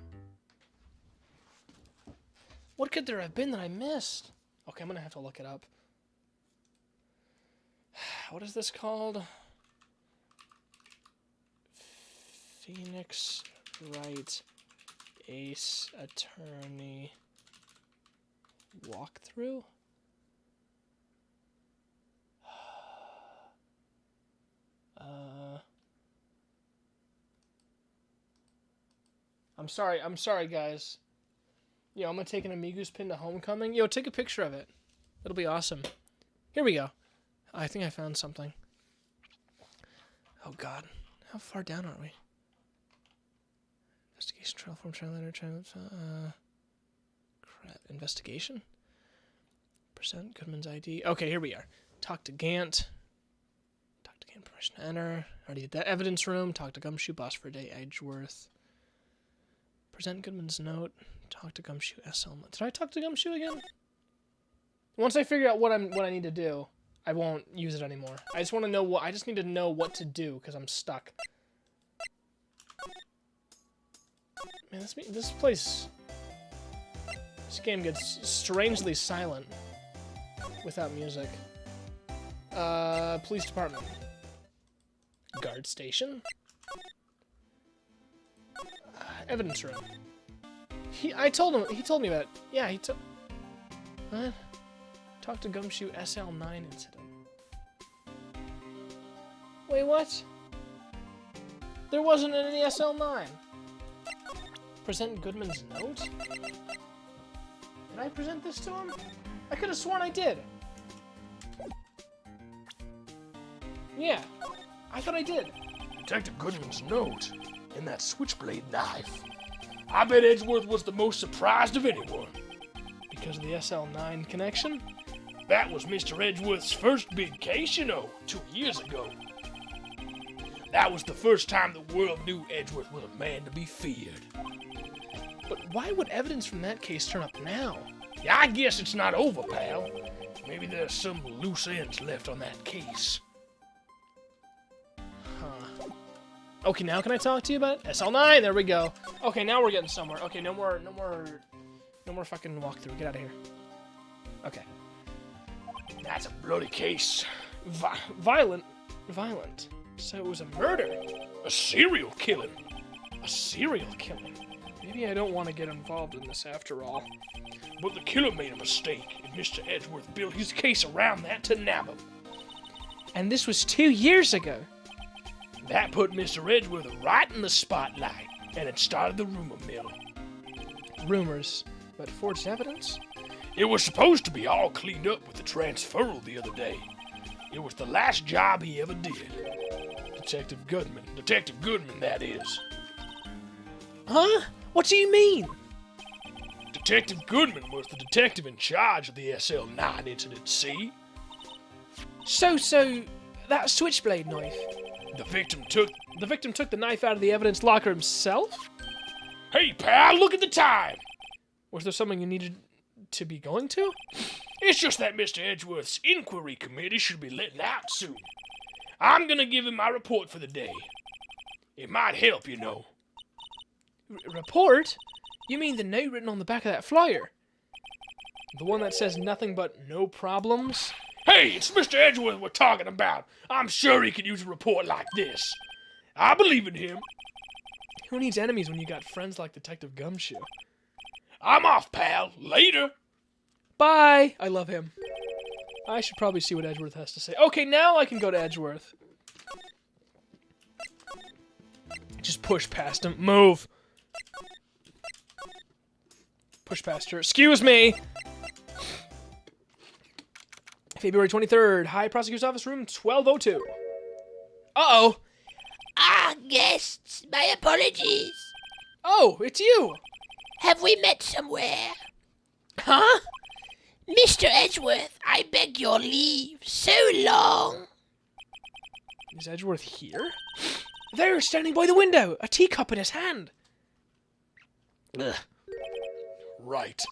What could there have been that I missed? Okay, I'm gonna have to look it up. What is this called? Phoenix Wright Ace Attorney walkthrough? I'm sorry, guys. Yo, I'm gonna take an Amigos pin to Homecoming. Yo, take a picture of it. It'll be awesome. Here we go. I think I found something. Oh God, how far down are we? Investigation trail form trial letter crap. Investigation. Present Goodman's ID. Okay, here we are. Talk to Gant. Talk to Gant. Permission to enter. Already did that. Evidence room. Talk to Gumshoe. Boss for a day. Edgeworth. Present Goodman's note. Talk to Gumshoe SL. Did I talk to Gumshoe again? Once I figure out what I need to do, I won't use it anymore. I just want to know what. I just need to know what to do because I'm stuck. Man, this place. This game gets strangely silent without music. Police department. Guard station. Evidence room. He told me about it. Yeah, he told... What? Talk to Gumshoe SL9 incident. Wait, what? There wasn't any SL9. Present Goodman's note? Did I present this to him? I could have sworn I did. Yeah, I thought I did. Detective Goodman's note and that switchblade knife. I bet Edgeworth was the most surprised of anyone. Because of the SL9 connection? That was Mr. Edgeworth's first big case, you know, 2 years ago. That was the first time the world knew Edgeworth was a man to be feared. But why would evidence from that case turn up now? Yeah, I guess it's not over, pal. Maybe there's some loose ends left on that case. Huh. Okay, now can I talk to you about it? SL9, there we go. Okay, now we're getting somewhere. Okay, no more fucking walkthrough. Get out of here. Okay. That's a bloody case. Violent. So it was a murder. A serial killing. A serial killing. Maybe I don't want to get involved in this after all. But the killer made a mistake, and Mr. Edgeworth built his case around that to nab him. And this was 2 years ago. That put Mr. Edgeworth right in the spotlight, and it started the rumor mill. Rumors, but forged evidence? It was supposed to be all cleaned up with the transferal the other day. It was the last job he ever did. Detective Goodman, that is. Huh? What do you mean? Detective Goodman was the detective in charge of the SL9 incident, see? So, that switchblade knife. The victim took the knife out of the evidence locker himself? Hey, pal, look at the time! Was there something you needed to be going to? It's just that Mr. Edgeworth's inquiry committee should be letting out soon. I'm gonna give him my report for the day. It might help, you know. Report? You mean the note written on the back of that flyer? The one that says nothing but no problems? Hey, it's Mr. Edgeworth we're talking about. I'm sure he could use a report like this. I believe in him. Who needs enemies when you got friends like Detective Gumshoe? I'm off, pal. Later. Bye! I love him. I should probably see what Edgeworth has to say. Okay, now I can go to Edgeworth. Just push past him. Move! Push past her. Excuse me! February 23rd. High Prosecutor's Office, room 1202. Uh-oh! Ah, guests, my apologies. Oh, it's you! Have we met somewhere? Huh? Mr. Edgeworth, I beg your leave. So long. Is Edgeworth here? There, standing by the window, a teacup in his hand. Ugh. Right.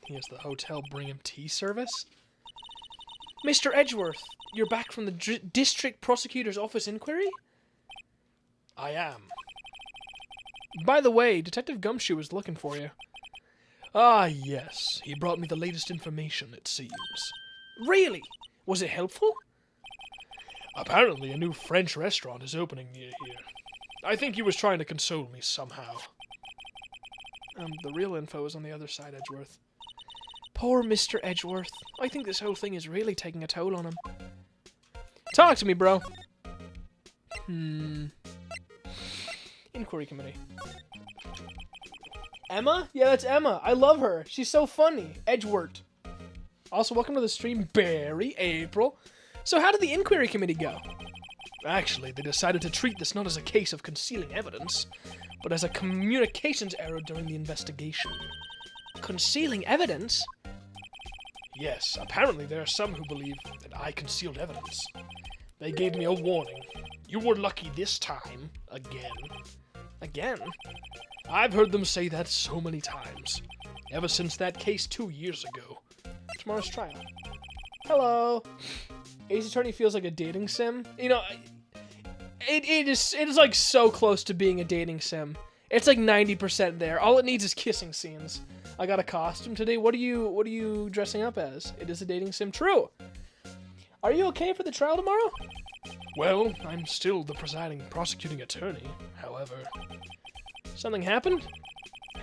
He has the hotel bring him tea service? Mr. Edgeworth, you're back from the District Prosecutor's Office inquiry? I am. By the way, Detective Gumshoe was looking for you. Ah, yes. He brought me the latest information, it seems. Really? Was it helpful? Apparently, a new French restaurant is opening near here. I think he was trying to console me somehow. The real info is on the other side, Edgeworth. Poor Mr. Edgeworth. I think this whole thing is really taking a toll on him. Talk to me, bro. Inquiry committee. Emma? Yeah, that's Emma. I love her. She's so funny. Edgeworth. Also, welcome to the stream, Barry, April. So how did the inquiry committee go? Actually, they decided to treat this not as a case of concealing evidence, but as a communications error during the investigation. Concealing evidence? Yes, apparently there are some who believe that I concealed evidence. They gave me a warning. You were lucky this time. Again. Again? I've heard them say that so many times. Ever since that case 2 years ago. Tomorrow's trial. Hello. Ace Attorney feels like a dating sim. You know, it is like so close to being a dating sim. It's like 90% there. All it needs is kissing scenes. I got a costume today. What are you dressing up as? It is a dating sim. True. Are you okay for the trial tomorrow? Well, I'm still the prosecuting attorney. However, something happened?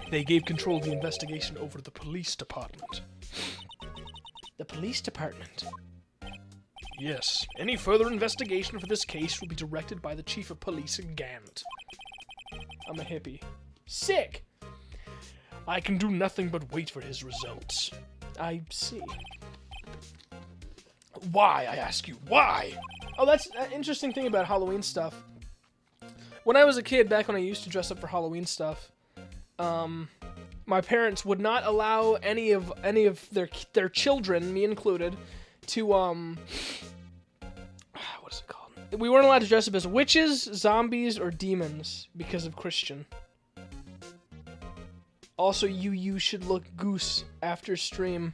They gave control of the investigation over to the police department. The police department? Yes. Any further investigation for this case will be directed by the chief of police in Gant. I'm a hippie. Sick! I can do nothing but wait for his results. I see. Why, I ask you, why? Oh, that's an interesting thing about Halloween stuff. When I was a kid, back when I used to dress up for Halloween stuff, my parents would not allow any of their children, me included, to what is it called? We weren't allowed to dress up as witches, zombies, or demons because of Christian. Also, you should look goose after stream.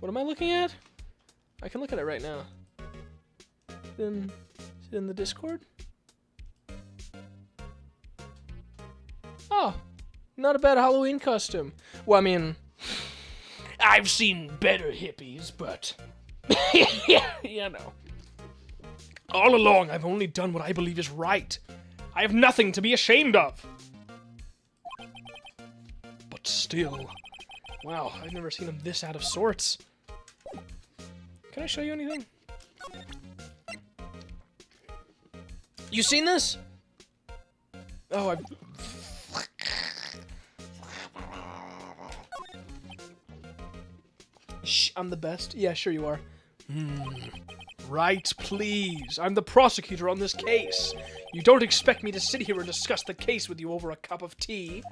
What am I looking at? I can look at it right now. Is it in the Discord? Oh, not a bad Halloween costume. Well, I mean, I've seen better hippies, but yeah, no. All along, I've only done what I believe is right. I have nothing to be ashamed of. But still, wow, I've never seen him this out of sorts. Can I show you anything? You seen this? Oh, Shh, I'm the best. Yeah, sure you are. Right, please. I'm the prosecutor on this case. You don't expect me to sit here and discuss the case with you over a cup of tea.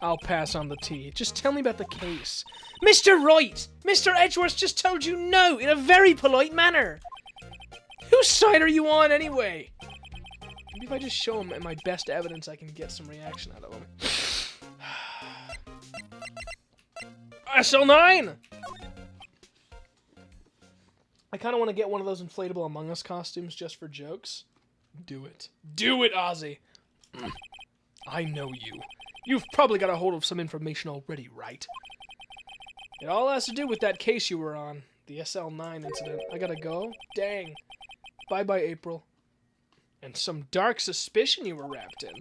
I'll pass on the tea. Just tell me about the case. Mr. Wright! Mr. Edgeworth just told you no in a very polite manner. Whose side are you on anyway? Maybe if I just show him my best evidence, I can get some reaction out of him. SL9! I kind of want to get one of those inflatable Among Us costumes just for jokes. Do it. Do it, Ozzy! I know you. You've probably got a hold of some information already, right? It all has to do with that case you were on. The SL9 incident. I gotta go? Dang. Bye-bye, April. And some dark suspicion you were wrapped in.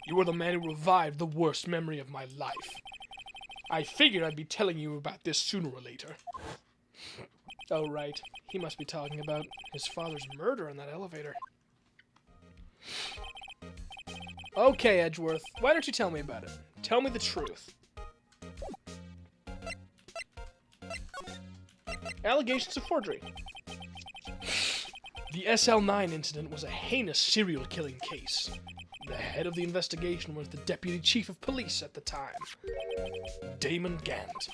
You were the man who revived the worst memory of my life. I figured I'd be telling you about this sooner or later. Oh, right. He must be talking about his father's murder in that elevator. Okay, Edgeworth. Why don't you tell me about it? Tell me the truth. Allegations of forgery. The SL9 incident was a heinous serial killing case. The head of the investigation was the deputy chief of police at the time, Damon Gant.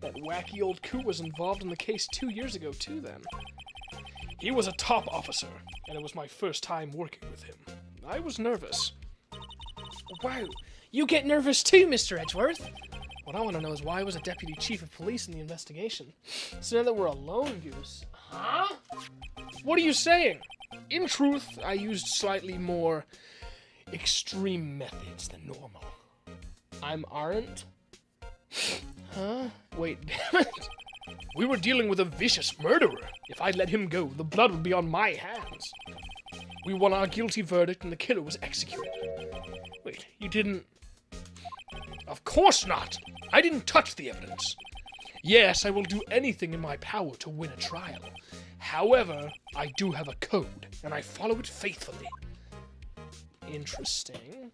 That wacky old coot was involved in the case 2 years ago, too, then. He was a top officer, and it was my first time working with him. I was nervous. Wow, you get nervous too, Mr. Edgeworth? What I want to know is why was a deputy chief of police in the investigation? So now that we're alone, Goose. Huh? What are you saying? In truth, I used slightly more extreme methods than normal. I'm aren't? Huh? Wait, damn it. We were dealing with a vicious murderer. If I let him go, the blood would be on my hands. We won our guilty verdict and the killer was executed. Wait, you didn't... Of course not! I didn't touch the evidence. Yes, I will do anything in my power to win a trial. However, I do have a code, and I follow it faithfully. Interesting.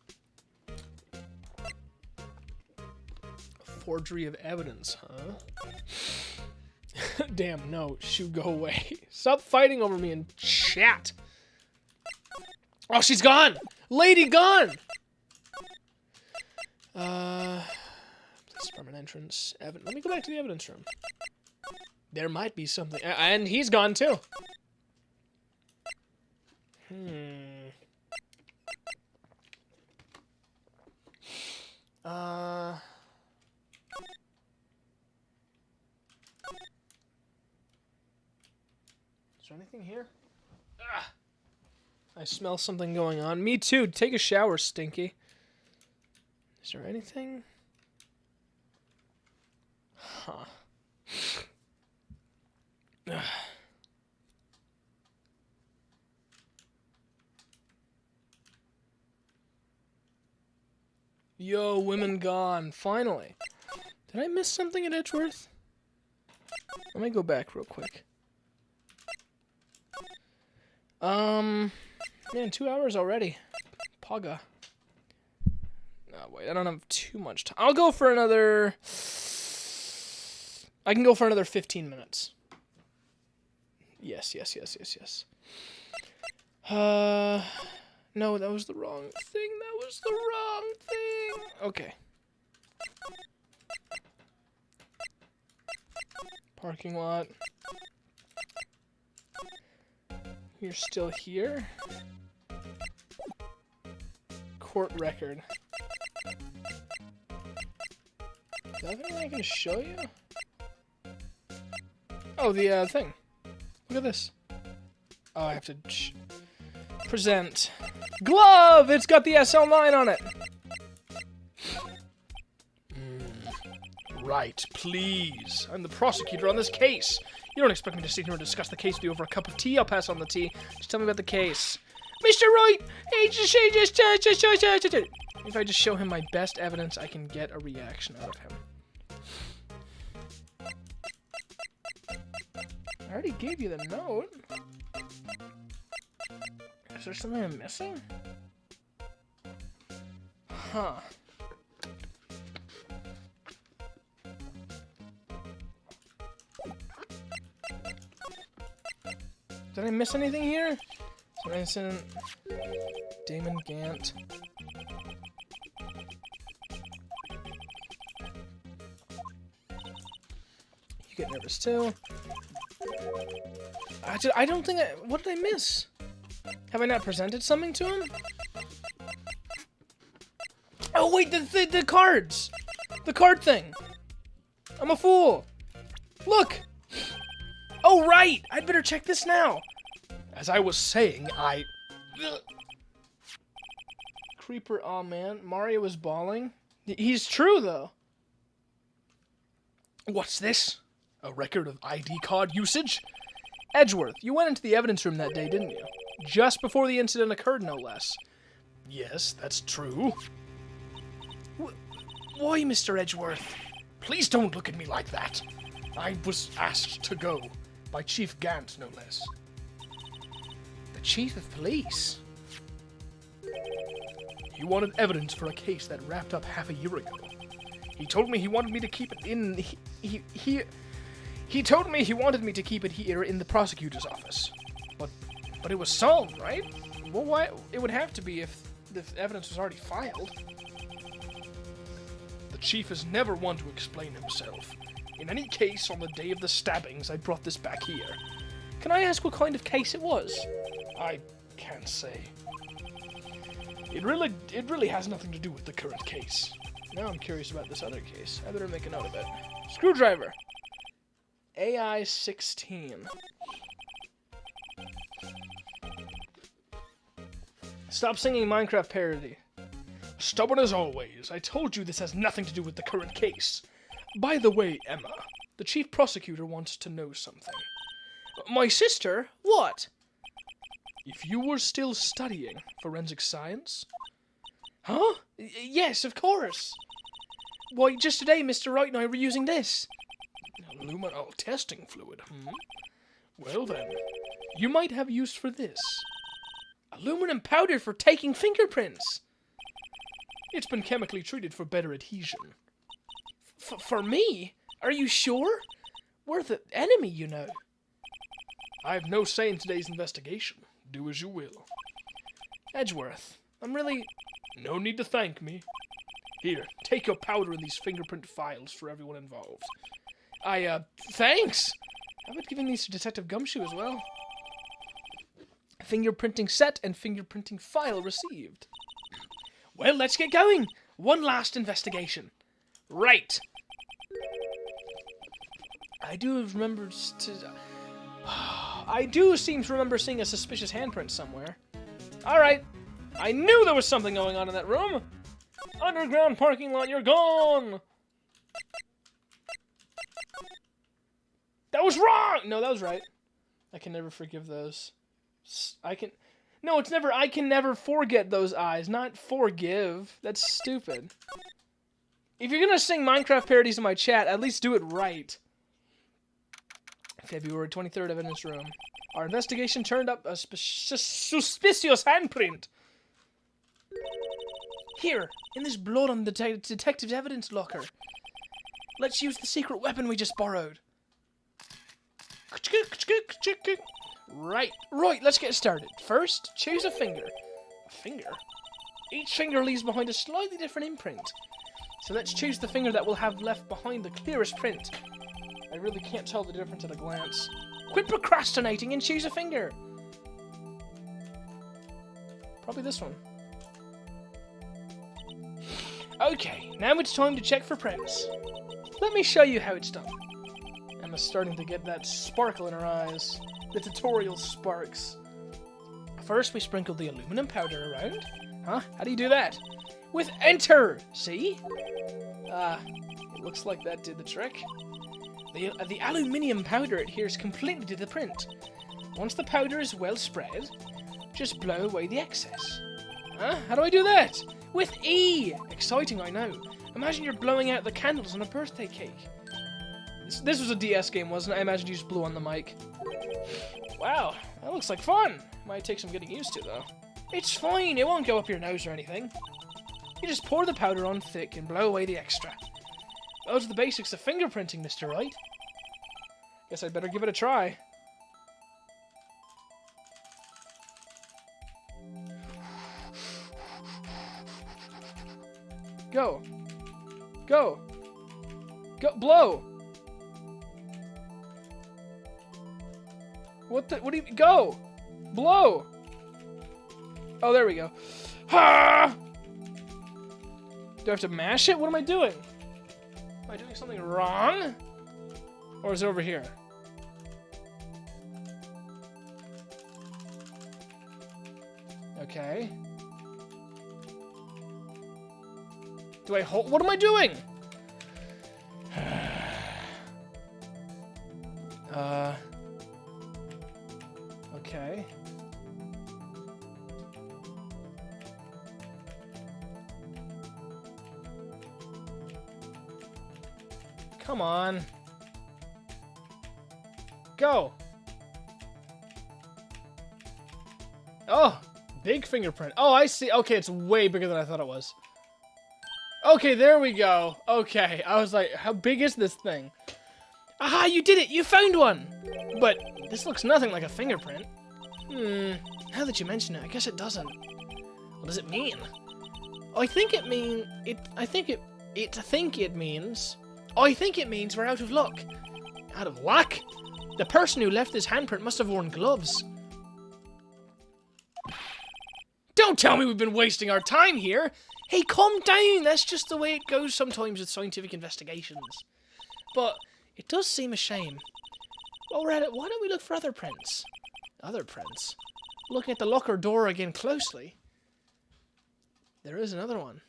Forgery of evidence, huh? Damn, no. Shoo, go away. Stop fighting over me and chat. Oh, she's gone! Lady gone! Police department entrance. Let me go back to the evidence room. There might be something. And he's gone too. Is there anything here? I smell something going on. Me too. Take a shower, Stinky. Is there anything? Huh. Yo, women gone. Finally. Did I miss something at Edgeworth? Let me go back real quick. Man, 2 hours already. Pogga. No, wait, I don't have too much time. I'll go for another... I can go for another 15 minutes. Yes. No, that was the wrong thing. That was the wrong thing. Okay. Parking lot. You're still here? Court record. Is that anything I can show you? Oh, the thing. Look at this. Oh, I have to present. Glove! It's got the SL9 on it! Right, please. I'm the prosecutor on this case. You don't expect me to sit here and discuss the case with you over a cup of tea. I'll pass on the tea. Just tell me about the case. Mr. Wright! If I just show him my best evidence, I can get a reaction out of him. I already gave you the note. Is there something I'm missing? Huh. Did I miss anything here? So incident. Damon Gant. You get nervous too. I don't think what did I miss? Have I not presented something to him? Oh wait, the cards! The card thing! I'm a fool! Look! Oh right! I'd better check this now! As I was saying, Creeper, aw man, Mario was bawling. He's true though. What's this? A record of ID card usage? Edgeworth, you went into the evidence room that day, didn't you? Just before the incident occurred, no less. Yes, that's true. Why, Mr. Edgeworth? Please don't look at me like that. I was asked to go. By Chief Gant, no less. The Chief of Police? He wanted evidence for a case that wrapped up half a year ago. He told me he wanted me to keep it in... He told me he wanted me to keep it here in the prosecutor's office. But it was solved, right? Well, why? It would have to be if the evidence was already filed. The chief is never one to explain himself. In any case, on the day of the stabbings, I brought this back here. Can I ask what kind of case it was? I can't say. It really has nothing to do with the current case. Now I'm curious about this other case. I better make a note of it. Screwdriver. AI-16. Stop singing Minecraft parody. Stubborn as always. I told you this has nothing to do with the current case. By the way, Emma, the chief prosecutor wants to know something. My sister? What? If you were still studying forensic science? Huh? Yes, of course. Why, just today Mr. Wright and I were using this. Luminol testing fluid, Well then, you might have use for this. Aluminum powder for taking fingerprints. It's been chemically treated for better adhesion. For me? Are you sure? We're the enemy, you know. I have no say in today's investigation. Do as you will. Edgeworth, I'm really... No need to thank me. Here, take your powder and these fingerprint files for everyone involved. Thanks! How about giving these to Detective Gumshoe as well? Fingerprinting set and fingerprinting file received. Well, let's get going. One last investigation. Right. I do remember I do seem to remember seeing a suspicious handprint somewhere. Alright. I knew there was something going on in that room. Underground parking lot, you're gone. That was wrong! No, that was right. I can never forgive those. No, it's never, I can never forget those eyes, not forgive. That's stupid. If you're gonna sing Minecraft parodies in my chat, at least do it right. February 23rd, evidence room. Our investigation turned up a suspicious handprint. Here, in this blood on the detective's evidence locker. Let's use the secret weapon we just borrowed. Right, let's get started. First, choose a finger. A finger? Each finger leaves behind a slightly different imprint. So let's choose the finger that will have left behind the clearest print. I really can't tell the difference at a glance. Quit procrastinating and choose a finger. Probably this one. Okay, now it's time to check for prints. Let me show you how it's done. Emma's starting to get that sparkle in her eyes. The tutorial sparks. First, we sprinkle the aluminum powder around. Huh? How do you do that? With enter! See? It looks like that did the trick. The aluminium powder adheres completely to the print. Once the powder is well spread, just blow away the excess. Huh? How do I do that? With E! Exciting, I know. Imagine you're blowing out the candles on a birthday cake. This was a DS game, wasn't it? I imagine you just blew on the mic. Wow, that looks like fun. Might take some getting used to, though. It's fine, it won't go up your nose or anything. You just pour the powder on thick and blow away the extra. Those are the basics of fingerprinting, Mr. Wright. Guess I'd better give it a try. Go. Go. Go. Blow. What do you... Go. Blow. Oh, there we go. Ha! Do I have to mash it? What am I doing? Am I doing something wrong? Or is it over here? Okay. Do I hold... What am I doing? Okay. Come on. Go. Oh, big fingerprint. Oh, I see. Okay, it's way bigger than I thought it was. Okay, there we go. Okay, I was like, how big is this thing? Aha, you did it! You found one! But this looks nothing like a fingerprint. Now that you mention it, I guess it doesn't. What does it mean? I think it means we're out of luck. Out of luck? The person who left this handprint must have worn gloves. Don't tell me we've been wasting our time here! Hey, calm down! That's just the way it goes sometimes with scientific investigations. But it does seem a shame. While we're at it, why don't we look for other prints? Other prints? Looking at the locker door again closely. There is another one.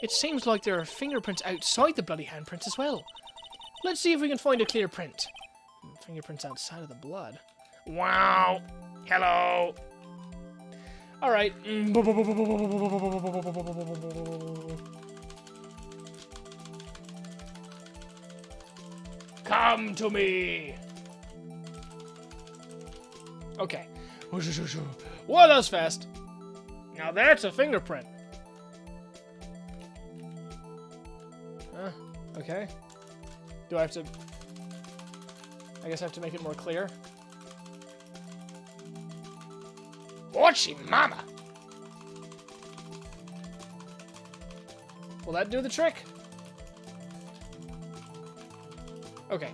It seems like there are fingerprints outside the bloody handprints as well. Let's see if we can find a clear print. Fingerprints outside of the blood. Wow! Hello! Alright. Come to me! Okay. Whoa, that was fast. Now that's a fingerprint. Okay. Do I have to... I guess I have to make it more clear. Watchy mama! Will that do the trick? Okay.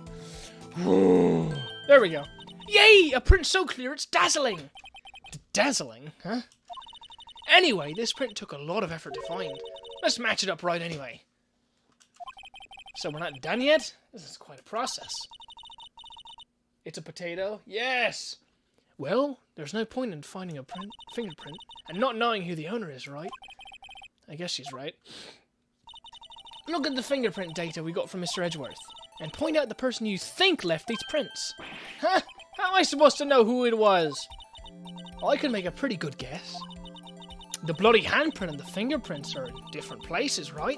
There we go. Yay! A print so clear it's dazzling! Dazzling, huh? Anyway, this print took a lot of effort to find. Let's match it up right anyway. So we're not done yet? This is quite a process. It's a potato? Yes! Well, there's no point in finding a fingerprint and not knowing who the owner is, right? I guess she's right. Look at the fingerprint data we got from Mr. Edgeworth, and point out the person you think left these prints. Huh? How am I supposed to know who it was? I could make a pretty good guess. The bloody handprint and the fingerprints are in different places, right?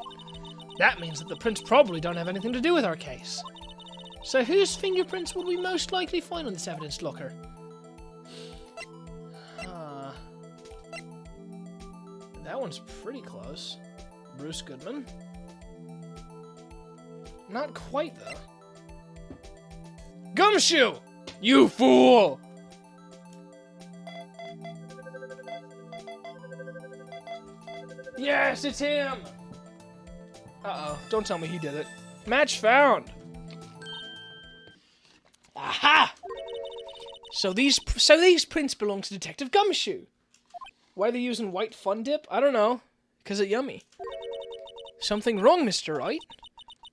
That means that the prints probably don't have anything to do with our case. So whose fingerprints would we most likely find on this evidence locker? That one's pretty close. Bruce Goodman. Not quite, though. Gumshoe! You fool! Yes, it's him! Uh-oh, don't tell me he did it. Match found! Aha! So these prints belong to Detective Gumshoe. Why are they using white Fun Dip? I don't know. 'Cause it's yummy. Something wrong, Mr. Wright?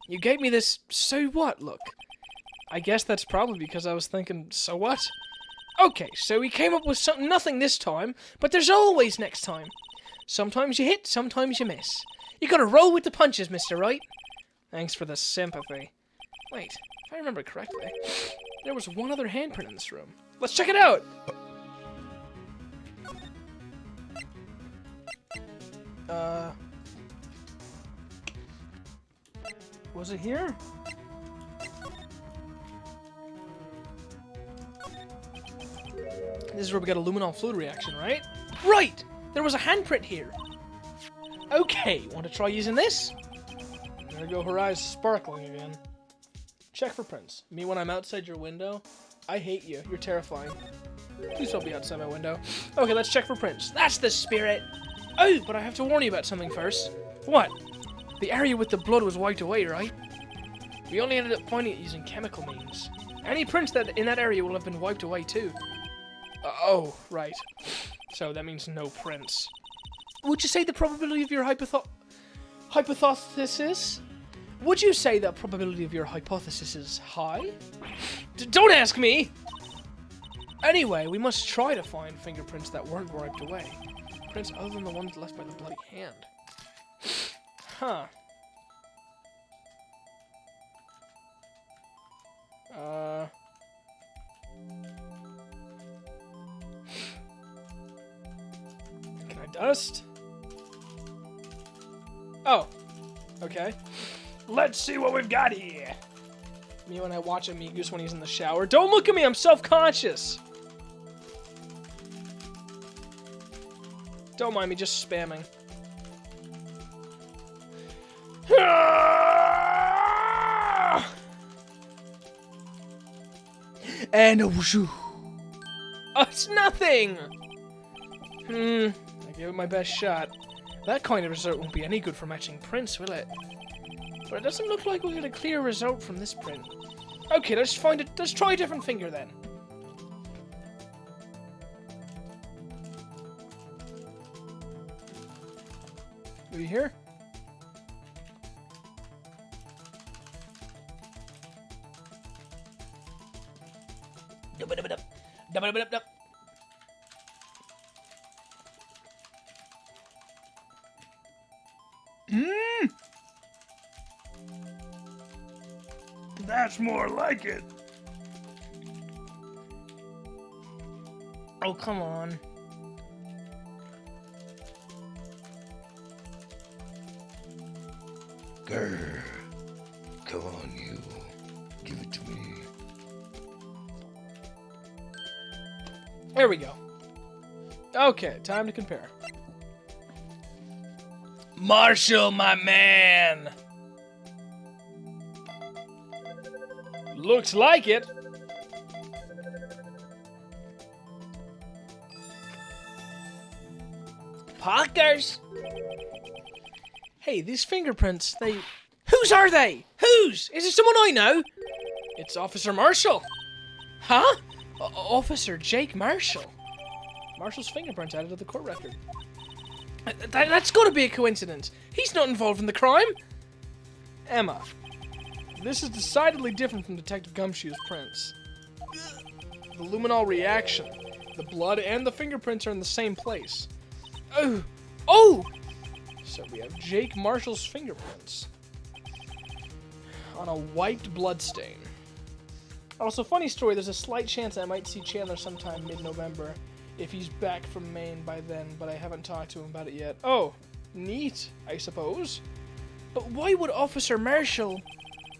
You gave me this so what look. I guess that's probably because I was thinking, so what? Okay, so we came up with nothing this time, but there's always next time. Sometimes you hit, sometimes you miss. You gotta roll with the punches, Mr. Wright. Thanks for the sympathy. Wait, if I remember correctly, there was one other handprint in this room. Let's check it out! Was it here? This is where we got a luminol fluid reaction, right? Right! There was a handprint here. Okay, want to try using this? There go her eyes sparkling again. Check for prints. Me when I'm outside your window? I hate you. You're terrifying. Please don't be outside my window. Okay, let's check for prints. That's the spirit! Oh, but I have to warn you about something first. What? The area with the blood was wiped away, right? We only ended up finding it using chemical means. Any prints in that area will have been wiped away too. Oh, right. So that means no prints. Would you say the probability of your hypothesis? Would you say the probability of your hypothesis is high? Don't ask me! Anyway, we must try to find fingerprints that weren't wiped away. Prints other than the ones left by the bloody hand. Huh. Can I dust? Oh. Okay. Let's see what we've got here. Me when I watch Amigos when he's in the shower. Don't look at me, I'm self-conscious! Don't mind me, just spamming. And whooshoo. Oh, it's nothing! I gave it my best shot. That kind of result won't be any good for matching prints, will it? But it doesn't look like we got a clear result from this print. Okay, let's try a different finger then. Are you here? That's more like it. Oh, come on. Grr. Come on, you. Give it to me. There we go. Okay, time to compare. Marshall, my man. Looks like it. Parkers. Hey, these fingerprints, Whose are they? Whose? Is it someone I know? It's Officer Marshall. Huh? Officer Jake Marshall. Marshall's fingerprints added to the court record. That's gotta be a coincidence. He's not involved in the crime. Emma, this is decidedly different from Detective Gumshoe's prints. The luminol reaction, the blood and the fingerprints are in the same place. Oh! Oh! So we have Jake Marshall's fingerprints on a white bloodstain. Also, funny story, there's a slight chance I might see Chandler sometime mid-November if he's back from Maine by then, but I haven't talked to him about it yet. Oh, neat, I suppose. But why would Officer Marshall...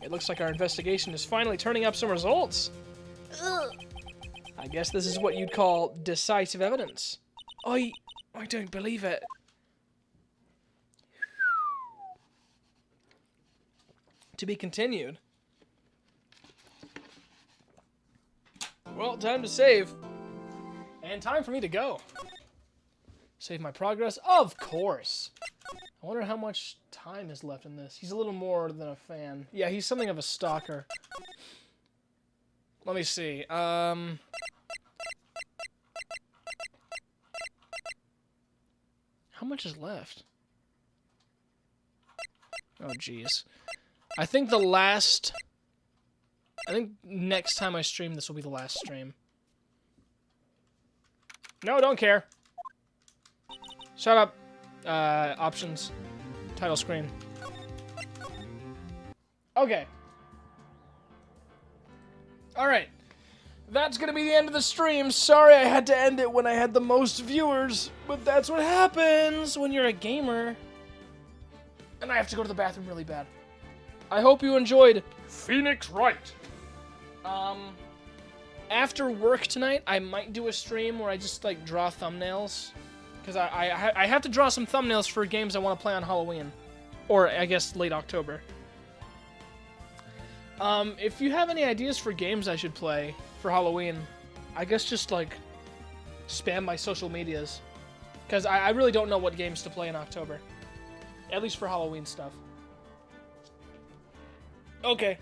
It looks like our investigation is finally turning up some results. Ugh. I guess this is what you'd call decisive evidence. I don't believe it. To be continued. Well, time to save. And time for me to go. Save my progress? Of course. I wonder how much time is left in this. He's a little more than a fan. Yeah, he's something of a stalker. Let me see. How much is left? Oh, jeez. I think next time I stream, this will be the last stream. No, don't care. Shut up. Options. Title screen. Okay. Alright. That's gonna be the end of the stream. Sorry I had to end it when I had the most viewers, but that's what happens when you're a gamer. And I have to go to the bathroom really bad. I hope you enjoyed Phoenix Wright. After work tonight, I might do a stream where I just, like, draw thumbnails. Because I have to draw some thumbnails for games I want to play on Halloween. Or, I guess, late October. If you have any ideas for games I should play for Halloween, I guess just, like, spam my social medias. Because I really don't know what games to play in October. At least for Halloween stuff. Okay.